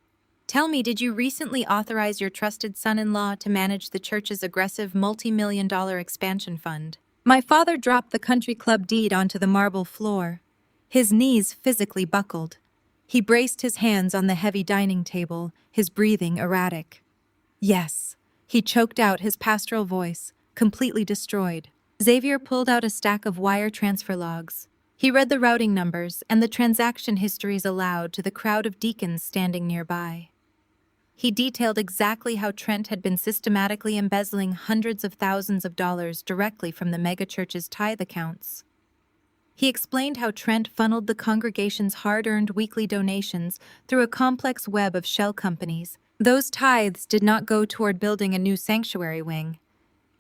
Tell me, did you recently authorize your trusted son-in-law to manage the church's aggressive multi-million-dollar expansion fund?" My father dropped the country club deed onto the marble floor. His knees physically buckled. He braced his hands on the heavy dining table, his breathing erratic. "Yes," he choked out, his pastoral voice completely destroyed. Xavier pulled out a stack of wire transfer logs. He read the routing numbers and the transaction histories aloud to the crowd of deacons standing nearby. He detailed exactly how Trent had been systematically embezzling hundreds of thousands of dollars directly from the megachurch's tithe accounts. He explained how Trent funneled the congregation's hard-earned weekly donations through a complex web of shell companies. Those tithes did not go toward building a new sanctuary wing.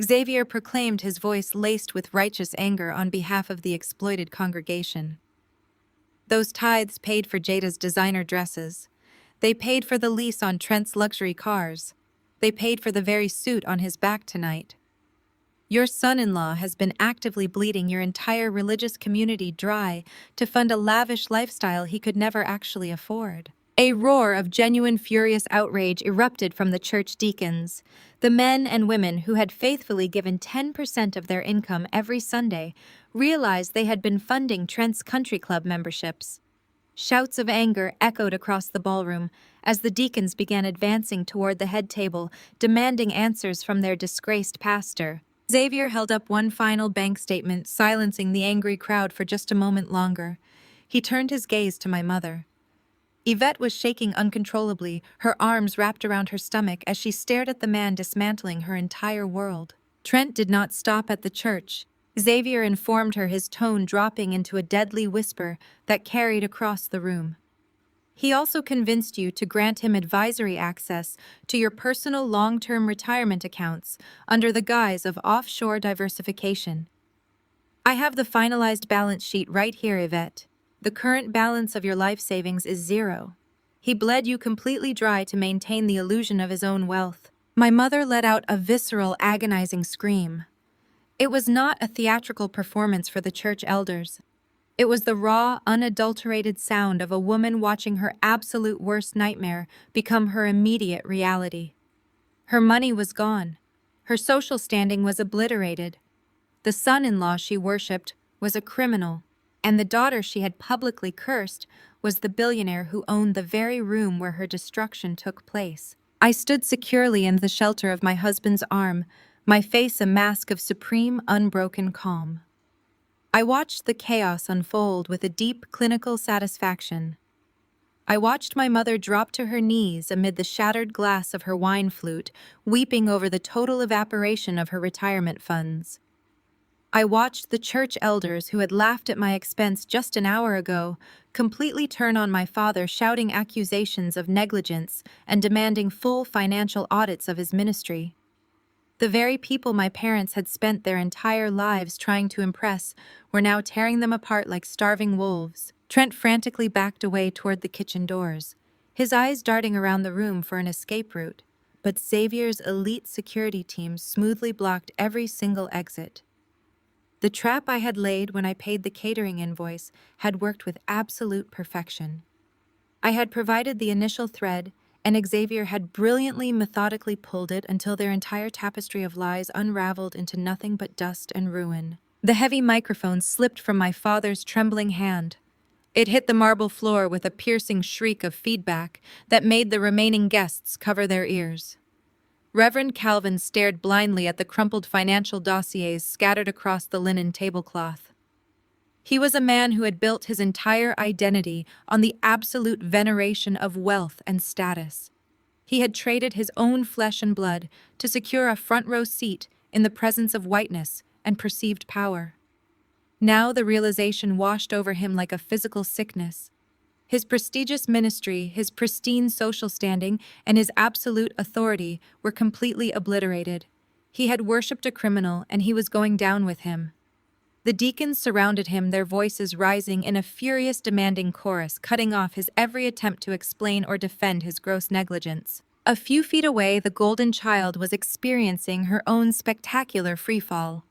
Xavier proclaimed, his voice laced with righteous anger on behalf of the exploited congregation. Those tithes paid for Jada's designer dresses. They paid for the lease on Trent's luxury cars. They paid for the very suit on his back tonight. Your son-in-law has been actively bleeding your entire religious community dry to fund a lavish lifestyle he could never actually afford. A roar of genuine furious outrage erupted from the church deacons. The men and women who had faithfully given 10% of their income every Sunday realized they had been funding Trent's country club memberships. Shouts of anger echoed across the ballroom as the deacons began advancing toward the head table, demanding answers from their disgraced pastor. Xavier held up one final bank statement, silencing the angry crowd for just a moment longer. He turned his gaze to my mother. Yvette was shaking uncontrollably, her arms wrapped around her stomach as she stared at the man dismantling her entire world. Trent did not stop at the church. Xavier informed her, his tone dropping into a deadly whisper that carried across the room. He also convinced you to grant him advisory access to your personal long-term retirement accounts under the guise of offshore diversification. I have the finalized balance sheet right here, Yvette. The current balance of your life savings is 0. He bled you completely dry to maintain the illusion of his own wealth. My mother let out a visceral, agonizing scream. It was not a theatrical performance for the church elders. It was the raw, unadulterated sound of a woman watching her absolute worst nightmare become her immediate reality. Her money was gone. Her social standing was obliterated. The son-in-law she worshipped was a criminal, and the daughter she had publicly cursed was the billionaire who owned the very room where her destruction took place. I stood securely in the shelter of my husband's arm, my face a mask of supreme, unbroken calm. I watched the chaos unfold with a deep, clinical satisfaction. I watched my mother drop to her knees amid the shattered glass of her wine flute, weeping over the total evaporation of her retirement funds. I watched the church elders who had laughed at my expense just an hour ago completely turn on my father, shouting accusations of negligence and demanding full financial audits of his ministry. The very people my parents had spent their entire lives trying to impress were now tearing them apart like starving wolves. Trent frantically backed away toward the kitchen doors, his eyes darting around the room for an escape route, but Xavier's elite security team smoothly blocked every single exit. The trap I had laid when I paid the catering invoice had worked with absolute perfection. I had provided the initial thread, and Xavier had brilliantly, methodically pulled it until their entire tapestry of lies unraveled into nothing but dust and ruin. The heavy microphone slipped from my father's trembling hand. It hit the marble floor with a piercing shriek of feedback that made the remaining guests cover their ears. Reverend Calvin stared blindly at the crumpled financial dossiers scattered across the linen tablecloth. He was a man who had built his entire identity on the absolute veneration of wealth and status. He had traded his own flesh and blood to secure a front-row seat in the presence of whiteness and perceived power. Now the realization washed over him like a physical sickness. His prestigious ministry, his pristine social standing, and his absolute authority were completely obliterated. He had worshipped a criminal, and he was going down with him. The deacons surrounded him, their voices rising in a furious, demanding chorus, cutting off his every attempt to explain or defend his gross negligence. A few feet away, the golden child was experiencing her own spectacular freefall.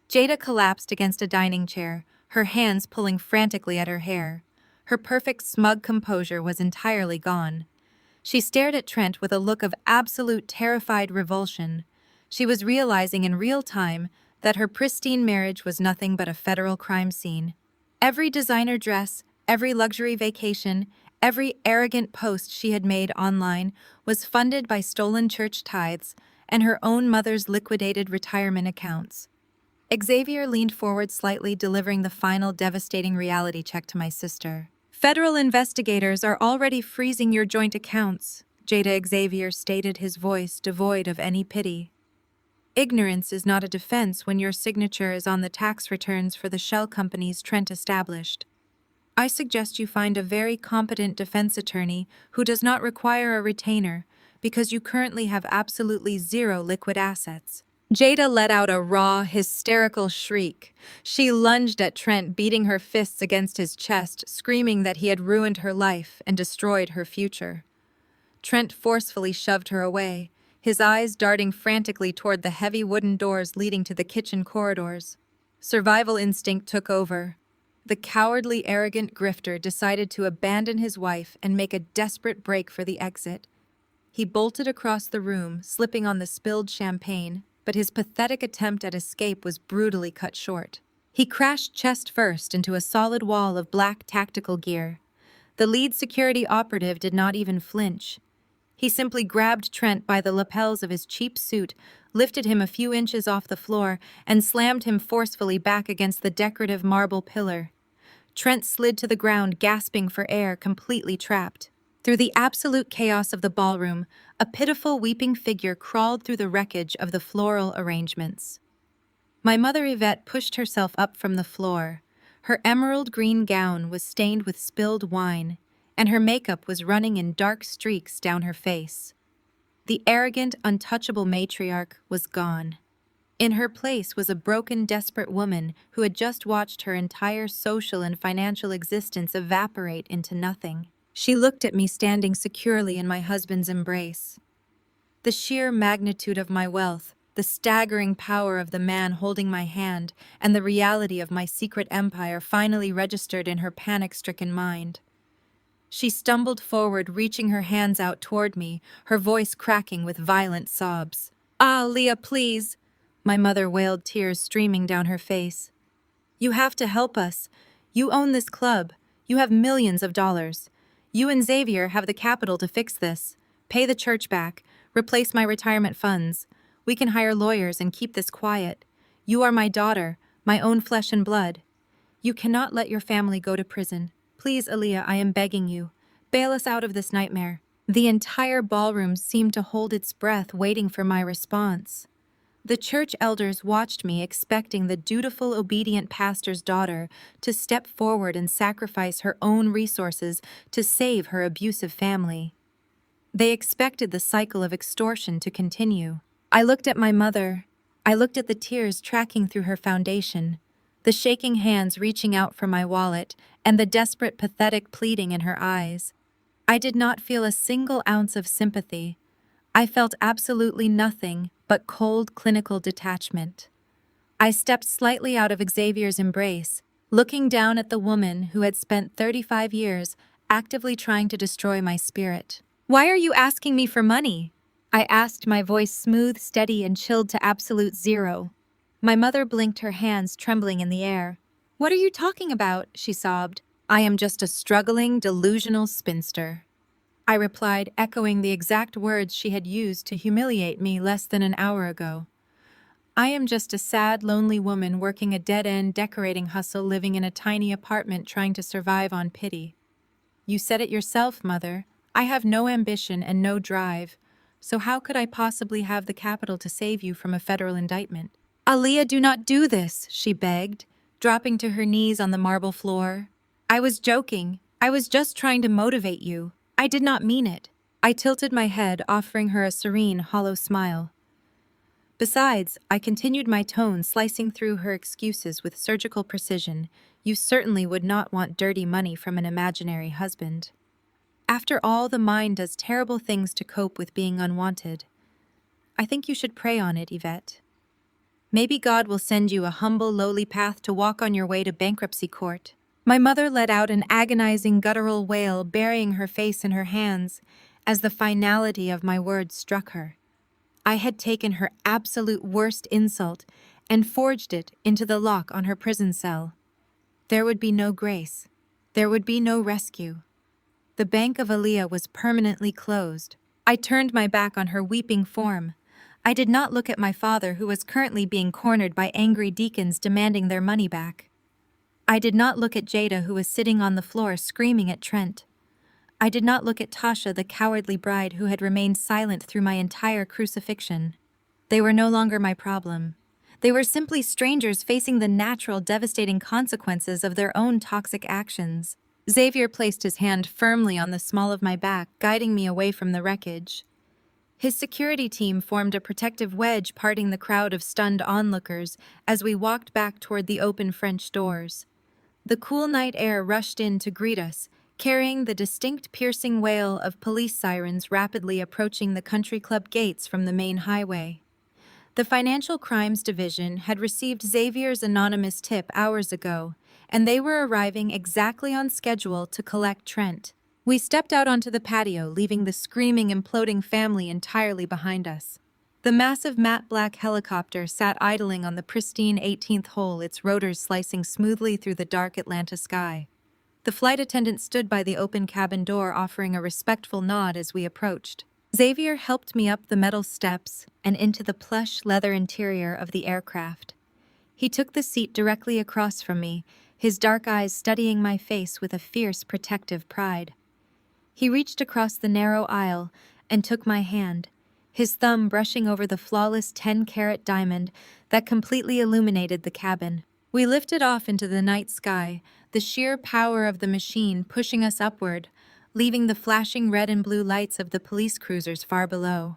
Jada collapsed against a dining chair, her hands pulling frantically at her hair. Her perfect, smug composure was entirely gone. She stared at Trent with a look of absolute terrified revulsion. She was realizing in real time that her pristine marriage was nothing but a federal crime scene. Every designer dress, every luxury vacation, every arrogant post she had made online was funded by stolen church tithes and her own mother's liquidated retirement accounts. Xavier leaned forward slightly, delivering the final devastating reality check to my sister. Federal investigators are already freezing your joint accounts, Jada. Xavier stated, his voice devoid of any pity. Ignorance is not a defense when your signature is on the tax returns for the shell companies Trent established. I suggest you find a very competent defense attorney who does not require a retainer because you currently have absolutely 0 liquid assets. Jada let out a raw, hysterical shriek. She lunged at Trent, beating her fists against his chest, screaming that he had ruined her life and destroyed her future. Trent forcefully shoved her away, his eyes darting frantically toward the heavy wooden doors leading to the kitchen corridors. Survival instinct took over. The cowardly, arrogant grifter decided to abandon his wife and make a desperate break for the exit. He bolted across the room, slipping on the spilled champagne, but his pathetic attempt at escape was brutally cut short. He crashed chest first into a solid wall of black tactical gear. The lead security operative did not even flinch. He simply grabbed Trent by the lapels of his cheap suit, lifted him a few inches off the floor, and slammed him forcefully back against the decorative marble pillar. Trent slid to the ground, gasping for air, completely trapped. Through the absolute chaos of the ballroom, a pitiful weeping figure crawled through the wreckage of the floral arrangements. My mother Yvette pushed herself up from the floor. Her emerald green gown was stained with spilled wine, and her makeup was running in dark streaks down her face. The arrogant, untouchable matriarch was gone. In her place was a broken, desperate woman who had just watched her entire social and financial existence evaporate into nothing. She looked at me standing securely in my husband's embrace. The sheer magnitude of my wealth, the staggering power of the man holding my hand, and the reality of my secret empire finally registered in her panic-stricken mind. She stumbled forward, reaching her hands out toward me, her voice cracking with violent sobs. "Ah, Leah, please!" My mother wailed, tears streaming down her face. "You have to help us. You own this club. You have millions of dollars. You and Xavier have the capital to fix this. Pay the church back. Replace my retirement funds. We can hire lawyers and keep this quiet. You are my daughter, my own flesh and blood. You cannot let your family go to prison. Please, Aaliyah, I am begging you. Bail us out of this nightmare." The entire ballroom seemed to hold its breath, waiting for my response. The church elders watched me, expecting the dutiful, obedient pastor's daughter to step forward and sacrifice her own resources to save her abusive family. They expected the cycle of extortion to continue. I looked at my mother. I looked at the tears tracking through her foundation, the shaking hands reaching out for my wallet, and the desperate, pathetic pleading in her eyes. I did not feel a single ounce of sympathy. I felt absolutely nothing but cold, clinical detachment. I stepped slightly out of Xavier's embrace, looking down at the woman who had spent 35 years actively trying to destroy my spirit. "Why are you asking me for money?" I asked, my voice smooth, steady, and chilled to absolute zero. My mother blinked, her hands trembling in the air. "What are you talking about?" she sobbed. "I am just a struggling, delusional spinster," I replied, echoing the exact words she had used to humiliate me less than an hour ago. "I am just a sad, lonely woman working a dead-end decorating hustle, living in a tiny apartment trying to survive on pity." "You said it yourself, Mother. I have no ambition and no drive, so how could I possibly have the capital to save you from a federal indictment?" "Aaliyah, do not do this," she begged, dropping to her knees on the marble floor. "I was joking. I was just trying to motivate you. I did not mean it." I tilted my head, offering her a serene, hollow smile. Besides, I continued my tone, slicing through her excuses with surgical precision. "You certainly would not want dirty money from an imaginary husband. After all, the mind does terrible things to cope with being unwanted. I think you should pray on it, Yvette. Maybe God will send you a humble, lowly path to walk on your way to bankruptcy court." My mother let out an agonizing, guttural wail, burying her face in her hands, as the finality of my words struck her. I had taken her absolute worst insult and forged it into the lock on her prison cell. There would be no grace. There would be no rescue. The Bank of Aaliyah was permanently closed. I turned my back on her weeping form. I did not look at my father, who was currently being cornered by angry deacons demanding their money back. I did not look at Jada, who was sitting on the floor screaming at Trent. I did not look at Tasha, the cowardly bride who had remained silent through my entire crucifixion. They were no longer my problem. They were simply strangers facing the natural, devastating consequences of their own toxic actions. Xavier placed his hand firmly on the small of my back, guiding me away from the wreckage. His security team formed a protective wedge, parting the crowd of stunned onlookers as we walked back toward the open French doors. The cool night air rushed in to greet us, carrying the distinct piercing wail of police sirens rapidly approaching the country club gates from the main highway. The Financial Crimes Division had received Xavier's anonymous tip hours ago, and they were arriving exactly on schedule to collect Trent. We stepped out onto the patio, leaving the screaming, imploding family entirely behind us. The massive matte black helicopter sat idling on the pristine 18th hole, its rotors slicing smoothly through the dark Atlanta sky. The flight attendant stood by the open cabin door, offering a respectful nod as we approached. Xavier helped me up the metal steps and into the plush leather interior of the aircraft. He took the seat directly across from me, his dark eyes studying my face with a fierce, protective pride. He reached across the narrow aisle and took my hand, his thumb brushing over the flawless 10-carat diamond that completely illuminated the cabin. We lifted off into the night sky, the sheer power of the machine pushing us upward, leaving the flashing red and blue lights of the police cruisers far below.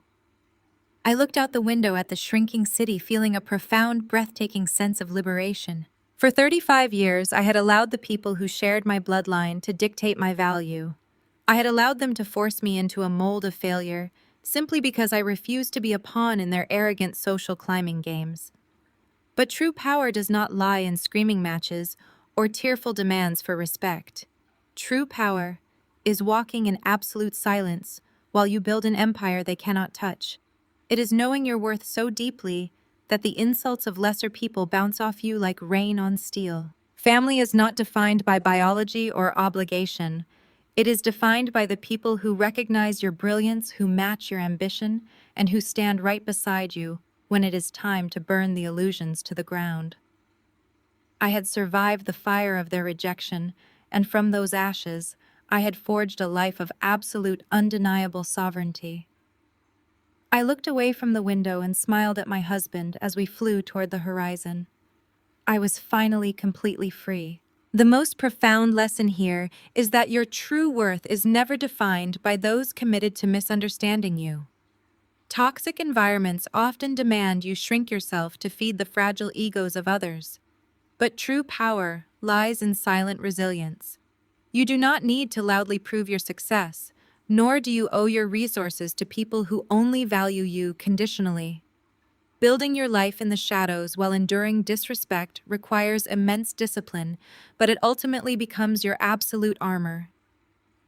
I looked out the window at the shrinking city, feeling a profound, breathtaking sense of liberation. For 35 years, I had allowed the people who shared my bloodline to dictate my value. I had allowed them to force me into a mold of failure, simply because I refused to be a pawn in their arrogant social climbing games. But true power does not lie in screaming matches or tearful demands for respect. True power is walking in absolute silence while you build an empire they cannot touch. It is knowing your worth so deeply that the insults of lesser people bounce off you like rain on steel. Family is not defined by biology or obligation. It is defined by the people who recognize your brilliance, who match your ambition, and who stand right beside you when it is time to burn the illusions to the ground. I had survived the fire of their rejection, and from those ashes, I had forged a life of absolute, undeniable sovereignty. I looked away from the window and smiled at my husband as we flew toward the horizon. I was finally completely free. The most profound lesson here is that your true worth is never defined by those committed to misunderstanding you. Toxic environments often demand you shrink yourself to feed the fragile egos of others. But true power lies in silent resilience. You do not need to loudly prove your success, nor do you owe your resources to people who only value you conditionally. Building your life in the shadows while enduring disrespect requires immense discipline, but it ultimately becomes your absolute armor.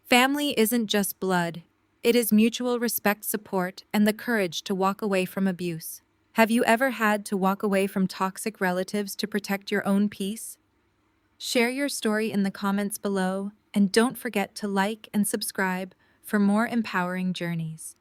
Family isn't just blood. It is mutual respect, support, and the courage to walk away from abuse. Have you ever had to walk away from toxic relatives to protect your own peace? Share your story in the comments below, and don't forget to like and subscribe for more empowering journeys.